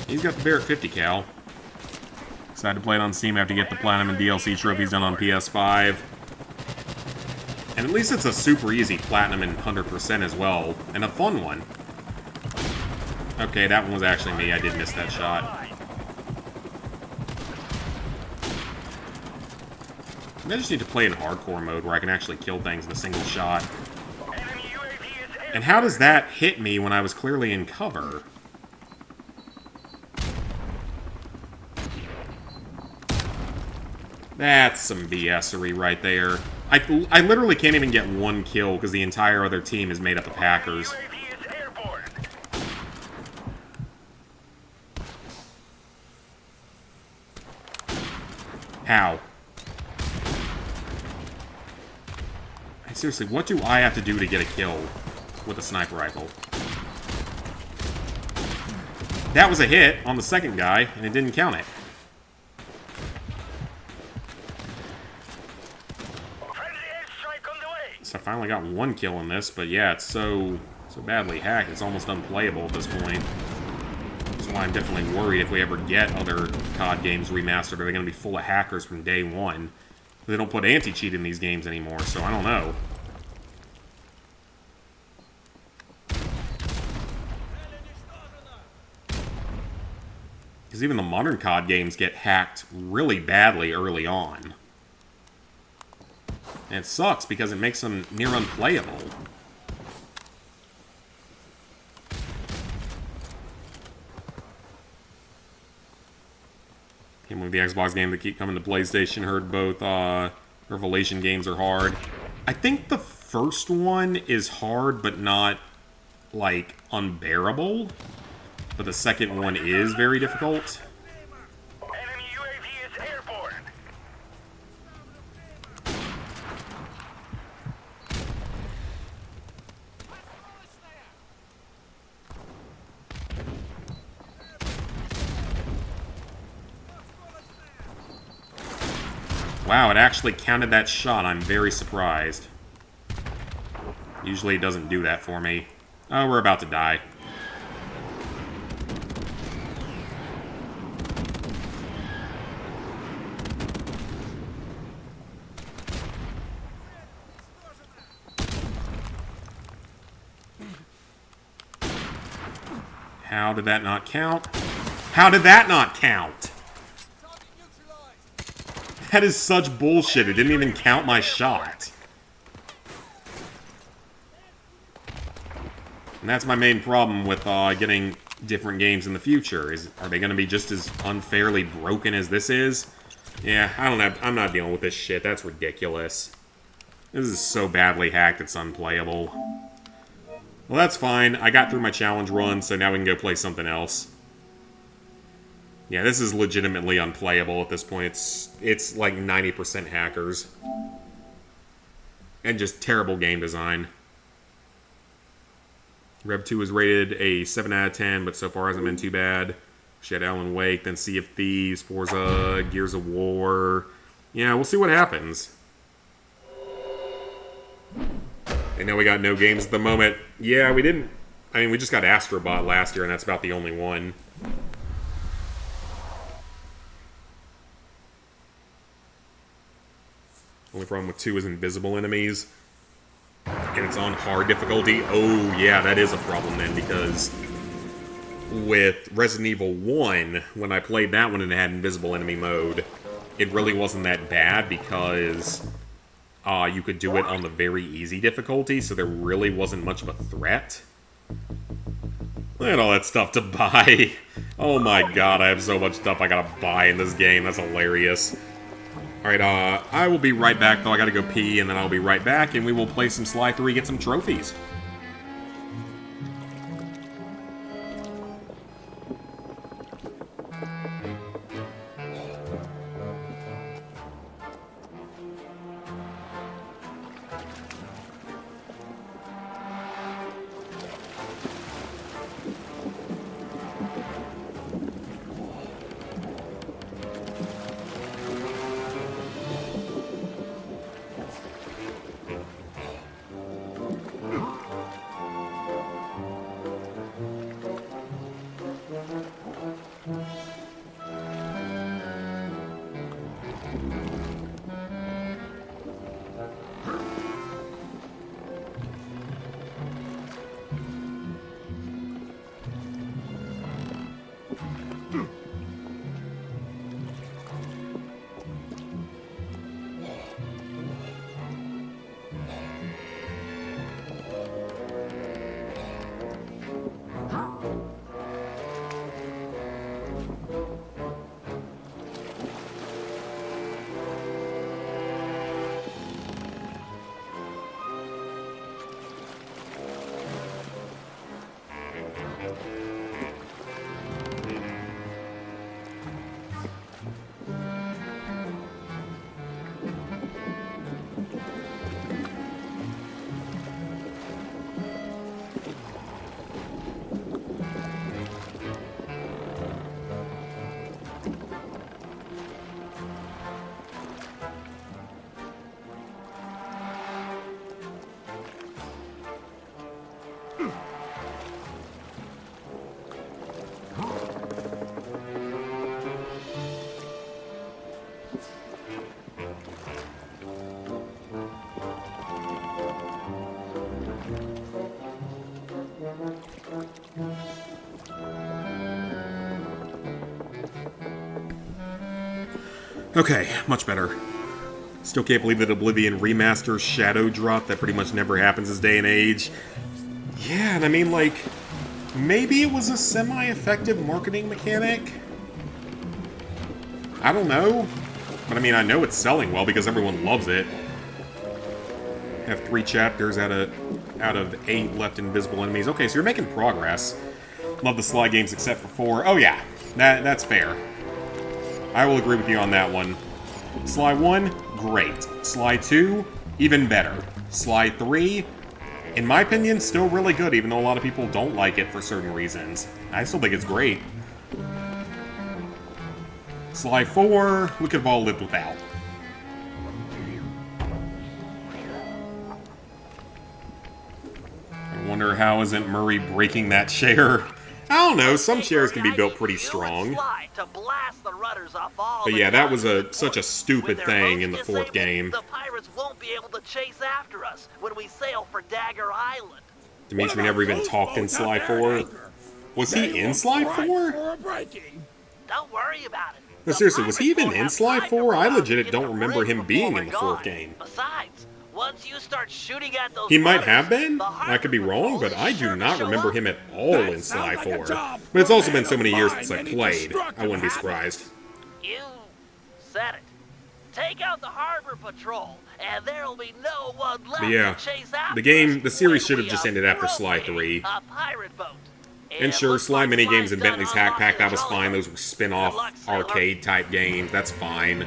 Speaker 1: He's got the Barrett 50 cal. Decided to play it on Steam after you get the Platinum and DLC trophies done on PS5. And at least it's a super easy Platinum and 100% as well. And a fun one. Okay, that one was actually me. I did miss that shot. I just need to play in hardcore mode where I can actually kill things in a single shot. And how does that hit me when I was clearly in cover? That's some BS-ery right there. I literally can't even get one kill because the entire other team is made up of hackers. How? seriously, what do I have to do to get a kill with a sniper rifle? That was a hit on the second guy, and it didn't count it. So I finally got one kill in this, but yeah, it's so badly hacked, it's almost unplayable at this point. That's why I'm definitely worried if we ever get other COD games remastered, are they going to be full of hackers from day one? They don't put anti-cheat in these games anymore, so I don't know. Because even the modern COD games get hacked really badly early on. And it sucks because it makes them near unplayable. Can't believe the Xbox games that keep coming to PlayStation. Heard both Revelation games are hard. I think the first one is hard, but not, like, unbearable. But the second one is very difficult.
Speaker 4: Enemy UAV is airborne.
Speaker 1: Wow, it actually counted that shot. I'm very surprised. Usually it doesn't do that for me. Oh, we're about to die. How did that not count? How did that not count? That is such bullshit. It didn't even count my shot. And that's my main problem with getting different games in the future. Are they going to be just as unfairly broken as this is? Yeah, I'm not dealing with this shit. That's ridiculous. This is so badly hacked, it's unplayable. Well, that's fine. I got through my challenge run, so now we can go play something else. Yeah, this is legitimately unplayable at this point. It's like 90% hackers. And just terrible game design. Rev 2 was rated a 7 out of 10, but so far hasn't been too bad. She had Alan Wake, then Sea of Thieves, Forza, Gears of War. Yeah, we'll see what happens. I know we got no games at the moment. Yeah, we didn't. I mean, we just got Astrobot last year, and that's about the only one. Only problem with 2 is invisible enemies. And it's on hard difficulty. Oh, yeah, that is a problem then, because with Resident Evil 1, when I played that one and it had invisible enemy mode, it really wasn't that bad because you could do it on the very easy difficulty, so there really wasn't much of a threat. Look at all that stuff to buy. Oh my god, I have so much stuff I gotta buy in this game. That's hilarious. Alright, I will be right back, though. I gotta go pee, and then I'll be right back, and we will play some Sly 3, get some trophies. Okay, much better. Still can't believe that Oblivion Remaster Shadow Drop. That pretty much never happens this day and age. Yeah, and I mean, like, maybe it was a semi-effective marketing mechanic? I don't know. But I mean, I know it's selling well because everyone loves it. Have 3 chapters out of 8 left invisible enemies. Okay, so you're making progress. Love the Sly games except for 4. Oh yeah, that's fair. I will agree with you on that one. Sly 1, great. Sly 2, even better. Sly 3, in my opinion, still really good, even though a lot of people don't like it for certain reasons. I still think it's great. Sly 4, we could have all lived without. I wonder how isn't Murray breaking that chair? I don't know, some chairs can be built pretty strong. But yeah, that was such a stupid thing in the 4th game.
Speaker 9: The pirates won't be able to chase after us when we sail for Dagger Island.
Speaker 1: Dimitri never even talked in Sly 4. Was he in Sly 4?
Speaker 9: Don't worry about it.
Speaker 1: No, seriously, was he even in Sly 4? I legit don't remember him being in the 4th game.
Speaker 9: Besides, once you start shooting at those
Speaker 1: He might have been. I could be wrong, but I do not remember him at all in Sly 4. But it's also been so many years since I played. I wouldn't be surprised.
Speaker 9: You said it. Take out the harbor patrol, and there'll be no one left
Speaker 1: But yeah,
Speaker 9: to chase after
Speaker 1: the series should have just ended after Sly 3.
Speaker 9: a pirate boat.
Speaker 1: And sure, Sly minigames and Bentley's Hack Pack, that was fine. Those were spin-off arcade-type games. That's fine.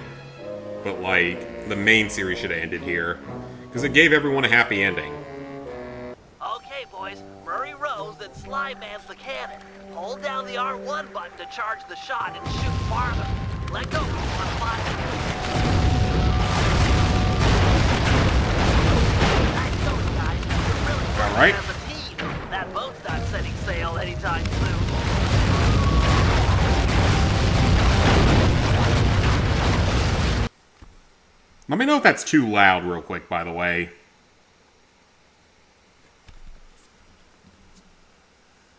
Speaker 1: But, like, the main series should have ended here. Because it gave everyone a happy ending.
Speaker 9: Okay, boys. Murray rows and Sly mans the cannon. Hold down the R1 button to charge the shot and shoot farther. Let go on 5 seconds. Nice going, guys. You're really
Speaker 1: All right.
Speaker 9: as a team. That boat's not setting sail anytime soon.
Speaker 1: Let me know if that's too loud real quick, by the way.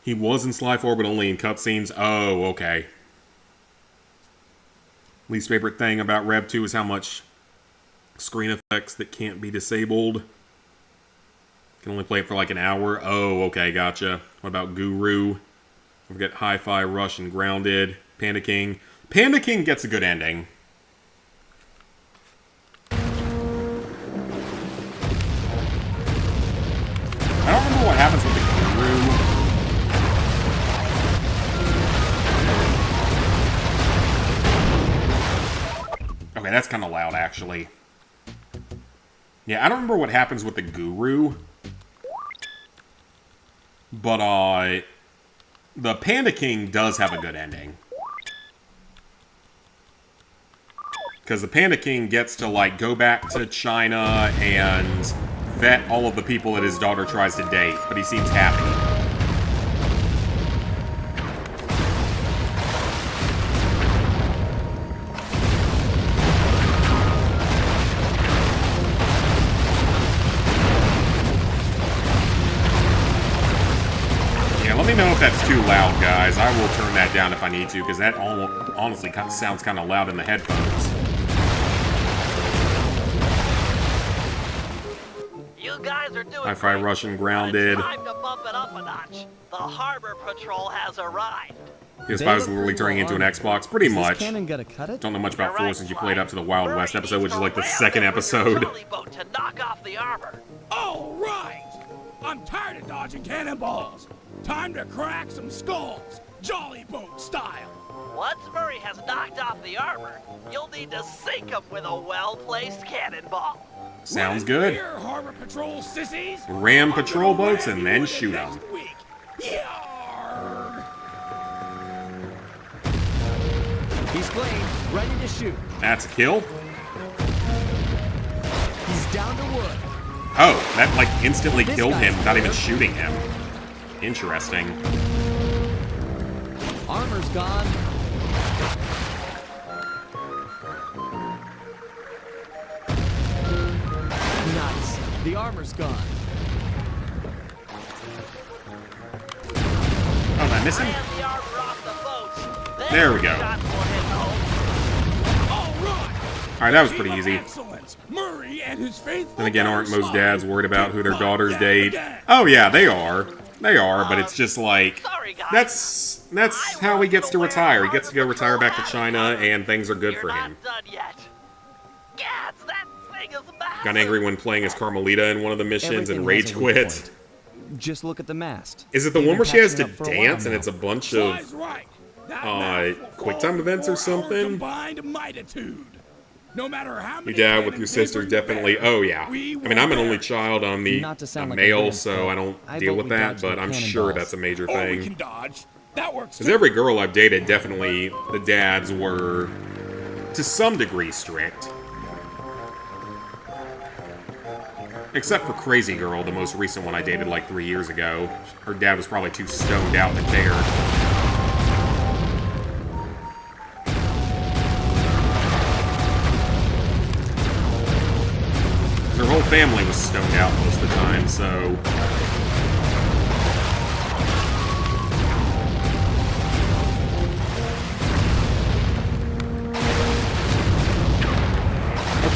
Speaker 1: He was in Sly 4, but only in cutscenes. Oh, okay. Least favorite thing about Rev 2 is how much screen effects that can't be disabled. Can only play it for like an hour. Oh, okay, gotcha. What about Guru? We've got Hi-Fi, Rush, and Grounded. Panda King. Panda King gets a good ending. I don't remember what happens with the Guru. Okay, that's kind of loud, actually. Yeah, I don't remember what happens with the Guru. But, the Panda King does have a good ending. Because the Panda King gets to, like, go back to China and vet all of the people that his daughter tries to date, but he seems happy. Yeah, let me know if that's too loud, guys. I will turn that down if I need to, because that honestly sounds kind of loud in the headphones.
Speaker 9: You guys are doing
Speaker 1: Hi-Fi,
Speaker 9: great,
Speaker 1: Russian,
Speaker 9: but
Speaker 1: Grounded.
Speaker 9: it's time to bump it up a notch. The harbor patrol has arrived.
Speaker 1: PS5 is literally turning into an Xbox, pretty much.
Speaker 10: Cannon gonna cut it?
Speaker 1: Don't know much about
Speaker 9: You're
Speaker 1: 4
Speaker 9: right,
Speaker 1: since you
Speaker 9: Sly.
Speaker 1: played up to the Wild
Speaker 9: Murray
Speaker 1: West episode, which is
Speaker 9: needs
Speaker 1: like the
Speaker 9: to
Speaker 1: second
Speaker 9: ram with your
Speaker 1: episode.
Speaker 9: trolley boat to knock off the armor.
Speaker 2: All right! I'm tired of dodging cannonballs. Time to crack some skulls, jolly boat style.
Speaker 9: Once Murray has knocked off the armor, you'll need to sink him with a well-placed cannonball.
Speaker 1: Sounds good.
Speaker 2: Here, harbor patrol sissies.
Speaker 1: Ram
Speaker 2: I'm
Speaker 1: patrol
Speaker 2: gonna
Speaker 1: boats
Speaker 2: ram
Speaker 1: and
Speaker 2: you
Speaker 1: then
Speaker 2: with
Speaker 1: shoot
Speaker 2: it
Speaker 1: 'em.
Speaker 2: next week. Yarr!
Speaker 10: He's clean, ready to shoot.
Speaker 1: That's a kill.
Speaker 10: He's down to wood.
Speaker 1: Oh, that like instantly
Speaker 10: This
Speaker 1: killed him
Speaker 10: guy's
Speaker 1: without even
Speaker 10: clear.
Speaker 1: shooting him. Interesting.
Speaker 10: Armor's gone. Nice. The armor's gone.
Speaker 1: Oh, did I miss him?
Speaker 9: Ram the armor off the boats.
Speaker 1: There we go.
Speaker 9: Shots will hit home.
Speaker 2: All right!
Speaker 1: Alright, that was pretty easy.
Speaker 2: Excellence. Murray and his faithful
Speaker 1: Then again, aren't most
Speaker 2: Sly
Speaker 1: dads worried about who their
Speaker 2: took
Speaker 1: daughters
Speaker 2: down
Speaker 1: date?
Speaker 2: the gang.
Speaker 1: Oh yeah, they are. They are, but it's just like
Speaker 9: Sorry, guys.
Speaker 1: that's how he gets to retire. He gets to go retire back to China, and things are good
Speaker 9: You're
Speaker 1: for
Speaker 9: not
Speaker 1: him.
Speaker 9: done yet. Gats, that thing is massive.
Speaker 1: Got angry when playing as Carmelita in one of the missions and
Speaker 10: Everything
Speaker 1: rage
Speaker 10: has a weak
Speaker 1: quit.
Speaker 10: point. Just look at the mast.
Speaker 1: Is it the
Speaker 10: They've
Speaker 1: one
Speaker 10: been
Speaker 1: where she has to
Speaker 10: patching up for a while
Speaker 1: dance and
Speaker 10: now.
Speaker 1: it's a bunch
Speaker 2: Sly's
Speaker 1: of
Speaker 2: right. That mask will
Speaker 1: quick
Speaker 2: fall
Speaker 1: time events or
Speaker 2: before our
Speaker 1: something?
Speaker 2: combined mighitude. No matter how
Speaker 1: Your
Speaker 2: many
Speaker 1: dad with
Speaker 2: cannons
Speaker 1: your
Speaker 2: they
Speaker 1: sister
Speaker 2: bring to
Speaker 1: definitely.
Speaker 2: bear,
Speaker 1: Oh yeah.
Speaker 2: we
Speaker 1: I mean, I'm an
Speaker 2: will
Speaker 1: only
Speaker 2: bear.
Speaker 1: child. I'm the
Speaker 10: Not to sound like a
Speaker 1: male,
Speaker 10: Vance,
Speaker 1: so
Speaker 10: but
Speaker 1: I don't
Speaker 10: I
Speaker 1: deal
Speaker 10: vote
Speaker 1: with
Speaker 10: we
Speaker 1: that.
Speaker 10: dodge
Speaker 1: But
Speaker 10: the
Speaker 1: I'm sure
Speaker 10: cannonballs.
Speaker 1: that's a major
Speaker 2: Oh, we
Speaker 1: thing.
Speaker 2: can dodge. That works.
Speaker 1: Because
Speaker 2: too.
Speaker 1: every girl I've dated, definitely the dads were to some degree strict. Except for Crazy Girl, the most recent one I dated like 3 years ago. Her dad was probably too stoned out to care. Her whole family was stoned out most of the time, so...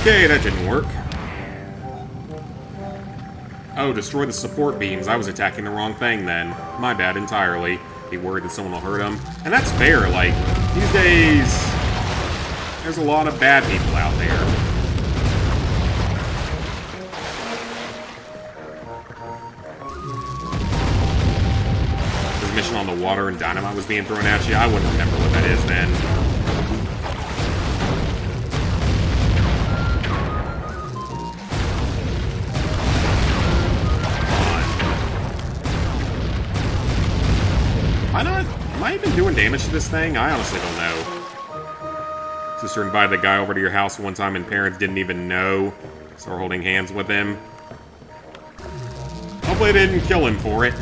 Speaker 1: Okay, that didn't work. Oh, destroy the support beams. I was attacking the wrong thing then. My bad entirely. Be worried that someone will hurt him. And that's fair, like, these days... There's a lot of bad people out there. This mission on the water and dynamite was being thrown at you. I wouldn't remember what that is then. Am I even doing damage to this thing? I honestly don't know. Sister invited the guy over to your house one time and parents didn't even know. So we're holding hands with him. Hopefully they didn't kill him for it.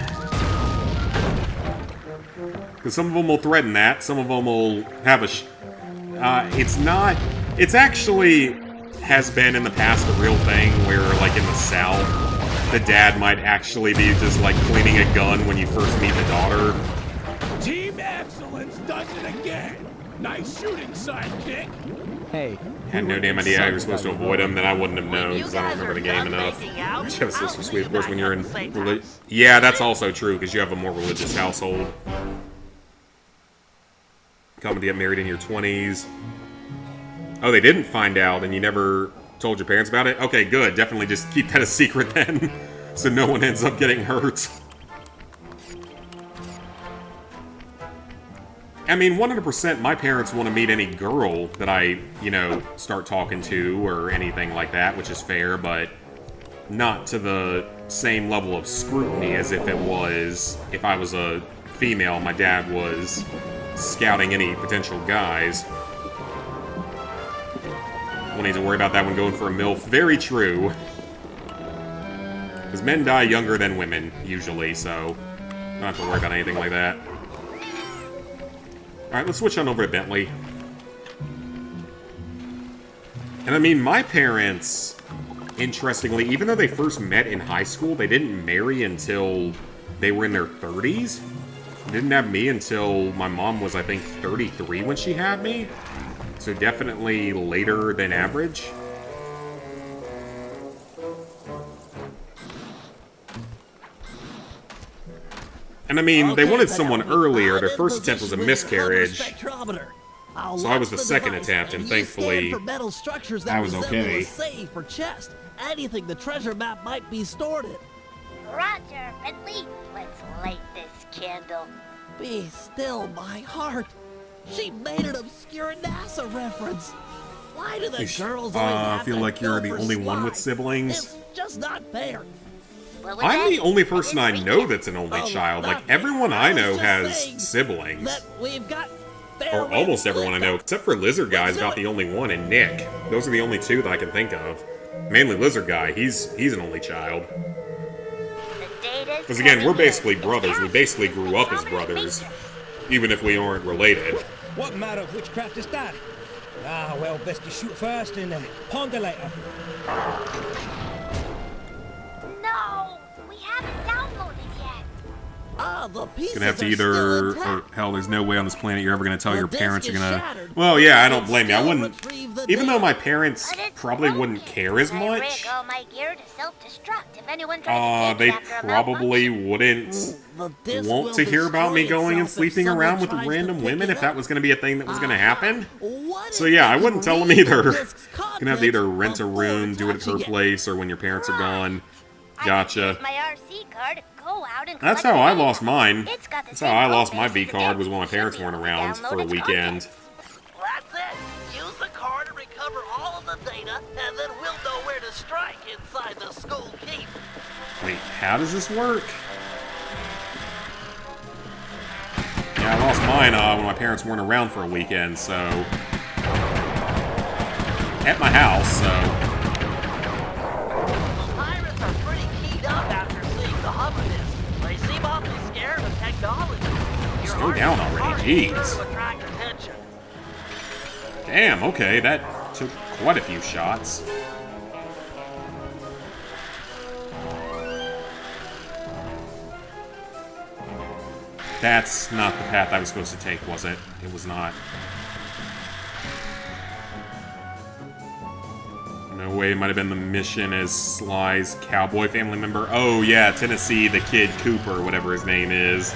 Speaker 1: Because some of them will threaten that. Some of them will have a... It's actually has been in the past a real thing where, like, in the South, the dad might actually be just, like, cleaning a gun when you first meet the daughter.
Speaker 2: Team Excellence does it again. Nice shooting, sidekick.
Speaker 10: Hey.
Speaker 1: Had no damn idea how you're supposed to avoid them, then I wouldn't have known because I don't remember the game enough. You have a sister sweet, of course, when you're in... Yeah, that's also true because you have a more religious household. Coming to get married in your 20s. Oh, they didn't find out and you never told your parents about it? Okay, good. Definitely just keep that a secret then. So no one ends up getting hurt. I mean, 100% my parents want to meet any girl that I, you know, start talking to or anything like that, which is fair, but not to the same level of scrutiny as if it was, if I was a female, my dad was scouting any potential guys. Won't need to worry about that when going for a MILF. Very true. Because men die younger than women, usually, so don't have to worry about anything like that. Alright, let's switch on over to Bentley. And I mean, my parents, interestingly, even though they first met in high school, they didn't marry until they were in their 30s. They didn't have me until my mom was, I think, 33 when she had me. So definitely later than average. And I mean, they wanted someone earlier. Their first attempt was a miscarriage. So I was the second attempt, and thankfully, I was okay.
Speaker 9: Safe or chest, anything the treasure map might be stored in.
Speaker 11: Roger, Bentley. Let's light this candle.
Speaker 9: Be still, my heart. She made an obscure NASA reference. Why do the girls always have
Speaker 1: feel
Speaker 9: to
Speaker 1: like you're
Speaker 9: go
Speaker 1: the
Speaker 9: for
Speaker 1: only one with
Speaker 9: slime?
Speaker 1: siblings.
Speaker 9: It's just not fair.
Speaker 1: I'm the only person I know that's an only child. Like, everyone I know has siblings.
Speaker 9: That we've got
Speaker 1: Or almost everyone I know, except for Lizard Guy's about the only one, and Nick. Those are the only two that I can think of. Mainly Lizard Guy, he's an only child. Because again, we're basically brothers. We basically grew up as brothers. Even if we aren't related.
Speaker 12: What matter of witchcraft is that? Ah, well, best to shoot first and ponder later.
Speaker 11: No, we haven't downloaded yet.
Speaker 9: The pieces
Speaker 1: Gonna have to
Speaker 9: are
Speaker 1: either,
Speaker 9: still
Speaker 1: or
Speaker 9: intact.
Speaker 1: hell, there's no way on this planet you're ever gonna tell
Speaker 9: The
Speaker 1: your
Speaker 9: disc
Speaker 1: parents you're
Speaker 9: is
Speaker 1: gonna.
Speaker 9: shattered.
Speaker 1: Well, yeah, I don't
Speaker 9: But
Speaker 1: blame you. I
Speaker 9: still
Speaker 1: wouldn't.
Speaker 9: retrieve the
Speaker 1: Even though
Speaker 9: data.
Speaker 1: my parents
Speaker 11: But it's
Speaker 1: probably wouldn't
Speaker 11: broken.
Speaker 1: care as
Speaker 11: I
Speaker 1: much.
Speaker 11: rig all my gear to self-destruct if anyone tries to
Speaker 1: They
Speaker 11: get after a
Speaker 1: probably
Speaker 11: malfunction.
Speaker 1: wouldn't
Speaker 9: The disc
Speaker 1: want
Speaker 9: will
Speaker 1: to hear about me
Speaker 9: destroy
Speaker 1: going and
Speaker 9: itself if
Speaker 1: sleeping around
Speaker 9: someone
Speaker 1: with
Speaker 9: tries to
Speaker 1: random
Speaker 9: pick
Speaker 1: women
Speaker 9: it
Speaker 1: if that
Speaker 9: up.
Speaker 1: was gonna be a thing that was gonna happen.
Speaker 9: What
Speaker 1: So
Speaker 9: if
Speaker 1: yeah, I
Speaker 9: you
Speaker 1: wouldn't tell them
Speaker 9: read the
Speaker 1: either.
Speaker 9: disc's
Speaker 1: Gonna have to either
Speaker 9: contents
Speaker 1: rent a
Speaker 9: before
Speaker 1: room, do it at her
Speaker 9: touching it.
Speaker 1: place, or when your parents are gone.
Speaker 11: I
Speaker 1: Gotcha.
Speaker 11: can use my RC card, go out and
Speaker 1: That's
Speaker 11: collect
Speaker 1: how I
Speaker 11: the
Speaker 1: lost
Speaker 11: data.
Speaker 1: mine.
Speaker 11: It's got the
Speaker 1: That's
Speaker 11: same
Speaker 1: how I lost
Speaker 11: code
Speaker 1: my
Speaker 11: base
Speaker 1: V
Speaker 11: as the
Speaker 1: card, was
Speaker 11: disc.
Speaker 1: when my
Speaker 11: Should
Speaker 1: parents
Speaker 11: be
Speaker 1: weren't
Speaker 11: able to
Speaker 1: around
Speaker 11: download
Speaker 1: for a
Speaker 11: its
Speaker 1: weekend.
Speaker 11: contents.
Speaker 9: That's it. Use the card to recover all of the data, and then we'll know where to strike inside the school keep.
Speaker 1: Wait, how does this work? Yeah, I lost mine when my parents weren't around for a weekend, so... At my house, so...
Speaker 9: The pirates are pretty keyed up after seeing the hover disc. They seem awfully scared of technology.
Speaker 1: Just go down already, jeez.
Speaker 9: Sure to attract attention.
Speaker 1: Damn, okay, that took quite a few shots. That's not the path I was supposed to take, was it? It was not. No way, it might have been the mission as Sly's cowboy family member. Oh yeah, Tennessee, the kid Cooper, whatever his name is.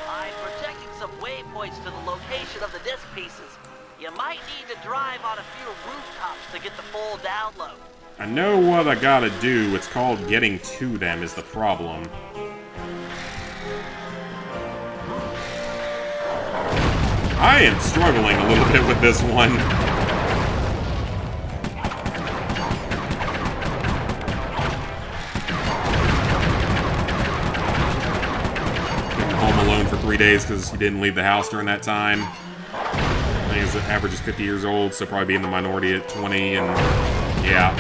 Speaker 9: I'm projecting some waypoints to the location of the disc pieces. You might need to drive on a few rooftops to get the full download.
Speaker 1: I know what I gotta do, it's called getting to them is the problem. I am struggling a little bit with this one. Been home alone for 3 days because he didn't leave the house during that time. I think his average is 50 years old, so probably be in the minority at 20, and yeah.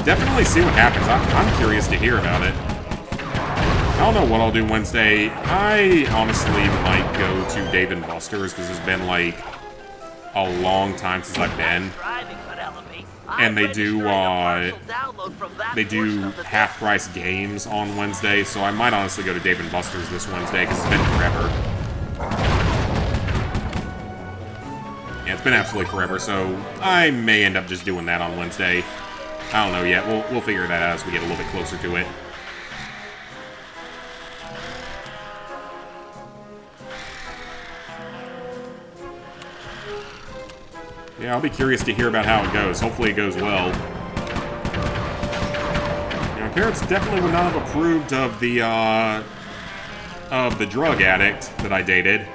Speaker 1: Definitely see what happens. I'm curious to hear about it. I don't know what I'll do Wednesday. I honestly might go to Dave & Buster's because it's been like a long time since I've been. And they do half-price games on Wednesday, so I might honestly go to Dave & Buster's this Wednesday because it's been forever. Yeah, it's been absolutely forever, so I may end up just doing that on Wednesday. I don't know yet. We'll figure that out as we get a little bit closer to it. Yeah, I'll be curious to hear about how it goes. Hopefully it goes well. Yeah, my parents definitely would not have approved of the drug addict that I dated.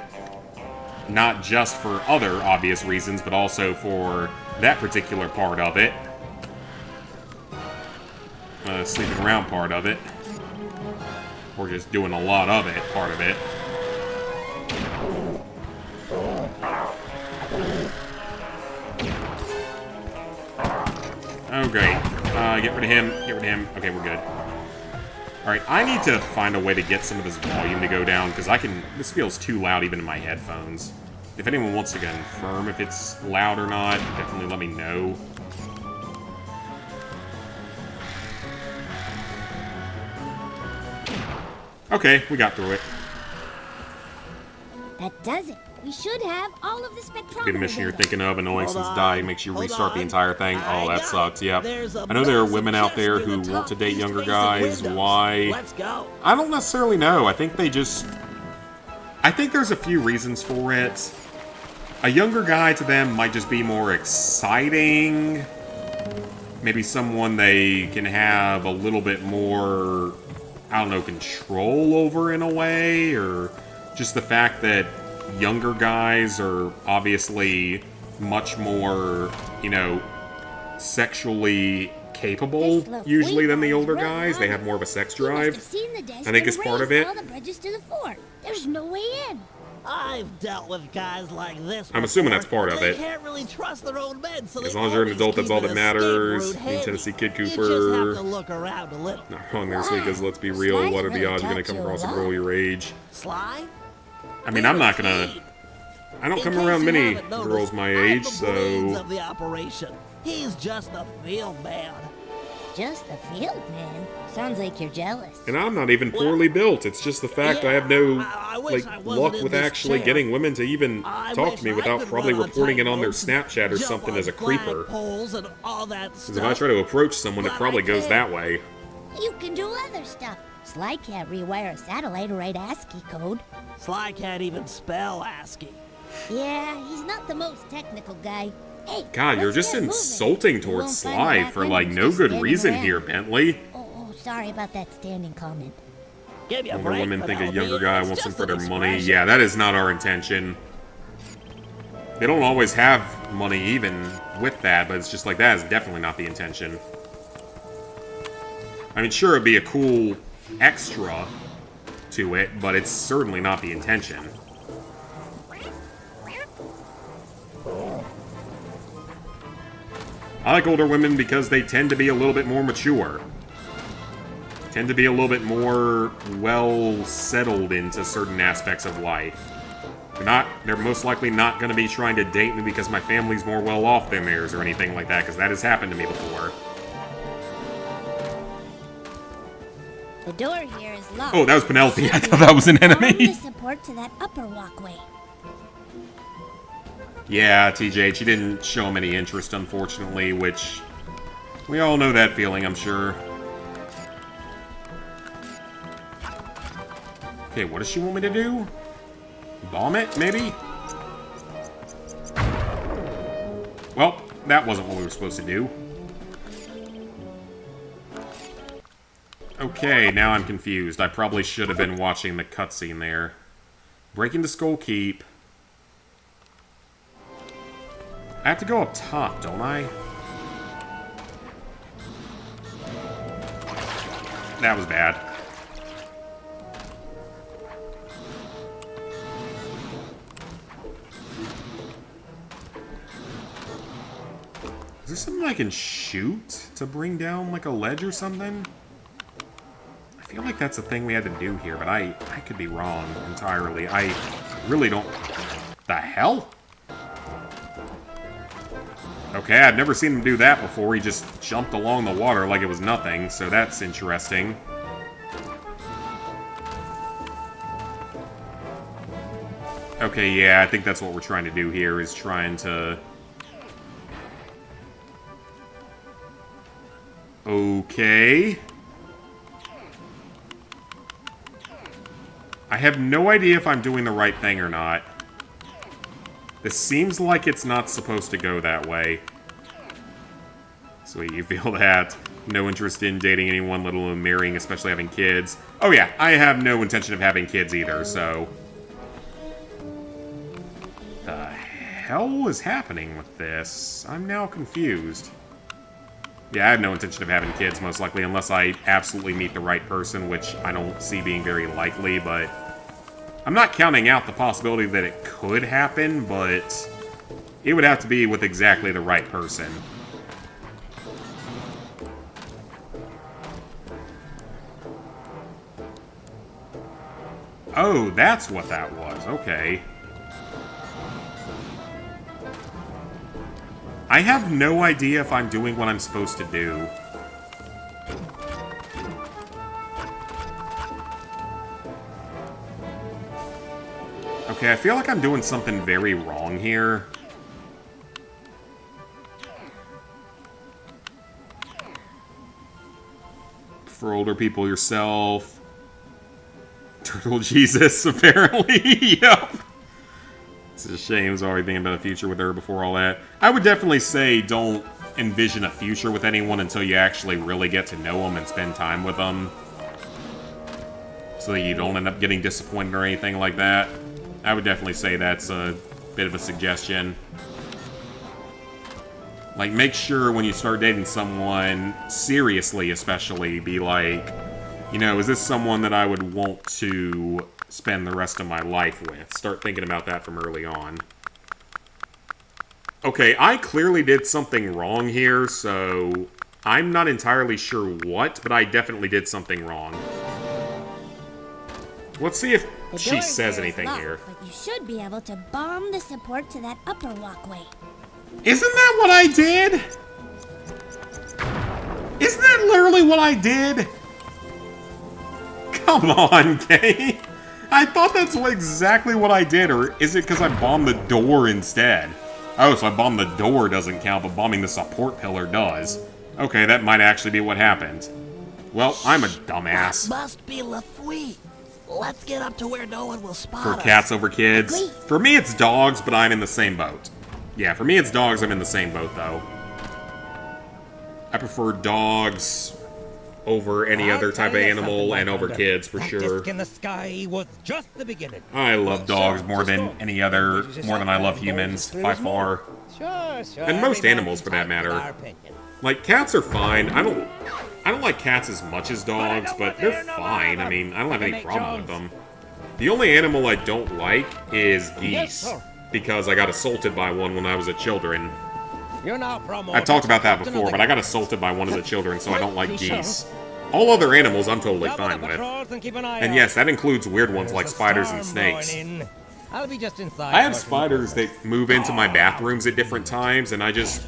Speaker 1: Not just for other obvious reasons, but also for that particular part of it. Sleeping around part of it. Or just doing a lot of it, part of it. Oh, great. Get rid of him. Get rid of him. Okay, we're good. Alright, I need to find a way to get some of this volume to go down, because this feels too loud even in my headphones. If anyone wants to confirm if it's loud or not, definitely let me know. Okay, we got through it.
Speaker 11: That does it. We should have all of the spectrometer
Speaker 1: Be the mission you're
Speaker 11: data.
Speaker 1: thinking of, annoying since dying makes you restart the
Speaker 9: on.
Speaker 1: entire thing. Oh, that sucks, yep. I know there are women out there who want to date younger guys. Why?
Speaker 9: Let's go.
Speaker 1: I don't necessarily know. I think there's a few reasons for it. A younger guy to them might just be more exciting. Maybe someone they can have a little bit more, I don't know, control over in a way, or just the fact that younger guys are obviously much more, sexually capable, usually, than the older guys. They have more of a sex drive. I think it's part of it.
Speaker 11: All the bridges to the fort. There's no way in.
Speaker 9: I've dealt with guys like this.
Speaker 1: I'm assuming that's
Speaker 9: before.
Speaker 1: part of
Speaker 9: They
Speaker 1: it.
Speaker 9: can't really trust their own men, so
Speaker 1: As
Speaker 9: they
Speaker 1: long as you're an
Speaker 9: always
Speaker 1: adult, that's
Speaker 9: keep
Speaker 1: all
Speaker 9: an
Speaker 1: that matters.
Speaker 9: escape route handy.
Speaker 1: Tennessee Kid
Speaker 9: You just
Speaker 1: Cooper.
Speaker 9: have to look around a little.
Speaker 1: Not wrong there, because let's be real, what are the odds you're gonna come across a girl your age?
Speaker 9: Sly?
Speaker 1: I mean, I'm not gonna... I don't come around many girls my age,
Speaker 9: I'm the brains
Speaker 1: so...
Speaker 9: of the operation. He's just the field man.
Speaker 11: Just the field, man. Sounds like you're jealous.
Speaker 1: And I'm not even poorly built. It's just the fact I have no
Speaker 9: I wish I wasn't
Speaker 1: luck
Speaker 9: in
Speaker 1: with
Speaker 9: this
Speaker 1: actually
Speaker 9: chair.
Speaker 1: getting women to even
Speaker 9: I
Speaker 1: talk
Speaker 9: wish
Speaker 1: to me
Speaker 9: I
Speaker 1: without
Speaker 9: could
Speaker 1: probably
Speaker 9: run on
Speaker 1: reporting it
Speaker 9: tight
Speaker 1: on their
Speaker 9: ropes
Speaker 1: Snapchat or
Speaker 9: jump
Speaker 1: something
Speaker 9: on
Speaker 1: as a creeper.
Speaker 9: flagpoles and all that
Speaker 1: Because if
Speaker 9: stuff.
Speaker 1: I try to approach someone, it
Speaker 9: But
Speaker 1: probably
Speaker 9: I
Speaker 1: goes
Speaker 9: can't.
Speaker 1: that way.
Speaker 11: You can do other stuff. Sly can't rewire a satellite or write ASCII code.
Speaker 9: Sly can't even spell ASCII.
Speaker 11: Yeah, he's not the most technical guy. Hey,
Speaker 1: God, you're
Speaker 11: let's
Speaker 1: just
Speaker 11: get moving.
Speaker 1: insulting
Speaker 11: You
Speaker 1: towards
Speaker 11: won't find the
Speaker 1: Sly
Speaker 11: back
Speaker 1: for,
Speaker 11: end
Speaker 1: like,
Speaker 11: who's
Speaker 1: no
Speaker 11: just
Speaker 1: good
Speaker 11: standing
Speaker 1: reason
Speaker 11: around.
Speaker 1: here, Bentley.
Speaker 11: Oh, sorry about that standing comment.
Speaker 9: Give you a
Speaker 1: Older
Speaker 9: break,
Speaker 1: women
Speaker 9: but
Speaker 1: think a
Speaker 9: hell,
Speaker 1: younger
Speaker 9: man,
Speaker 1: guy
Speaker 9: it's
Speaker 1: wants them
Speaker 9: just
Speaker 1: for
Speaker 9: an
Speaker 1: their money.
Speaker 9: expression.
Speaker 1: Yeah, that is not our intention. They don't always have money even with that, but it's just like, that is definitely not the intention. I mean, sure, it'd be a cool extra to it, but it's certainly not the intention. I like older women because they tend to be a little bit more mature. Tend to be a little bit more well settled into certain aspects of life. They're most likely not going to be trying to date me because my family's more well off than theirs or anything like that, because that has happened to me before.
Speaker 11: The door here is locked.
Speaker 1: Oh, that was Penelope. I thought that was an
Speaker 11: Arm
Speaker 1: enemy.
Speaker 11: the support to that upper walkway.
Speaker 1: Yeah, TJ, she didn't show him any interest, unfortunately, which we all know that feeling, I'm sure. Okay, what does she want me to do? Bomb it, maybe? Well, that wasn't what we were supposed to do. Okay, now I'm confused. I probably should have been watching the cutscene there. Break into Skull Keep. I have to go up top, don't I? That was bad. Is there something I can shoot to bring down, like, a ledge or something? I feel like that's a thing we had to do here, but I could be wrong entirely. I really don't... The hell? Okay, I've never seen him do that before. He just jumped along the water like it was nothing, so that's interesting. Okay, yeah, I think that's what we're trying to do here, is trying to... Okay. I have no idea if I'm doing the right thing or not. This seems like it's not supposed to go that way. Sweet, you feel that? No interest in dating anyone, let alone marrying, especially having kids. Oh yeah, I have no intention of having kids either, so... The hell is happening with this? I'm now confused. Yeah, I have no intention of having kids, most likely, unless I absolutely meet the right person, which I don't see being very likely, but... I'm not counting out the possibility that it could happen, but... It would have to be with exactly the right person. Oh, that's what that was. Okay. I have no idea if I'm doing what I'm supposed to do. Okay, I feel like I'm doing something very wrong here. For older people, yourself. Turtle Jesus, apparently. Yep. It's a shame. I was already thinking about a future with her before all that. I would definitely say don't envision a future with anyone until you actually really get to know them and spend time with them. So that you don't end up getting disappointed or anything like that. I would definitely say that's a bit of a suggestion. Like, make sure when you start dating someone, seriously especially, be like, you know, is this someone that I would want to spend the rest of my life with? Start thinking about that from early on. Okay, I clearly did something wrong here, so I'm not entirely sure what, but I definitely did something wrong. Let's see if she says anything here.
Speaker 11: But you should be able to bomb the support to that upper walkway.
Speaker 1: Isn't that what I did? Isn't that literally what I did? Come on, game. I thought that's exactly what I did, or is it because I bombed the door instead? Oh, so I bombed the door doesn't count, but bombing the support pillar does. Okay, that might actually be what happened. Well, I'm a dumbass.
Speaker 9: That must be Lafouille. Let's get up to where no one will spot
Speaker 1: For
Speaker 9: us.
Speaker 1: cats over kids. For me, it's dogs, but I'm in the same boat. Yeah, for me, it's dogs. I'm in the same boat, though. I prefer dogs over any other type of animal and over kids, for sure.
Speaker 12: Disc in the sky was just the beginning.
Speaker 1: I love dogs more than any other, more than I love humans, by far.
Speaker 12: Sure,
Speaker 1: And most animals, for that matter. Like, cats are fine. I don't like cats as much as dogs, but they're fine. I mean, I don't have any problem with them. The only animal I don't like is geese, because I got assaulted by one when I was a children. I've talked about that before, but I got assaulted by one as a children, so I don't like geese. All other animals I'm totally fine with. And yes, that includes weird ones like spiders and snakes.
Speaker 12: I'll be just inside.
Speaker 1: I have spiders that move into my bathrooms at different times, and I just...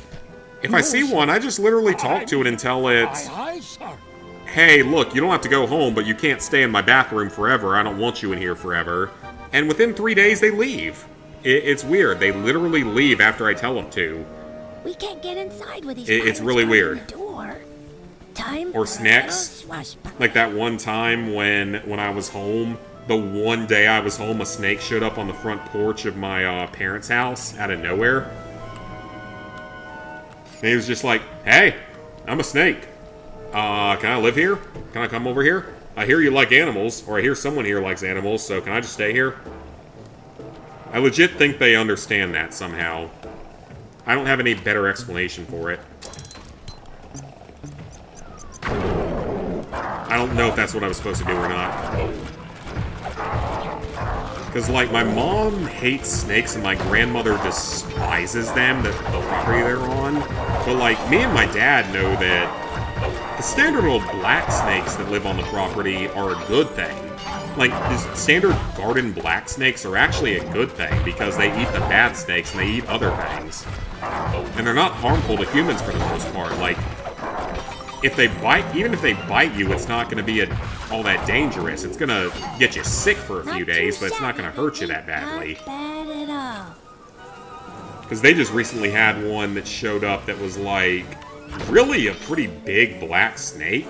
Speaker 1: If I see one, I just literally talk to it and tell it, hey, look, you don't have to go home, but you can't stay in my bathroom forever. I don't want you in here forever. And within 3 days, they leave. It's weird. They literally leave after I tell them to.
Speaker 11: We can't get inside with these.
Speaker 1: It's really weird.
Speaker 11: Time
Speaker 1: or snacks. Like that one time when I was home, the one day I was home, a snake showed up on the front porch of my parents' house out of nowhere. And he was just like, hey, I'm a snake. Can I live here? Can I come over here? I hear you like animals, or I hear someone here likes animals, so can I just stay here? I legit think they understand that somehow. I don't have any better explanation for it. I don't know if that's what I was supposed to do or not. Because, like, my mom hates snakes and my grandmother despises them, the property they're on. But, like, me and my dad know that the standard old black snakes that live on the property are a good thing. Like, the standard garden black snakes are actually a good thing because they eat the bad snakes and they eat other things. And they're not harmful to humans for the most part. Like, if they bite, even if they bite you, it's not going to be all that dangerous. It's going to get you sick for a few days, but it's not going to hurt you that badly.
Speaker 11: Not bad at all.
Speaker 1: Because they just recently had one that showed up that was like, really a pretty big black snake.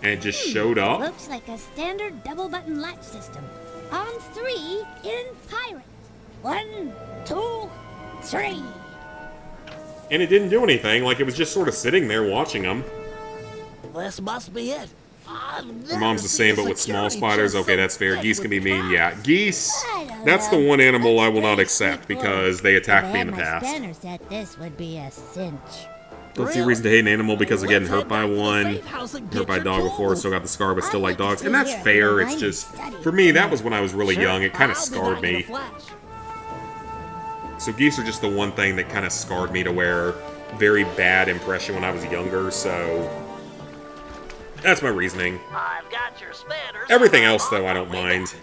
Speaker 1: And it just showed up.
Speaker 11: Looks like a standard double-button latch system. On 3 in pirate. 1, 2, 3.
Speaker 1: And it didn't do anything. Like, it was just sort of sitting there watching them.
Speaker 9: This must be it.
Speaker 1: Your mom's the same, but with small spiders. Okay, that's fair. Geese can be mean. Yeah, geese. That's the one animal I will not accept because they attacked me in the past.
Speaker 11: Spanner said this would be a cinch.
Speaker 1: Don't see a reason to hate an animal because of getting hurt by one. Hurt by a dog before, still got the scar, but still like dogs. And that's fair. It's just, for me, that was when I was really young. It kind of scarred me. So geese are just the one thing that kind of scarred me to where very bad impression when I was younger, so that's my reasoning.
Speaker 9: I've got your spanners.
Speaker 1: Everything else, though, I don't mind.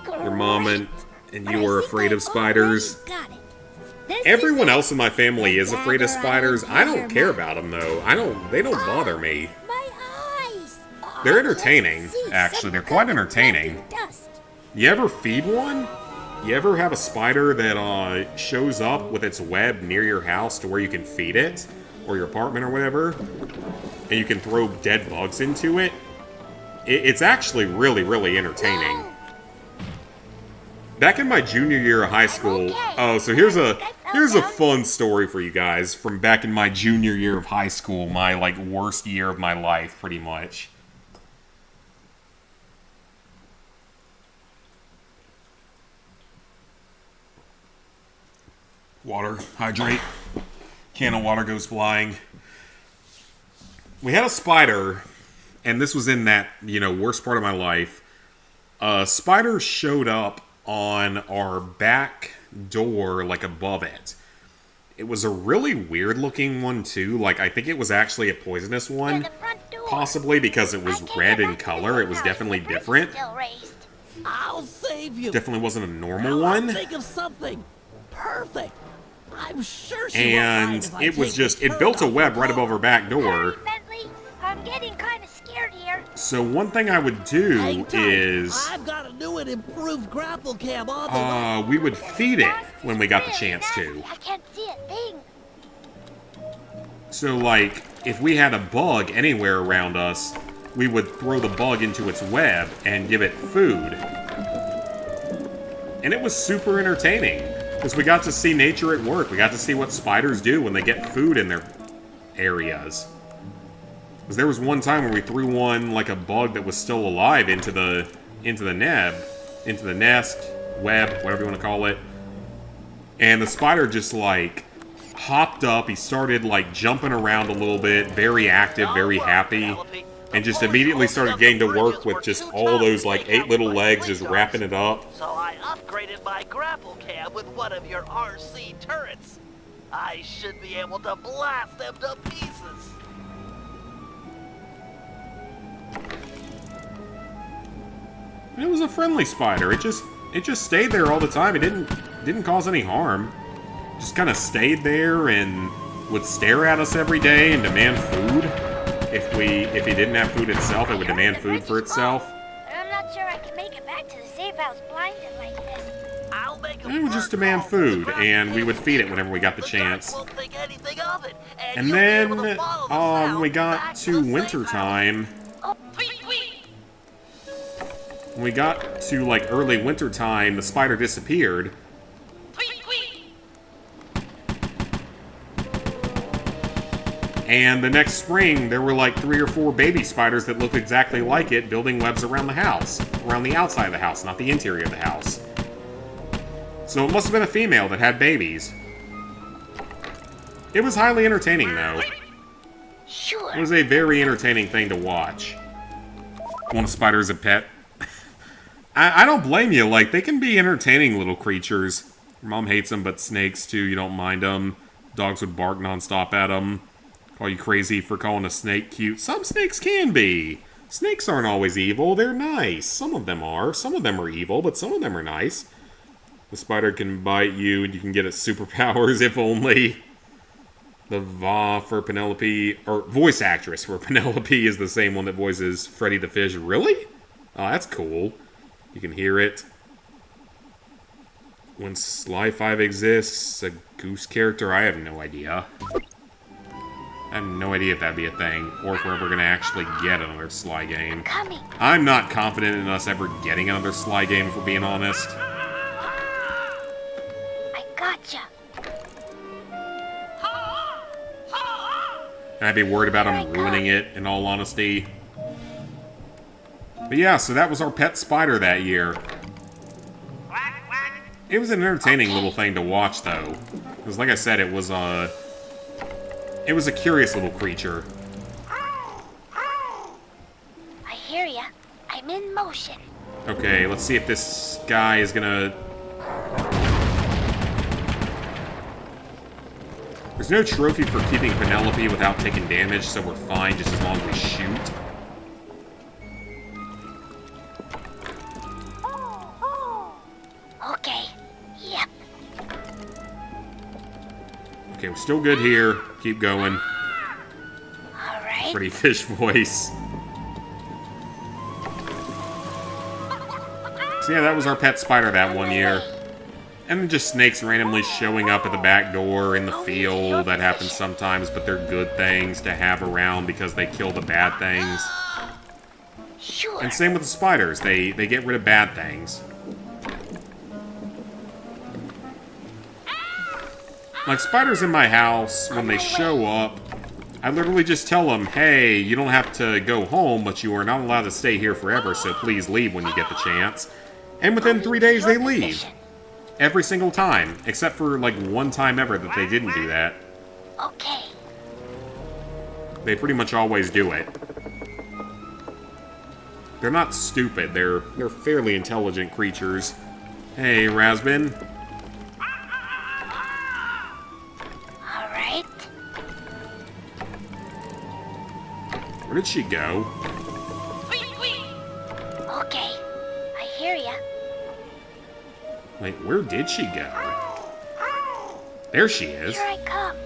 Speaker 1: Your mom and you were afraid of spiders. Everyone else in my family is afraid of spiders. I don't care about them, though. They don't bother me. They're entertaining, actually. They're quite entertaining. You ever feed one? You ever have a spider that shows up with its web near your house to where you can feed it? Or your apartment or whatever? And you can throw dead bugs into it? It's actually really, really entertaining. Back in my junior year of high school... Oh, so here's a fun story for you guys from back in my junior year of high school. My, like, worst year of my life, pretty much. Water. Hydrate. Can of water goes flying. We had a spider, and this was in that, worst part of my life. A spider showed up on our back door, like, above it. It was a really weird-looking one, too. Like, I think it was actually a poisonous one. Possibly because it was red in color. It was definitely different.
Speaker 9: I'll save you.
Speaker 1: Definitely wasn't a normal one.
Speaker 9: I'll think of something perfect. I'm sure she
Speaker 1: and it was just, it built a web right above our back door.
Speaker 11: I'm getting kind of scared here.
Speaker 1: So one thing I would do is...
Speaker 9: I've got a new and improved grapple cam on the way.
Speaker 1: we would feed it when we got the chance to.
Speaker 11: I can't see a thing.
Speaker 1: So, like, if we had a bug anywhere around us, we would throw the bug into its web and give it food. And it was super entertaining, because we got to see nature at work. We got to see what spiders do when they get food in their areas. Because there was one time where we threw one, like a bug that was still alive, into the nest, web, whatever you want to call it. And the spider just, like, hopped up. He started, like, jumping around a little bit, very active, very happy, and just immediately started getting to work with just all those, like, 8 little legs, just wrapping it up.
Speaker 9: So I upgraded my grapple cam with one of your RC turrets. I should be able to blast them to pieces.
Speaker 1: It was a friendly spider. It just stayed there all the time. It didn't cause any harm. Just kind of stayed there and would stare at us every day and demand food. If it didn't have food itself, it would demand food for itself.
Speaker 11: I'm not sure I can make it back to the safe house blinded like this.
Speaker 9: I'll make
Speaker 1: It would just demand food, and we would feed it whenever we got the chance.
Speaker 9: won't think anything of it,
Speaker 1: And
Speaker 9: you'll be
Speaker 1: then,
Speaker 9: able to follow the sound
Speaker 1: we got
Speaker 9: back
Speaker 1: to
Speaker 9: the safe
Speaker 1: wintertime.
Speaker 9: house. Tweet, tweet.
Speaker 1: When we got to, like, early wintertime, the spider disappeared.
Speaker 9: Tweet, tweet.
Speaker 1: And the next spring, there were like 3 or 4 baby spiders that looked exactly like it, building webs around the house. Around the outside of the house, not the interior of the house. So it must have been a female that had babies. It was highly entertaining, though.
Speaker 11: Sure.
Speaker 1: It was a very entertaining thing to watch. Want a spider as a pet? I don't blame you. Like, they can be entertaining little creatures. Your mom hates them, but snakes, too. You don't mind them. Dogs would bark nonstop at them. Call you crazy for calling a snake cute. Some snakes can be. Snakes aren't always evil. They're nice. Some of them are. Some of them are evil, but some of them are nice. The spider can bite you, and you can get its superpowers, if only. The Va for Penelope, or voice actress for Penelope, is the same one that voices Freddy the Fish. Really? Oh, that's cool. You can hear it. When Sly 5 exists, a goose character? I have no idea. I have no idea if that'd be a thing, or if we're ever gonna actually get another Sly game.
Speaker 11: Coming.
Speaker 1: I'm not confident in us ever getting another Sly game, if we're being honest.
Speaker 11: I gotcha.
Speaker 1: And I'd be worried about him ruining it, in all honesty. But yeah, so that was our pet spider that year. It was an entertaining little thing to watch, though. Because, like I said, it was a curious little creature.
Speaker 11: I hear ya. I'm in motion.
Speaker 1: Okay, let's see if this guy is gonna... There's no trophy for keeping Penelope without taking damage, so we're fine just as long as we shoot.
Speaker 11: Okay. Yep.
Speaker 1: Okay, we're still good here. Keep going.
Speaker 11: All right.
Speaker 1: Pretty fish voice. So yeah, that was our pet spider that one year. And then just snakes randomly showing up at the back door in the field. That happens sometimes, but they're good things to have around because they kill the bad things.
Speaker 11: Sure.
Speaker 1: And same with the spiders. They get rid of bad things. Like, spiders in my house, when they show up, I literally just tell them, hey, you don't have to go home, but you are not allowed to stay here forever, so please leave when you get the chance. And within 3 days, they leave. Every single time, except for, like, one time ever that they didn't do that.
Speaker 11: Okay.
Speaker 1: They pretty much always do it. They're not stupid. They're fairly intelligent creatures. Hey, Razbin.
Speaker 11: All right.
Speaker 1: Where did she go?
Speaker 11: Okay. I hear ya.
Speaker 1: Wait, where did she go? There she is.
Speaker 11: Here I come.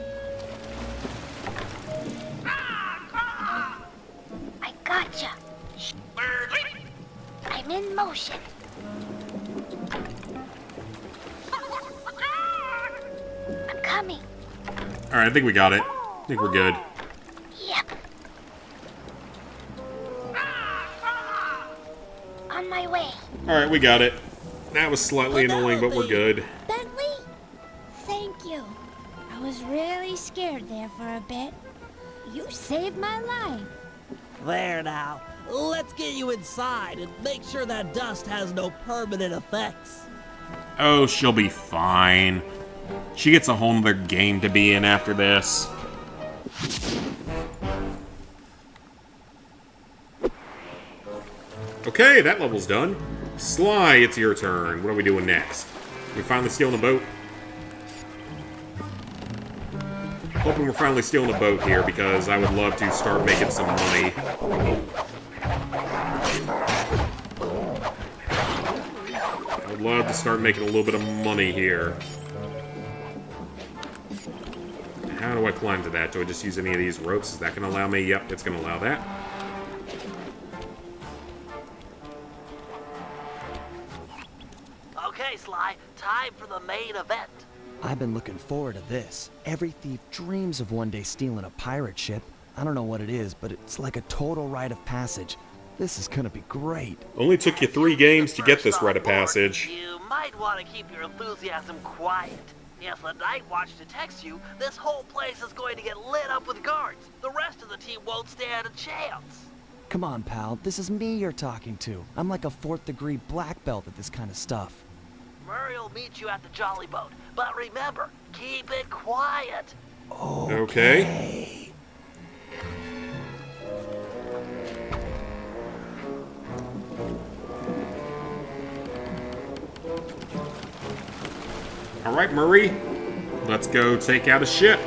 Speaker 11: I'm in motion. I'm coming.
Speaker 1: Alright, I think we got it. I think we're good.
Speaker 11: Yep. On my way.
Speaker 1: Alright, we got it. That was slightly annoying, but we're good.
Speaker 11: Bentley? Thank you. I was really scared there for a bit. You saved my life.
Speaker 9: There now. Let's get you inside and make sure that dust has no permanent effects.
Speaker 1: Oh, she'll be fine. She gets a whole nother game to be in after this. Okay, that level's done. Sly, it's your turn. What are we doing next? We finally stealing a boat? Hoping we're finally stealing a boat here because I would love to start making some money. I would love to start making a little bit of money here. How do I climb to that? Do I just use any of these ropes? Is that going to allow me? Yep, it's going to allow that.
Speaker 9: Okay, Sly, time for the main event.
Speaker 10: I've been looking forward to this. Every thief dreams of one day stealing a pirate ship. I don't know what it is, but it's like a total rite of passage. This is gonna be great.
Speaker 1: Only took you 3 games to get this rite of passage.
Speaker 9: You might want to keep your enthusiasm quiet. If the Night Watch detects you, this whole place is going to get lit up with guards. The rest of the team won't stand a chance.
Speaker 10: Come on, pal. This is me you're talking to. I'm like a 4th degree black belt at this kind of stuff.
Speaker 9: Murray will meet you at the Jolly Boat, but remember, keep it quiet.
Speaker 1: Okay. Alright, Murray. Let's go take out a ship.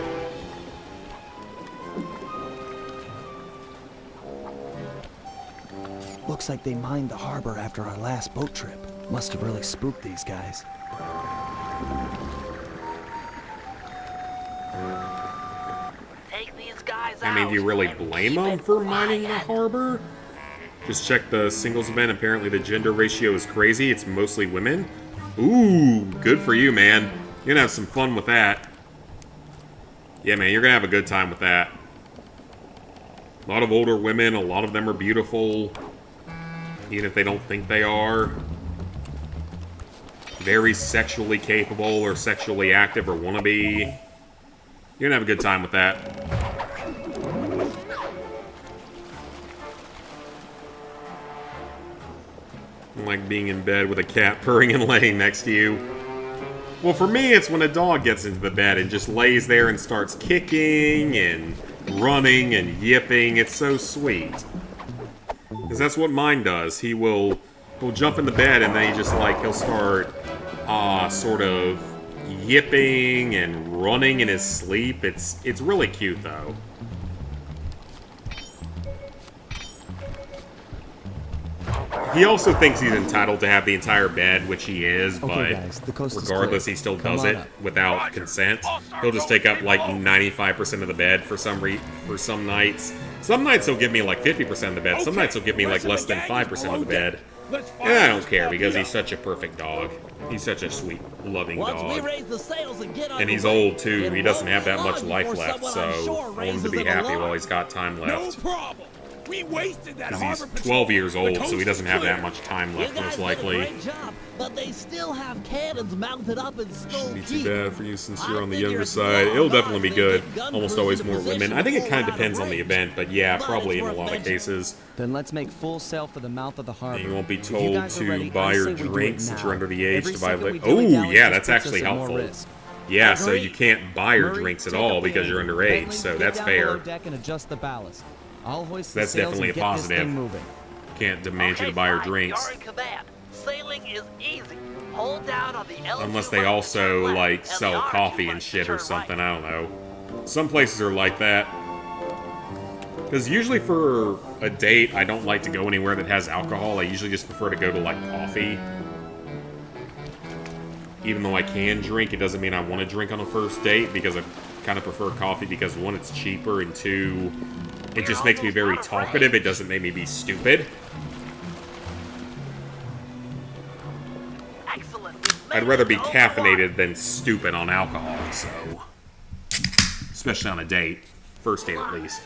Speaker 10: Looks like they mined the harbor after our last boat trip. Must have really spooked these guys.
Speaker 9: Take these guys
Speaker 1: I mean, do you really blame them for mining the harbor? Just check the singles event. Apparently the gender ratio is crazy. It's mostly women. Ooh, good for you, man. You're gonna have some fun with that. Yeah, man, you're gonna have a good time with that. A lot of older women, a lot of them are beautiful. Even if they don't think they are. Very sexually capable or sexually active or wanna be. You're gonna have a good time with that. Like being in bed with a cat purring and laying next to you. Well, for me, it's when a dog gets into the bed and just lays there and starts kicking and running and yipping. It's so sweet. Because that's what mine does. He'll jump in the bed and then he'll start sort of yipping and running in his sleep. It's really cute, though. He also thinks he's entitled to have the entire bed, which he is, but
Speaker 10: guys, the coast
Speaker 1: regardless,
Speaker 10: is
Speaker 1: he still
Speaker 10: Come
Speaker 1: does
Speaker 10: on
Speaker 1: it
Speaker 10: up.
Speaker 1: without consent. He'll just take up like 95% of the bed for some nights. Some nights he'll give me like 50% of the bed. Some nights he'll give me like less than 5% of the bed. And I don't care because he's such a perfect dog. He's such a sweet, loving dog. And he's old too. He doesn't have that much life left, so I want him to be happy while he's got time left.
Speaker 2: No problem. We wasted that
Speaker 1: Because he's
Speaker 2: harbor
Speaker 1: 12 years
Speaker 2: patrol. The
Speaker 1: old, so he
Speaker 2: coast
Speaker 1: doesn't
Speaker 2: is
Speaker 1: have that
Speaker 2: clear.
Speaker 1: much time left,
Speaker 9: You
Speaker 1: most
Speaker 9: guys did a
Speaker 1: likely.
Speaker 9: great job, but they still have cannons mounted up in Skull
Speaker 1: Be
Speaker 9: Keep.
Speaker 1: too bad for you since you're
Speaker 9: I
Speaker 1: on the
Speaker 9: figure
Speaker 1: younger
Speaker 9: it's
Speaker 1: side.
Speaker 9: long
Speaker 1: It'll definitely be
Speaker 9: odds
Speaker 1: good.
Speaker 9: they get gun
Speaker 1: Almost
Speaker 9: crews
Speaker 1: always
Speaker 9: in
Speaker 1: more
Speaker 9: position
Speaker 1: women. I think it
Speaker 9: to
Speaker 1: kind
Speaker 9: pull
Speaker 1: of depends
Speaker 9: out
Speaker 1: on the
Speaker 9: range.
Speaker 1: event, but yeah,
Speaker 9: But
Speaker 1: probably
Speaker 9: it's
Speaker 1: in a
Speaker 9: worth
Speaker 1: lot of
Speaker 9: mentioning.
Speaker 1: cases.
Speaker 10: Then let's make full sail for the mouth of the harbor.
Speaker 1: You won't be
Speaker 10: If you
Speaker 1: told
Speaker 10: guys are
Speaker 1: to
Speaker 10: ready,
Speaker 1: buy
Speaker 10: I
Speaker 1: your
Speaker 10: say we do it
Speaker 1: drinks since
Speaker 10: now.
Speaker 1: you're under the age
Speaker 10: Every
Speaker 1: to buy.
Speaker 10: second we
Speaker 1: Oh,
Speaker 10: delay galley
Speaker 1: yeah,
Speaker 10: just
Speaker 1: that's
Speaker 10: puts us
Speaker 1: actually
Speaker 10: at more
Speaker 1: helpful.
Speaker 10: risk.
Speaker 1: Yeah, so
Speaker 10: Agree?
Speaker 1: you can't buy your
Speaker 10: Murray,
Speaker 1: drinks at
Speaker 10: take
Speaker 1: all
Speaker 10: up the
Speaker 1: because you're
Speaker 10: anchor.
Speaker 1: underage,
Speaker 10: Bentley,
Speaker 1: so
Speaker 10: get
Speaker 1: that's
Speaker 10: down
Speaker 1: fair.
Speaker 10: below deck and adjust the ballast. I'll hoist
Speaker 1: That's
Speaker 10: the sails
Speaker 1: definitely
Speaker 10: and
Speaker 1: a
Speaker 10: get this
Speaker 1: positive.
Speaker 10: thing moving.
Speaker 1: Can't demand you
Speaker 9: Okay,
Speaker 1: to buy your
Speaker 9: Sly,
Speaker 1: drinks.
Speaker 9: You're in command. Sailing is easy. Hold down on the L2
Speaker 1: Unless they
Speaker 9: button to
Speaker 1: also,
Speaker 9: turn left,
Speaker 1: like,
Speaker 9: and the
Speaker 1: sell
Speaker 9: R2
Speaker 1: coffee
Speaker 9: button
Speaker 1: and
Speaker 9: to
Speaker 1: shit or
Speaker 9: turn
Speaker 1: something.
Speaker 9: right.
Speaker 1: I don't know. Some places are like that. Because usually for a date, I don't like to go anywhere that has alcohol. I usually just prefer to go to, like, coffee. Even though I can drink, it doesn't mean I want to drink on a first date, because I kind of prefer coffee because, one, it's cheaper, and two, it just makes me very talkative. It doesn't make me be stupid. I'd rather be caffeinated than stupid on alcohol, so... Especially on a date. First date, at least.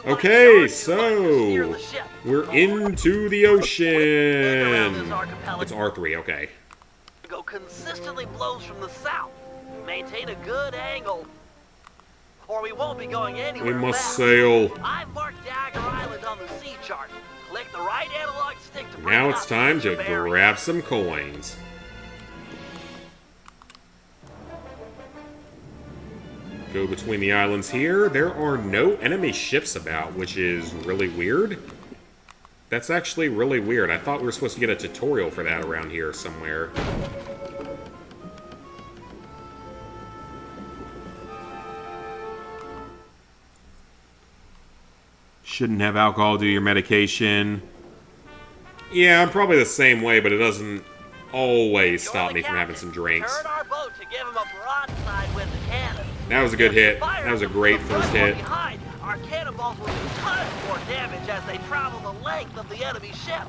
Speaker 1: Okay, so... We're into the ocean! It's R3, okay.
Speaker 9: Go consistently blows from the south. Maintain a good angle, or we won't be going anywhere.
Speaker 1: We must sail.
Speaker 9: I've marked Dagger Island on the sea chart. Click the right analog stick to
Speaker 1: Now it's time to grab some coins. Go between the islands here. There are no enemy ships about, which is really weird. That's actually really weird. I thought we were supposed to get a tutorial for that around here somewhere. Shouldn't have alcohol do your medication. Yeah, I'm probably the same way, but it doesn't always stop me from having some drinks.
Speaker 9: Turn our boat to give him a broadside with the cannon.
Speaker 1: That was a good hit. That was a great first hit.
Speaker 9: Our cannonballs will do tons more damage as they travel the length of the enemy ship.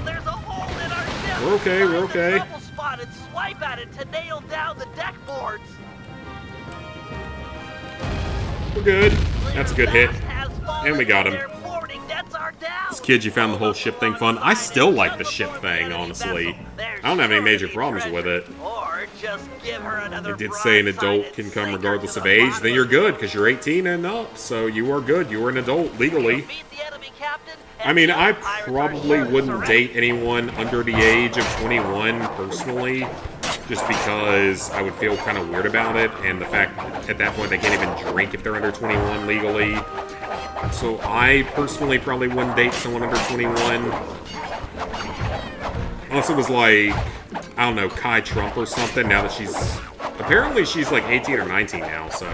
Speaker 9: There's a hole in our ship.
Speaker 1: We're okay, we're okay.
Speaker 9: Find the trouble spot and swipe at it to nail down the deck boards.
Speaker 1: We're good. That's a good hit. And we got him. This kid, you found the whole ship thing fun. I still like the ship thing, honestly. I don't have any major problems with it. It did say an adult can come regardless of age. Then you're good, because you're 18 and up. So you are good. You are an adult, legally. I mean, I probably wouldn't date anyone under the age of 21, personally. Just because I would feel kind of weird about it, and the fact at that point they can't even drink if they're under 21 legally. So I personally probably wouldn't date someone under 21. Unless it was like, I don't know, Kai Trump or something, now that she's... Apparently she's like 18 or 19 now, so...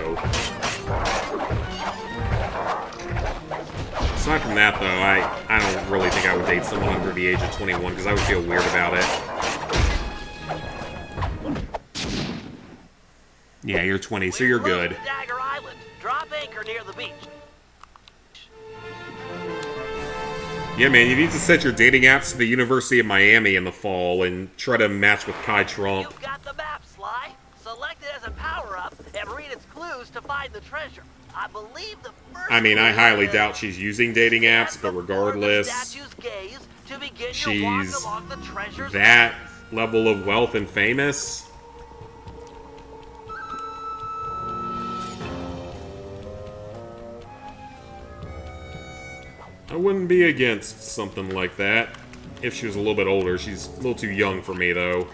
Speaker 1: Aside from that, though, I don't really think I would date someone under the age of 21, because I would feel weird about it. Yeah, you're 20, so you're good.
Speaker 9: Dagger Island. Drop anchor near the beach.
Speaker 1: Yeah, man, you need to set your dating apps to the University of Miami in the fall and try to match with Kai Trump.
Speaker 9: You've got the map, Sly. Select it as a power-up and read its clues to find the treasure. I believe the first...
Speaker 1: I mean, I highly doubt she's using dating apps, but regardless, she's that level of wealth and famous. I wouldn't be against something like that. If she was a little bit older. She's a little too young for me, though.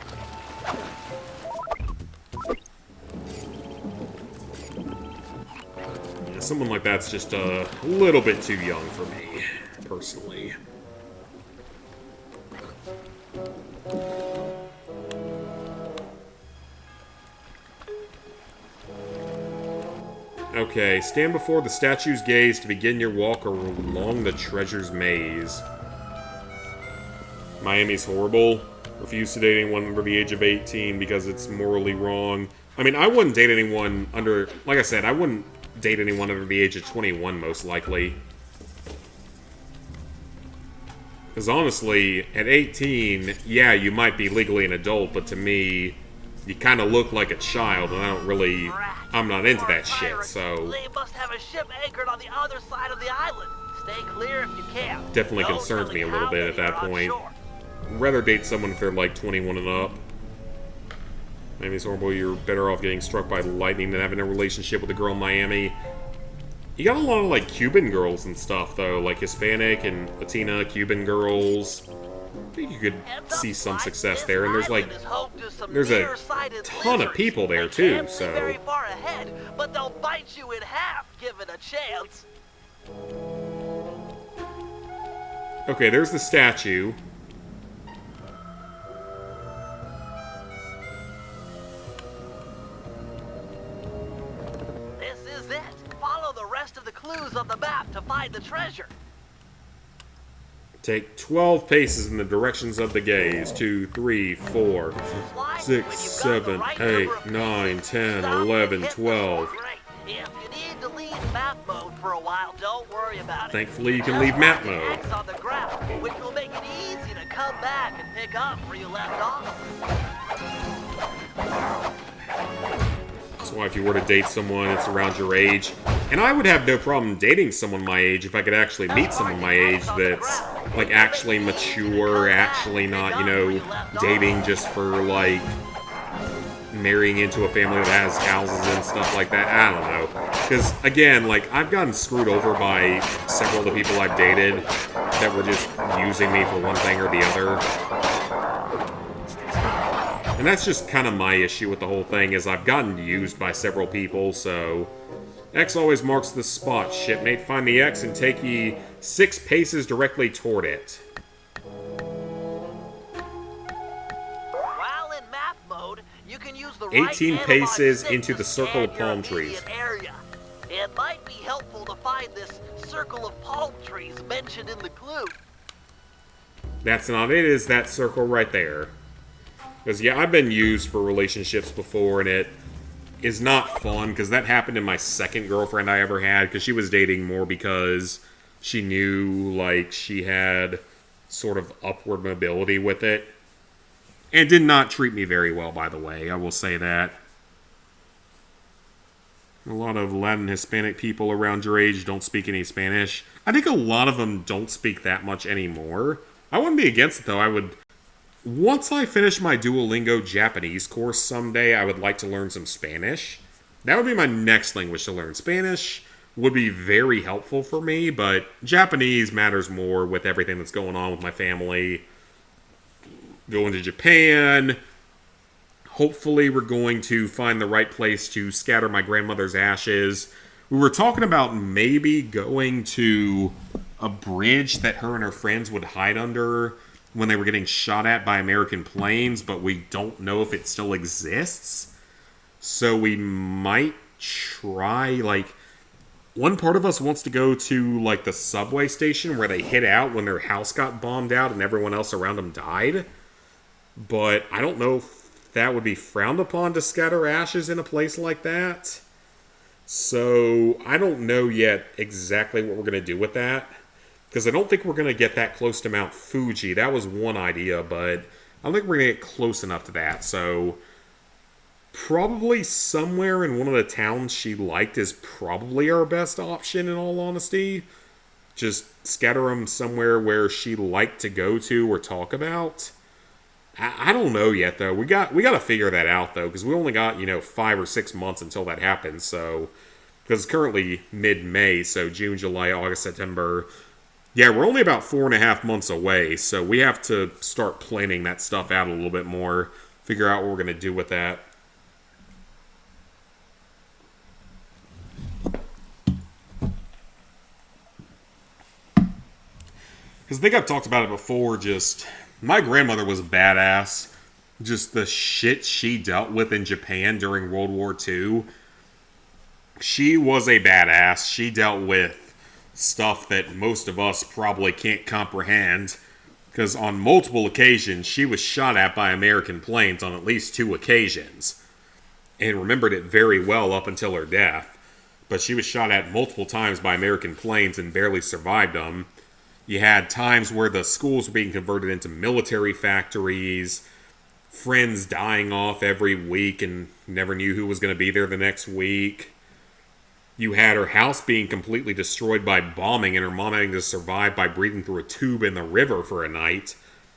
Speaker 1: Yeah, someone like that's just a little bit too young for me, personally. Okay, stand before the statue's gaze to begin your walk along the treasure's maze. Miami's horrible. Refuse to date anyone under the age of 18 because it's morally wrong. I mean, I wouldn't date anyone under... Like I said, I wouldn't date anyone under the age of 21, most likely. Because honestly, at 18, yeah, you might be legally an adult, but to me... You kind of look like a child, and I don't really... I'm not into that shit, so...
Speaker 9: They must have a ship anchored on the other side of the island. Stay clear if you can.
Speaker 1: Definitely concerns me a little bit at that point. I'd rather date someone if they're like 21 and up. Maybe it's horrible, you're better off getting struck by lightning than having a relationship with a girl in Miami. You got a lot of, like, Cuban girls and stuff, though. Like, Hispanic and Latina Cuban girls. I think you could see some success there, and there's like, there's a ton of people there too, so.
Speaker 9: Very far ahead, but they'll bite you in half, given a chance.
Speaker 1: Okay, there's the statue.
Speaker 9: This is it. Follow the rest of the clues on the map to find the treasure.
Speaker 1: Take 12 paces in the directions of the gaze. 2, 3, 4, 6, 7, 8, 9, 10, 11, 12.
Speaker 9: If you need to leave map mode for a while, don't worry about it.
Speaker 1: Thankfully, you can leave map mode.
Speaker 9: On the ground, which will make it come back and pick up where you left off.
Speaker 1: That's why if you were to date someone, it's around your age. And I would have no problem dating someone my age if I could actually meet someone my age that's, like, actually mature, actually not, you know, dating just for, like, marrying into a family that has houses and stuff like that. I don't know. Because, again, like, I've gotten screwed over by several of the people I've dated that were just using me for one thing or the other. And that's just kind of my issue with the whole thing, is I've gotten used by several people, so... X always marks the spot, shipmate. Find the X and take ye 6 paces directly toward it.
Speaker 9: While in map mode, you can use the
Speaker 1: 18
Speaker 9: right
Speaker 1: paces
Speaker 9: analog
Speaker 1: into
Speaker 9: stick
Speaker 1: the
Speaker 9: to
Speaker 1: circle of
Speaker 9: scan your
Speaker 1: palm trees.
Speaker 9: immediate area. It might be helpful to find this circle of palm trees mentioned in the clue.
Speaker 1: That's not it, is that circle right there. Because, yeah, I've been used for relationships before, and it is not fun, because that happened to my second girlfriend I ever had, because she was dating more because she knew, like, she had sort of upward mobility with it. And did not treat me very well, by the way, I will say that. A lot of Latin Hispanic people around your age don't speak any Spanish. I think a lot of them don't speak that much anymore. I wouldn't be against it, though. I would... Once I finish my Duolingo Japanese course someday, I would like to learn some Spanish. That would be my next language to learn. Spanish would be very helpful for me, but Japanese matters more with everything that's going on with my family. Going to Japan. Hopefully we're going to find the right place to scatter my grandmother's ashes. We were talking about maybe going to a bridge that her and her friends would hide under when they were getting shot at by American planes, but we don't know if it still exists. So we might try, like... One part of us wants to go to, like, the subway station where they hid out when their house got bombed out and everyone else around them died. But I don't know if that would be frowned upon to scatter ashes in a place like that. So I don't know yet exactly what we're going to do with that. Because I don't think we're going to get that close to Mount Fuji. That was one idea, but I don't think we're going to get close enough to that. So probably somewhere in one of the towns she liked is probably our best option, in all honesty. Just scatter them somewhere where she liked to go to or talk about. I don't know yet, though. We got to figure that out, though, because we only got, 5 or 6 months until that happens. So, because it's currently mid-May, so June, July, August, September. Yeah, we're only about 4.5 months away, so we have to start planning that stuff out a little bit more. Figure out what we're going to do with that. Because I think I've talked about it before, just... My grandmother was badass. Just the shit she dealt with in Japan during World War II. She was a badass. She dealt with stuff that most of us probably can't comprehend. Because on multiple occasions, she was shot at by American planes on at least 2 occasions. And remembered it very well up until her death. But she was shot at multiple times by American planes and barely survived them. You had times where the schools were being converted into military factories, friends dying off every week and never knew who was going to be there the next week. You had her house being completely destroyed by bombing and her mom having to survive by breathing through a tube in the river for a night.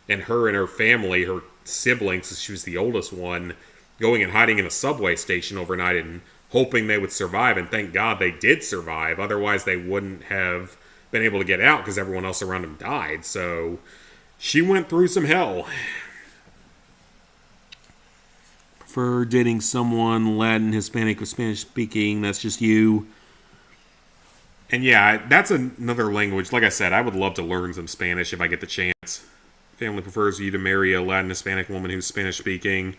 Speaker 1: And her and her family, her siblings, she was the oldest one, going and hiding in a subway station overnight and hoping they would survive. And thank God they did survive. Otherwise they wouldn't have been able to get out because everyone else around him died. So she went through some hell. For dating someone Latin, Hispanic, or Spanish speaking, that's just you. And yeah, that's another language. Like I said, I would love to learn some Spanish if I get the chance. Family prefers you to marry a Latin, Hispanic woman who's Spanish speaking.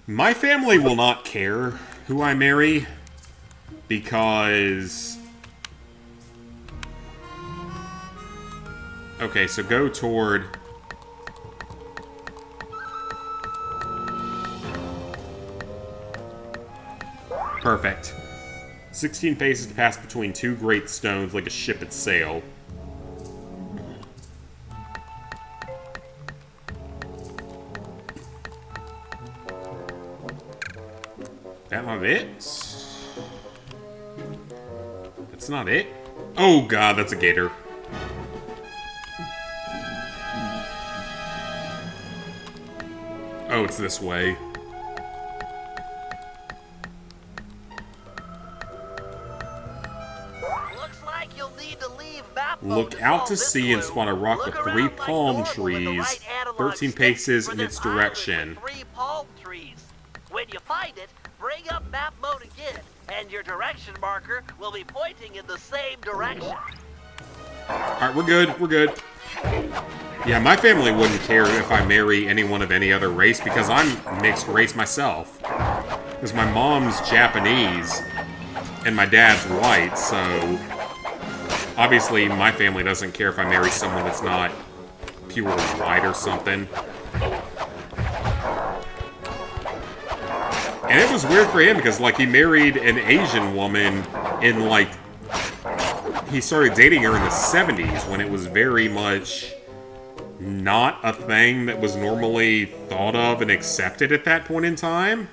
Speaker 1: My family will not care who I marry because... Okay, so go toward... Perfect. 16 paces to pass between 2 great stones like a ship at sail. That not it? That's not it? Oh god, that's a gator. Oh, it's this way.
Speaker 9: Looks like you'll need to leave map mode
Speaker 1: Look
Speaker 9: to
Speaker 1: out
Speaker 9: solve
Speaker 1: to
Speaker 9: this
Speaker 1: sea and
Speaker 9: clue.
Speaker 1: spot a rock
Speaker 9: Look
Speaker 1: with
Speaker 9: around
Speaker 1: 3
Speaker 9: like
Speaker 1: palm
Speaker 9: normal with the
Speaker 1: trees,
Speaker 9: right analog
Speaker 1: 13
Speaker 9: stick
Speaker 1: paces
Speaker 9: for
Speaker 1: in
Speaker 9: this
Speaker 1: its
Speaker 9: island
Speaker 1: direction.
Speaker 9: with 3 palm trees. When you find it, bring up map mode again, and your direction marker will be pointing in the same direction.
Speaker 1: Alright, we're good, we're good. Yeah, my family wouldn't care if I marry anyone of any other race because I'm mixed race myself. Because my mom's Japanese and my dad's white, so obviously my family doesn't care if I marry someone that's not pure white or something. And it was weird for him because, like, he married an Asian woman in, like, he started dating her in the 70s when it was very much not a thing that was normally thought of and accepted at that point in time.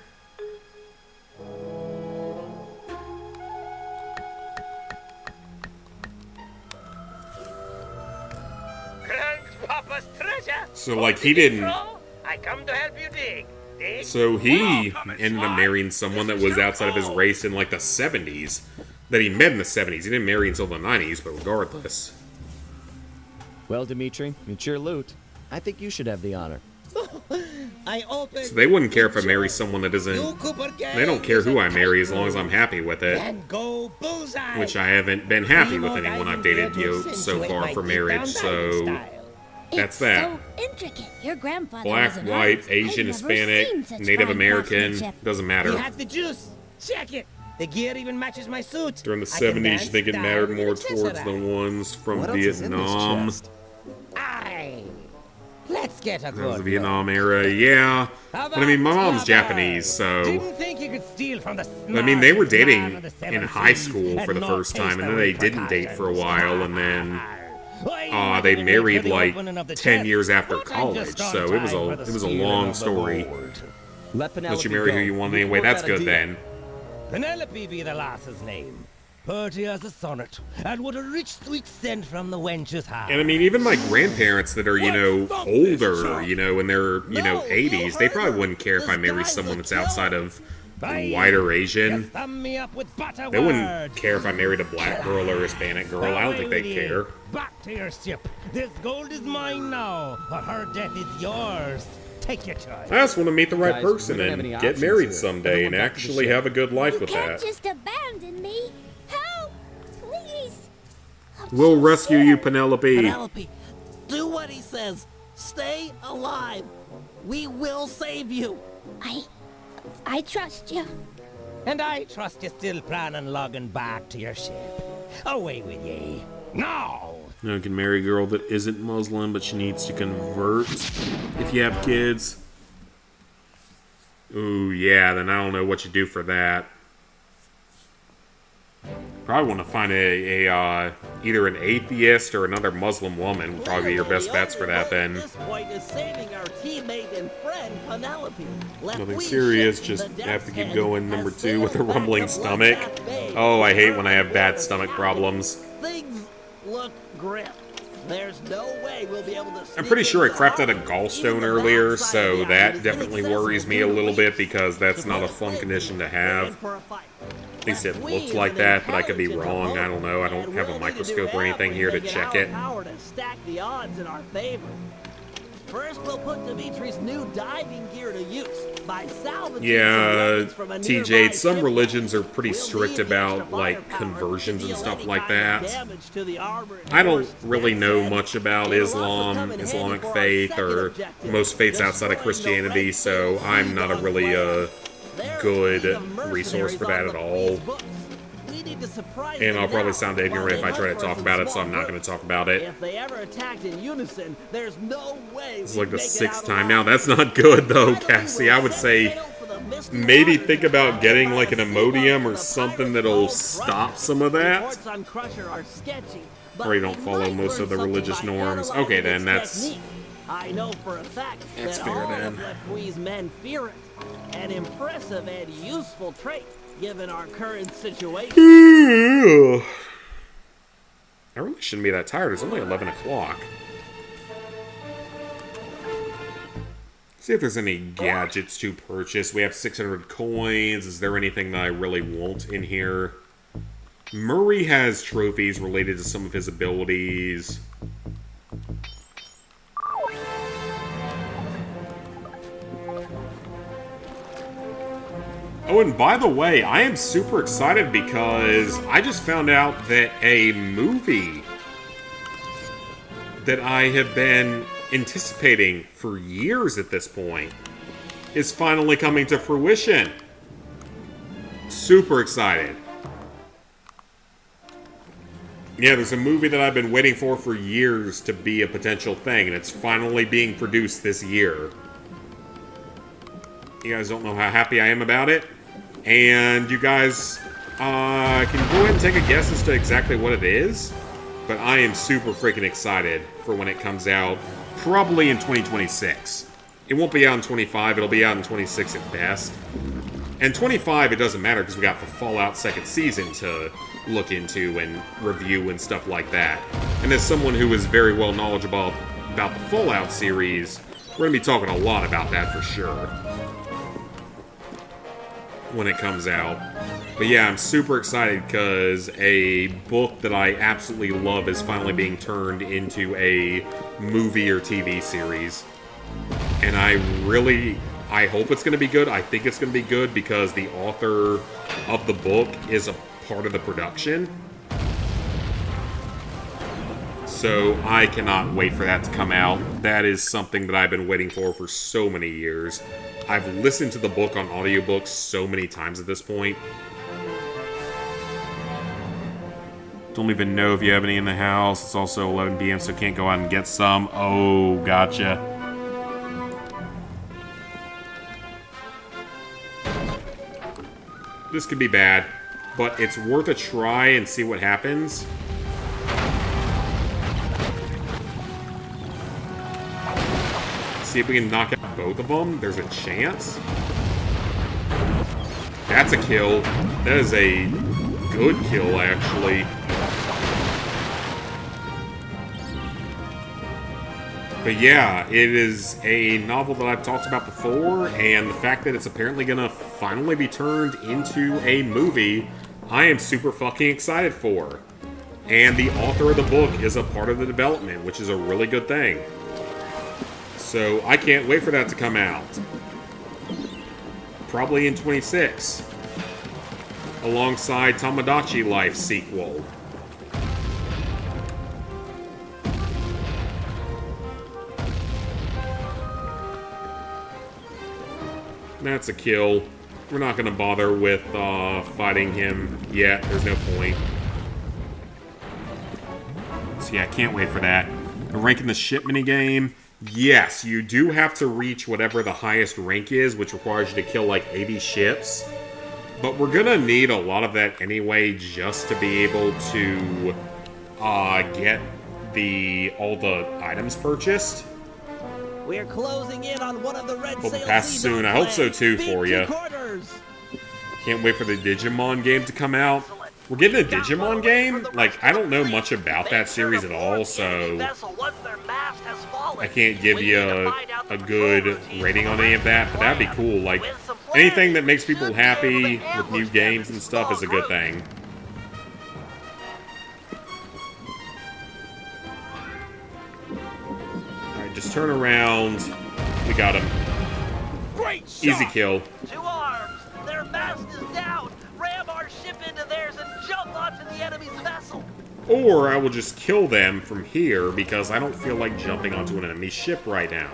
Speaker 12: Grandpapa's treasure.
Speaker 1: So, like, he didn't...
Speaker 12: I come to help you dig.
Speaker 1: So he ended up marrying someone that was outside of his race in, like, the 70s. That he met in the 70s. He didn't marry until the 90s, but regardless.
Speaker 10: Well, Dimitri, it's your loot. I think you should have the honor.
Speaker 12: I open.
Speaker 1: So they wouldn't care if I marry someone that isn't... They don't care who I marry as long as I'm happy with it.
Speaker 12: And go bullseye.
Speaker 1: Which I haven't been happy with anyone I've dated, so far for marriage, so... That's that.
Speaker 11: So intricate. Your grandfather
Speaker 1: Black,
Speaker 11: was an
Speaker 1: white,
Speaker 11: artist.
Speaker 1: Asian,
Speaker 11: I've never seen
Speaker 1: Hispanic,
Speaker 11: such
Speaker 1: Native
Speaker 11: fine
Speaker 1: American,
Speaker 11: craftsmanship.
Speaker 1: doesn't
Speaker 12: He
Speaker 1: matter.
Speaker 12: has the juice. Check it. The gear even matches my suit.
Speaker 1: During the
Speaker 12: I can
Speaker 1: 70s, you
Speaker 12: dance,
Speaker 1: think it
Speaker 12: style,
Speaker 1: mattered
Speaker 12: and
Speaker 1: more towards the
Speaker 12: accessorize.
Speaker 1: ones from
Speaker 10: What else is in this
Speaker 1: Vietnam.
Speaker 10: chest?
Speaker 12: Aye. Let's get a
Speaker 1: That was
Speaker 12: good
Speaker 1: the
Speaker 12: look.
Speaker 1: Vietnam era, yeah. But I mean, my mom's Japanese, so...
Speaker 12: Didn't think you could steal from the
Speaker 1: I mean, they were
Speaker 12: smartest man
Speaker 1: dating
Speaker 12: of the
Speaker 1: in
Speaker 12: seven
Speaker 1: high
Speaker 12: seas
Speaker 1: school for
Speaker 12: and
Speaker 1: the
Speaker 12: no
Speaker 1: first time,
Speaker 12: taste
Speaker 1: and
Speaker 12: of
Speaker 1: then they didn't date for a while, and then...
Speaker 12: I
Speaker 1: they
Speaker 12: never
Speaker 1: married
Speaker 12: make the
Speaker 1: like
Speaker 12: opening of the
Speaker 1: 10
Speaker 12: chest,
Speaker 1: years after
Speaker 12: but I'm just
Speaker 1: college,
Speaker 12: on
Speaker 1: so it was
Speaker 12: time
Speaker 1: a
Speaker 12: for the
Speaker 1: it was a
Speaker 12: stealing
Speaker 1: long
Speaker 12: of the
Speaker 1: story.
Speaker 12: gold.
Speaker 10: Let Penelope
Speaker 1: Let you marry
Speaker 10: go.
Speaker 1: who you want
Speaker 10: We can
Speaker 1: anyway.
Speaker 10: work
Speaker 1: That's
Speaker 10: out a
Speaker 1: good
Speaker 10: deal.
Speaker 1: then.
Speaker 12: Penelope be the lass's name. Pretty as a sonnet, and what a rich sweet scent from the wench's heart.
Speaker 1: And I mean, even my grandparents that are, you know, older, you know, in their, you know, 80s, they probably wouldn't care if I marry someone that's outside of white or Asian.
Speaker 12: Thumb me up with butter
Speaker 1: They wouldn't
Speaker 12: words.
Speaker 1: care if I married a black girl or a Hispanic girl. I don't think they'd care.
Speaker 12: Back to your ship. This gold is mine now, but her death is yours. Take your choice.
Speaker 1: I just want to meet the right
Speaker 10: Guys, we
Speaker 1: person
Speaker 10: don't have
Speaker 1: and
Speaker 10: any
Speaker 1: get
Speaker 10: options
Speaker 1: married
Speaker 10: here.
Speaker 1: someday
Speaker 10: Everyone
Speaker 1: and
Speaker 10: back to the
Speaker 1: actually
Speaker 10: ship.
Speaker 1: have a good life
Speaker 11: You
Speaker 1: with
Speaker 11: can't
Speaker 1: that.
Speaker 11: just abandon me. Help, please.
Speaker 1: We'll rescue you, Penelope.
Speaker 9: Penelope, do what he says. Stay alive. We will save you.
Speaker 11: I trust you.
Speaker 12: And I trust you still plan on logging back to your ship. Away with ye. Now!
Speaker 1: You can marry a girl that isn't Muslim, but she needs to convert if you have kids. Ooh, yeah, then I don't know what you do for that. Probably want to find either an atheist or another Muslim woman would probably be your best bets for that then.
Speaker 9: At this point is saving our teammate and friend Penelope. Left
Speaker 1: Nothing
Speaker 9: we
Speaker 1: serious,
Speaker 9: ship
Speaker 1: just
Speaker 9: the
Speaker 1: have to keep
Speaker 9: Death's
Speaker 1: going.
Speaker 9: Head
Speaker 1: Number
Speaker 9: has
Speaker 1: 2 with a
Speaker 9: sailed back
Speaker 1: rumbling
Speaker 9: to
Speaker 1: stomach.
Speaker 9: Bloodbath Bay
Speaker 1: Oh, I hate when I have
Speaker 9: for
Speaker 1: bad
Speaker 9: the
Speaker 1: stomach
Speaker 9: Tower.
Speaker 1: problems.
Speaker 9: Things look grim. There's no way we'll be able to.
Speaker 1: I'm pretty sure I
Speaker 9: sneak
Speaker 1: crapped out
Speaker 9: into
Speaker 1: a
Speaker 9: the harbor.
Speaker 1: gallstone
Speaker 9: Even the
Speaker 1: earlier,
Speaker 9: backside of
Speaker 1: so
Speaker 9: the
Speaker 1: that
Speaker 9: island is
Speaker 1: definitely
Speaker 9: inaccessible
Speaker 1: worries me a
Speaker 9: through the
Speaker 1: little bit
Speaker 9: weeks.
Speaker 1: because that's
Speaker 9: To
Speaker 1: not a
Speaker 9: put
Speaker 1: fun
Speaker 9: place
Speaker 1: condition to
Speaker 9: in
Speaker 1: have.
Speaker 9: for a fight.
Speaker 1: At least it
Speaker 9: We
Speaker 1: looks
Speaker 9: as
Speaker 1: like
Speaker 9: an
Speaker 1: that, but I could be
Speaker 9: intelligent
Speaker 1: wrong. I
Speaker 9: opponent,
Speaker 1: don't know. I don't
Speaker 9: and
Speaker 1: have a
Speaker 9: we'll need to
Speaker 1: microscope
Speaker 9: do
Speaker 1: or anything here to
Speaker 9: everything in
Speaker 1: check it.
Speaker 9: our power to stack the odds in our favor. First, we'll put Dimitri's new diving gear to use by salvaging some
Speaker 1: Yeah,
Speaker 9: weapons from a
Speaker 1: TJ,
Speaker 9: nearby
Speaker 1: some
Speaker 9: shipwreck.
Speaker 1: religions are pretty
Speaker 9: We'll
Speaker 1: strict
Speaker 9: need the
Speaker 1: about,
Speaker 9: extra
Speaker 1: like,
Speaker 9: firepower
Speaker 1: conversions
Speaker 9: to
Speaker 1: and
Speaker 9: deal
Speaker 1: stuff
Speaker 9: any
Speaker 1: like
Speaker 9: kind of
Speaker 1: that.
Speaker 9: damage to the armor and
Speaker 1: I don't
Speaker 9: force.
Speaker 1: really
Speaker 9: That
Speaker 1: know
Speaker 9: said,
Speaker 1: much about
Speaker 9: it'll also
Speaker 1: Islam,
Speaker 9: come in handy
Speaker 1: Islamic
Speaker 9: for our
Speaker 1: faith,
Speaker 9: second
Speaker 1: or
Speaker 9: objective,
Speaker 1: most faiths outside of
Speaker 9: destroying the
Speaker 1: Christianity,
Speaker 9: Red
Speaker 1: so
Speaker 9: Sail
Speaker 1: I'm not a
Speaker 9: Sea
Speaker 1: really
Speaker 9: Dog There
Speaker 1: good
Speaker 9: are mercenaries
Speaker 1: resource for that
Speaker 9: on
Speaker 1: at
Speaker 9: the
Speaker 1: all.
Speaker 9: police books. We need to surprise
Speaker 1: And
Speaker 9: them
Speaker 1: I'll probably
Speaker 9: now
Speaker 1: sound
Speaker 9: while
Speaker 1: ignorant
Speaker 9: they
Speaker 1: if I try to
Speaker 9: hunt for us
Speaker 1: talk
Speaker 9: in
Speaker 1: about it, so
Speaker 9: small
Speaker 1: I'm not going
Speaker 9: groups.
Speaker 1: to talk about it.
Speaker 9: If they ever attacked in unison, there's no way
Speaker 1: It's
Speaker 9: we'd
Speaker 1: like the
Speaker 9: make it
Speaker 1: 6th
Speaker 9: out
Speaker 1: time
Speaker 9: alive.
Speaker 1: now. That's not good, though,
Speaker 9: Finally,
Speaker 1: Cassie.
Speaker 9: we'll
Speaker 1: I would
Speaker 9: set
Speaker 1: say
Speaker 9: sail for the misty
Speaker 1: maybe
Speaker 9: waters
Speaker 1: think
Speaker 9: and
Speaker 1: about
Speaker 9: cross
Speaker 1: getting,
Speaker 9: by
Speaker 1: like, an
Speaker 9: a sea
Speaker 1: Imodium
Speaker 9: where
Speaker 1: or
Speaker 9: the
Speaker 1: something
Speaker 9: pirates
Speaker 1: that'll
Speaker 9: called
Speaker 1: stop
Speaker 9: Crusher.
Speaker 1: some of that.
Speaker 9: Reports on Crusher are sketchy, but
Speaker 1: Or you don't
Speaker 9: we
Speaker 1: follow
Speaker 9: might
Speaker 1: most of
Speaker 9: learn
Speaker 1: the
Speaker 9: something
Speaker 1: religious
Speaker 9: by
Speaker 1: norms.
Speaker 9: analyzing
Speaker 1: Okay, then,
Speaker 9: its
Speaker 1: that's
Speaker 9: technique. I know for a fact
Speaker 1: That's
Speaker 9: that
Speaker 1: fair,
Speaker 9: all
Speaker 1: then.
Speaker 9: of Lepui's men fear it. An impressive and useful trait, given our current situation.
Speaker 1: I really shouldn't be that tired. It's only 11 o'clock. See if there's any gadgets to purchase. We have 600 coins. Is there anything that I really want in here? Murray has trophies related to some of his abilities. Oh, and by the way, I am super excited because I just found out that a movie that I have been anticipating for years at this point is finally coming to fruition. Super excited. Yeah, there's a movie that I've been waiting for years to be a potential thing, and it's finally being produced this year. You guys don't know how happy I am about it. And you guys can go ahead and take a guess as to exactly what it is. But I am super freaking excited for when it comes out. Probably in 2026. It won't be out in 25, it'll be out in 26 at best. And 25, it doesn't matter because we got the Fallout second season to look into and review and stuff like that. And as someone who is very well knowledgeable about the Fallout series, we're going to be talking a lot about that for sure when it comes out. But yeah, I'm super excited because a book that I absolutely love is finally being turned into a movie or TV series. And I hope it's going to be good. I think it's going to be good because the author of the book is a part of the production. So I cannot wait for that to come out. That is something that I've been waiting for so many years. I've listened to the book on audiobooks so many times at this point. Don't even know if you have any in the house. It's also 11 p.m., so can't go out and get some. Oh, gotcha. This could be bad, but it's worth a try and see what happens. See if we can knock out both of them. There's a chance. That's a kill. That is a good kill, actually. But yeah, it is a novel that I've talked about before, and the fact that it's apparently gonna finally be turned into a movie, I am super fucking excited for. And the author of the book is a part of the development, which is a really good thing. So I can't wait for that to come out. Probably in 26. Alongside Tamagotchi Life sequel. That's a kill. We're not going to bother with fighting him yet. There's no point. So yeah, I can't wait for that. The ranking the ship minigame. Yes, you do have to reach whatever the highest rank is, which requires you to kill like 80 ships. But we're gonna need a lot of that anyway, just to be able to get all the items purchased.
Speaker 9: We're closing in on one of the red
Speaker 1: Hope it
Speaker 9: sail
Speaker 1: passes soon. I hope so too for you. Can't wait for the Digimon game to come out. We're getting a Digimon game? Like, I don't know much about that series at all, so I can't give you a good rating on any of that, but that'd be cool. Like, anything that makes people happy with new games and stuff is a good thing. Alright, just turn around. We got him.
Speaker 2: Great shot.
Speaker 1: Easy kill.
Speaker 9: 2 arms! Their mast is down! Ram our ship into theirs and jump onto the enemy's vessel!
Speaker 1: Or I will just kill them from here because I don't feel like jumping onto an enemy ship right now.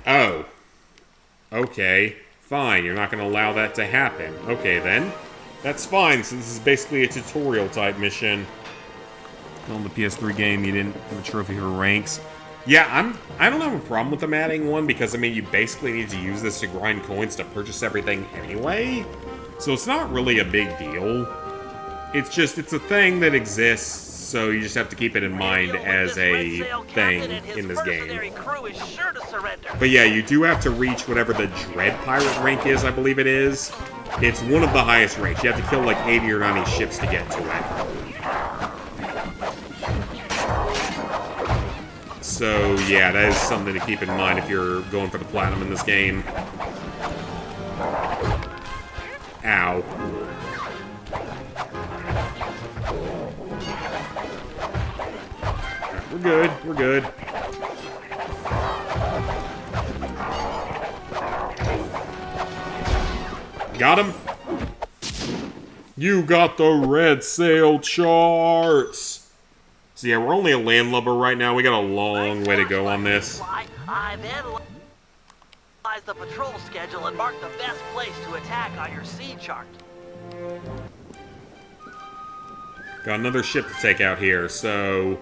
Speaker 1: Oh. Okay. Fine, you're not going to allow that to happen. Okay, then. That's fine, since this is basically a tutorial-type mission. On the PS3 game, you didn't have a trophy for ranks. Yeah, I don't have a problem with them adding one, because, I mean, you basically need to use this to grind coins to purchase everything anyway. So it's not really a big deal. It's a thing that exists, so you just have to keep it in mind as a thing in this game. But yeah, you do have to reach whatever the Dread Pirate rank is, I believe it is. It's one of the highest ranks. You have to kill like 80 or 90 ships to get to it. So yeah, that is something to keep in mind if you're going for the platinum in this game. Ow. We're good, we're good. Got him? You got the red sail charts! So yeah, we're only a landlubber right now. We got a long way to go on this.
Speaker 9: I then analyze the patrol schedule and mark the best place to attack on your sea chart.
Speaker 1: Got another ship to take out here, so...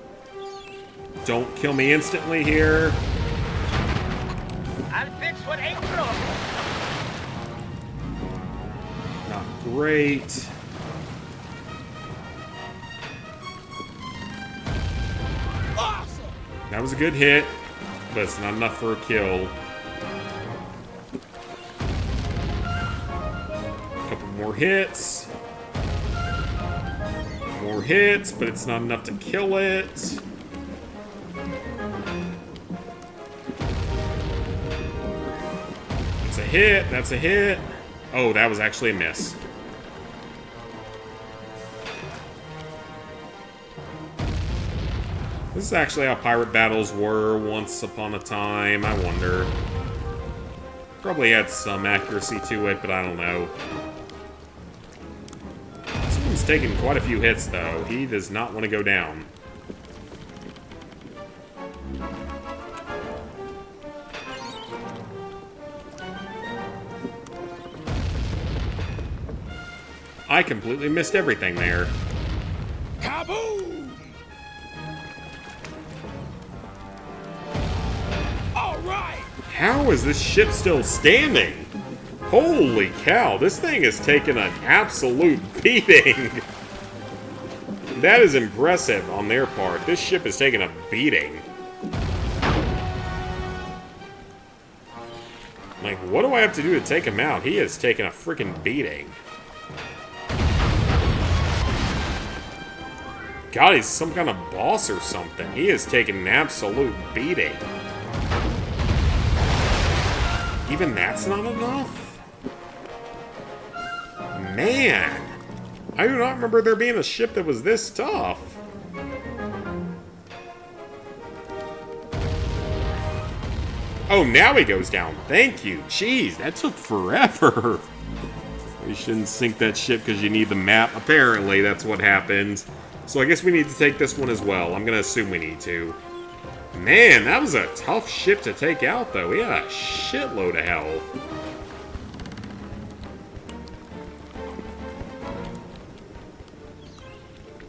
Speaker 1: Don't kill me instantly here.
Speaker 9: I'll fix what ain't broke.
Speaker 1: Not great.
Speaker 2: Awesome!
Speaker 1: That was a good hit, but it's not enough for a kill. Couple more hits. More hits, but it's not enough to kill it. That's a hit, that's a hit. Oh, that was actually a miss. This is actually how pirate battles were once upon a time, I wonder. Probably had some accuracy to it, but I don't know. This one's taking quite a few hits, though. He does not want to go down. I completely missed everything there.
Speaker 2: Kaboom! All right.
Speaker 1: How is this ship still standing? Holy cow, this thing has taken an absolute beating. That is impressive on their part. This ship has taken a beating. Like, what do I have to do to take him out? He has taken a freaking beating. God, he's some kind of boss or something. He has taken an absolute beating. Even that's not enough? Man! I do not remember there being a ship that was this tough. Oh, now he goes down. Thank you. Jeez, that took forever. You shouldn't sink that ship because you need the map. Apparently, that's what happened. So I guess we need to take this one as well. I'm going to assume we need to. Man, that was a tough ship to take out, though. He had a shitload of health.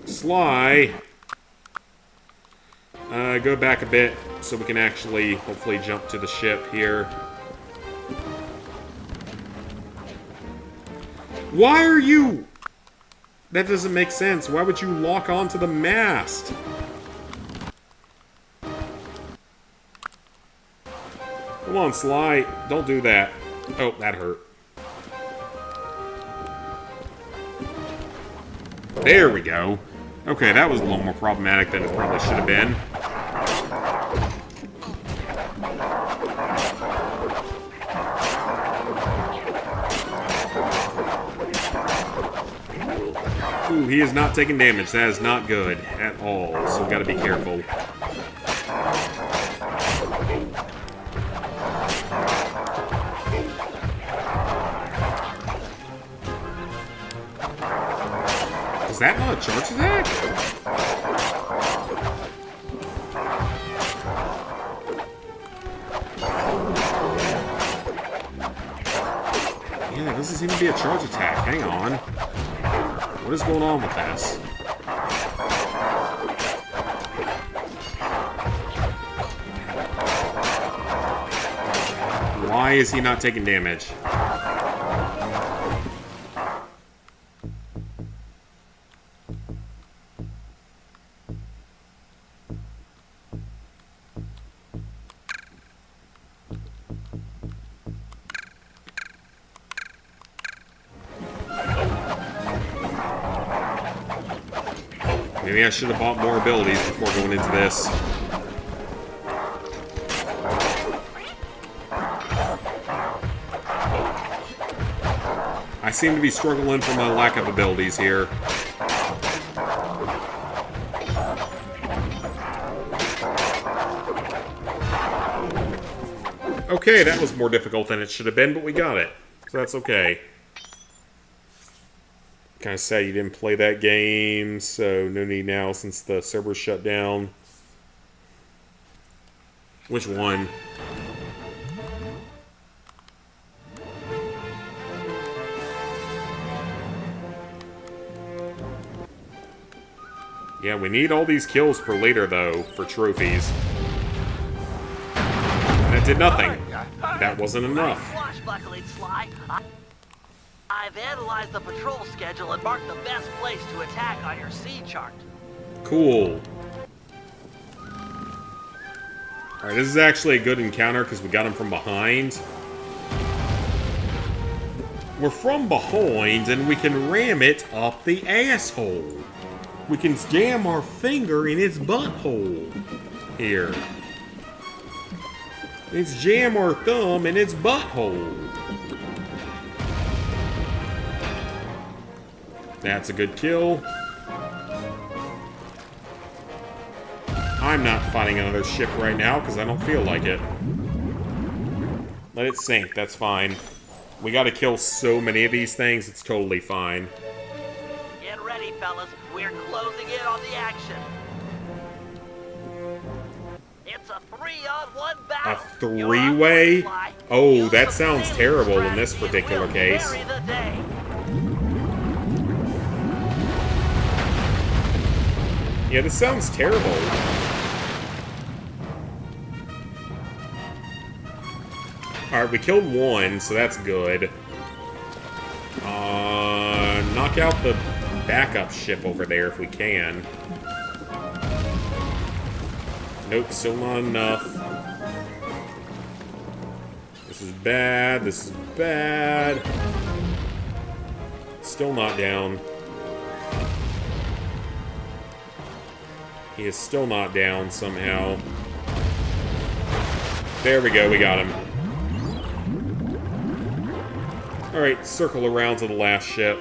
Speaker 1: Sly. Go back a bit so we can actually, hopefully, jump to the ship here. Why are you... That doesn't make sense. Why would you lock onto the mast? Come on, Sly. Don't do that. Oh, that hurt. There we go. Okay, that was a little more problematic than it probably should have been. Ooh, he is not taking damage. That is not good at all, so we gotta be careful. Is that not a charge attack? Yeah, it doesn't seem to be a charge attack. Hang on. What is going on with this? Why is he not taking damage? Maybe I should have bought more abilities before going into this. I seem to be struggling for my lack of abilities here. Okay, that was more difficult than it should have been, but we got it. So that's okay. Kind of sad you didn't play that game, so no need now since the server shut down. Which one? Yeah, we need all these kills for later, though, for trophies. That did nothing. That wasn't enough.
Speaker 9: Swashbuckling, Sly. I've analyzed the patrol schedule and marked the best place to attack on your sea chart.
Speaker 1: Cool. Alright, this is actually a good encounter because we got him from behind. We're from behind and we can ram it up the asshole. We can jam our finger in its butthole. Here. Let's jam our thumb in its butthole. That's a good kill. I'm not fighting another ship right now because I don't feel like it. Let it sink, that's fine. We gotta kill so many of these things, it's totally fine.
Speaker 9: Get ready, fellas. We're closing in on the action. It's a 3-on-1 battle.
Speaker 1: A three-way? Oh, that sounds terrible in this particular case. Yeah, this sounds terrible. Alright, we killed one, so that's good. Knock out the backup ship over there if we can. Nope, still not enough. This is bad, this is bad. Still not down. He is still not down somehow. There we go, we got him. Alright, circle around to the last ship.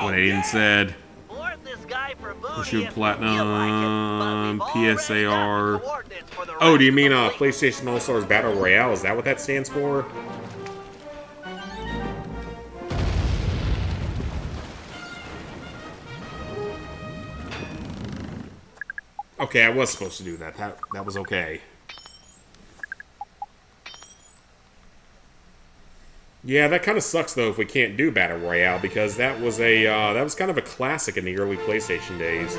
Speaker 1: What Aiden said. Pursue Platinum, PSAR. Oh, do you mean PlayStation All-Stars Battle Royale? Is that what that stands for? Okay, I was supposed to do that. That was okay. Yeah, that kind of sucks though if we can't do Battle Royale because that was kind of a classic in the early PlayStation days.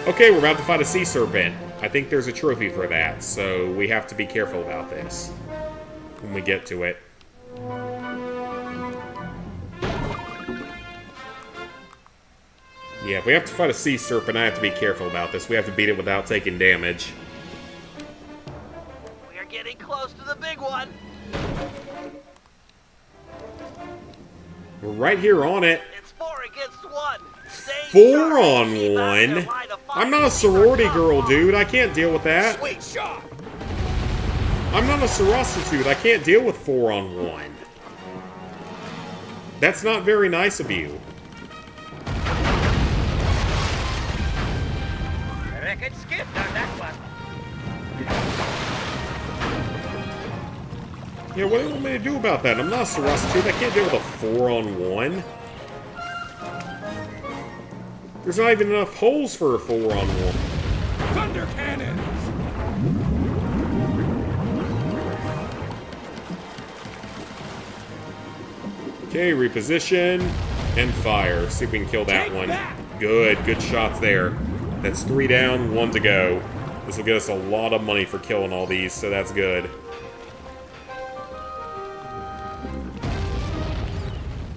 Speaker 1: Okay, we're about to fight a sea serpent. I think there's a trophy for that, so we have to be careful about this when we get to it. Yeah, if we have to fight a sea serpent, I have to be careful about this. We have to beat it without taking damage.
Speaker 9: We are getting close to the big one.
Speaker 1: We're right here on it.
Speaker 9: It's 4 against 1.
Speaker 1: 4 on 1? I'm not a sorority girl, dude. I can't deal with that.
Speaker 2: Sweet shot.
Speaker 1: I'm not a sorority. I can't deal with 4 on 1. That's not very nice of you.
Speaker 9: I reckon Skip done that one.
Speaker 1: Yeah, what do you want me to do about that? I'm not a sorority. I can't deal with a 4 on 1. There's not even enough holes for a 4 on 1.
Speaker 2: Thunder cannons.
Speaker 1: Okay, reposition and fire. See if we can kill that one. Good shots there. That's 3 down, 1 to go. This will get us a lot of money for killing all these, so that's good.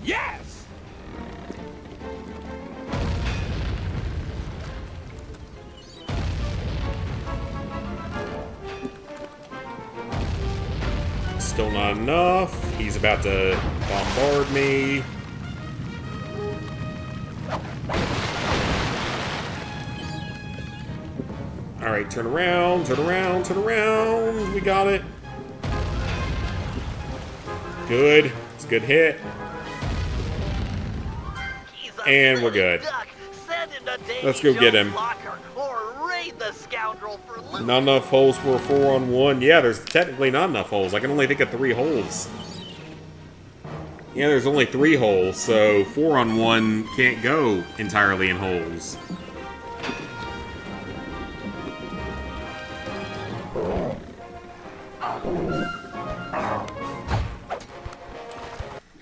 Speaker 2: Yes.
Speaker 1: Still not enough. He's about to bombard me. Alright, turn around, turn around, turn around. We got it. Good. It's a good hit. And we're good. Let's go get him. Not enough holes for a 4-on-1. Yeah, there's technically not enough holes. I can only think of 3 holes. Yeah, there's only 3 holes, so 4-on-1 can't go entirely in holes.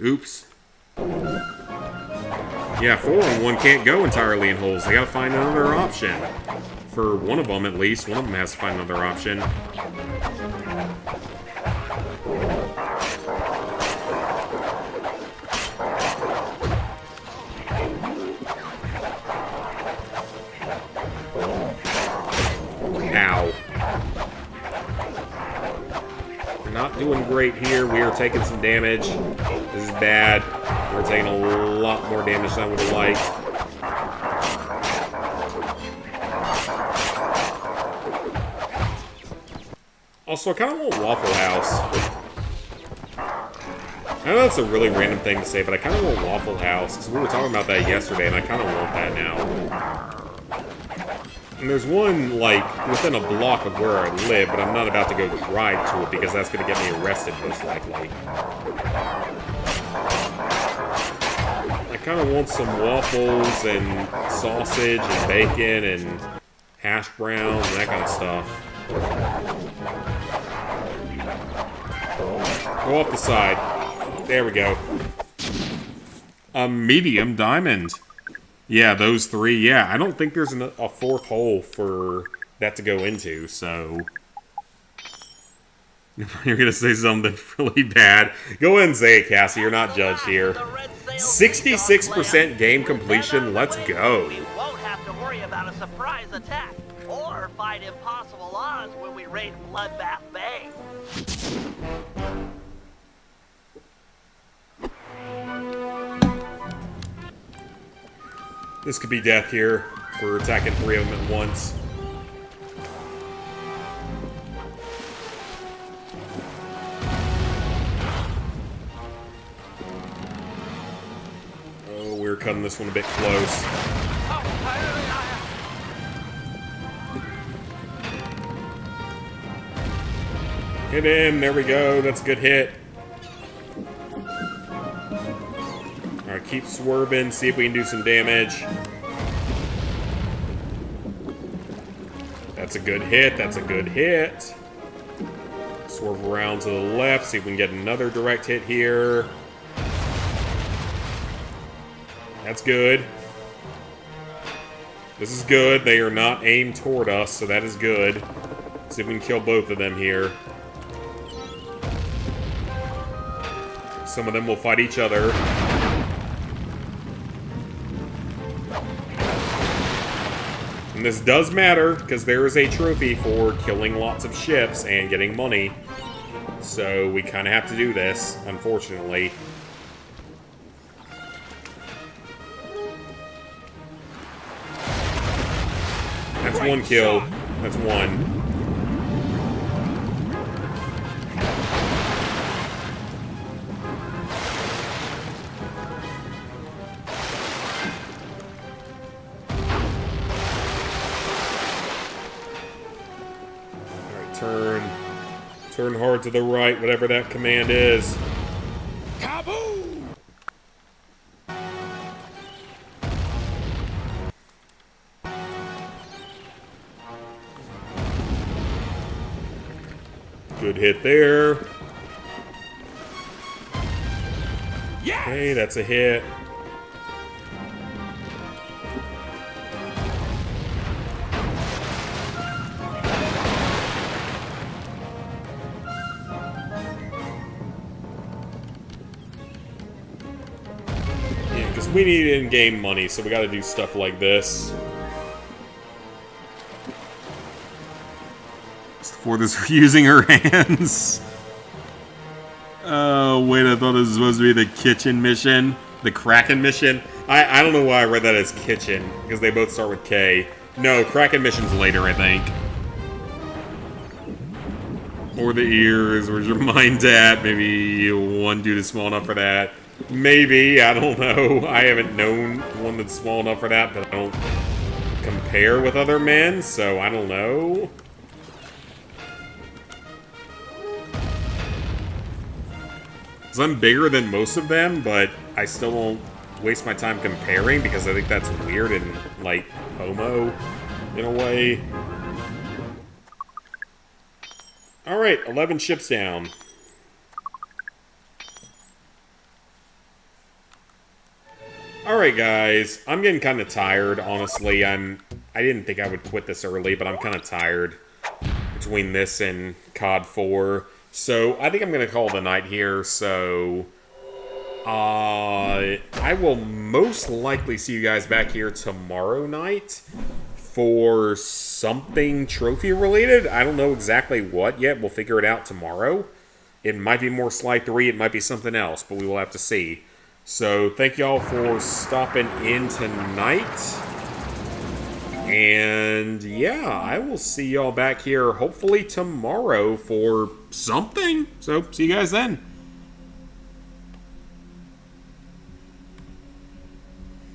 Speaker 1: Oops. Yeah, 4-on-1 can't go entirely in holes. They gotta find another option. For one of them, at least. One of them has to find another option. Ow. We're not doing great here. We are taking some damage. This is bad. We're taking a lot more damage than I would have liked. Also, I kind of want Waffle House. I know that's a really random thing to say, but I kind of want Waffle House. Because we were talking about that yesterday, and I kind of want that now. And there's one, like, within a block of where I live, but I'm not about to go ride to it because that's going to get me arrested, most likely. I kind of want some waffles and sausage and bacon and hash browns and that kind of stuff. Go off the side. There we go. A medium diamond. Yeah, those 3. Yeah, I don't think there's a 4th hole for that to go into, so... You're gonna say something really bad. Go ahead and say it, Cassie. You're not judged here. 66% game completion. Let's go.
Speaker 9: We won't have to worry about a surprise attack or fight impossible odds when we raid Bloodbath Bay.
Speaker 1: This could be death here for attacking 3 of them at once. Oh, we're cutting this one a bit close. Hit him, there we go, that's a good hit. Alright, keep swerving, see if we can do some damage. That's a good hit, that's a good hit. Swerve around to the left, see if we can get another direct hit here. That's good. This is good, they are not aimed toward us, so that is good. See if we can kill both of them here. Some of them will fight each other. And this does matter, because there is a trophy for killing lots of ships and getting money. So we kind of have to do this, unfortunately. That's one kill. That's one. Turn hard to the right, whatever that command is.
Speaker 2: Kaboom!
Speaker 1: Good hit there.
Speaker 2: Yes!
Speaker 1: Okay, that's a hit. We need in-game money, so we gotta do stuff like this. For this, using her hands. Oh, wait, I thought this was supposed to be the kitchen mission. The Kraken mission. I don't know why I read that as kitchen, because they both start with K. No, Kraken mission's later, I think. Or the ears. Where's your mind at? Maybe one dude is small enough for that. Maybe. I don't know. I haven't known one that's small enough for that, but I don't compare with other men, so I don't know. So I'm bigger than most of them, but I still won't waste my time comparing because I think that's weird and, like, homo in a way. Alright, 11 ships down. Alright guys, I'm getting kind of tired, honestly. I didn't think I would quit this early, but I'm kind of tired between this and COD 4. So, I think I'm going to call it a night here, so I will most likely see you guys back here tomorrow night for something trophy related. I don't know exactly what yet. We'll figure it out tomorrow. It might be more Sly 3, it might be something else, but we will have to see. So, thank y'all for stopping in tonight. And, yeah, I will see y'all back here hopefully tomorrow for something. So, see you guys then.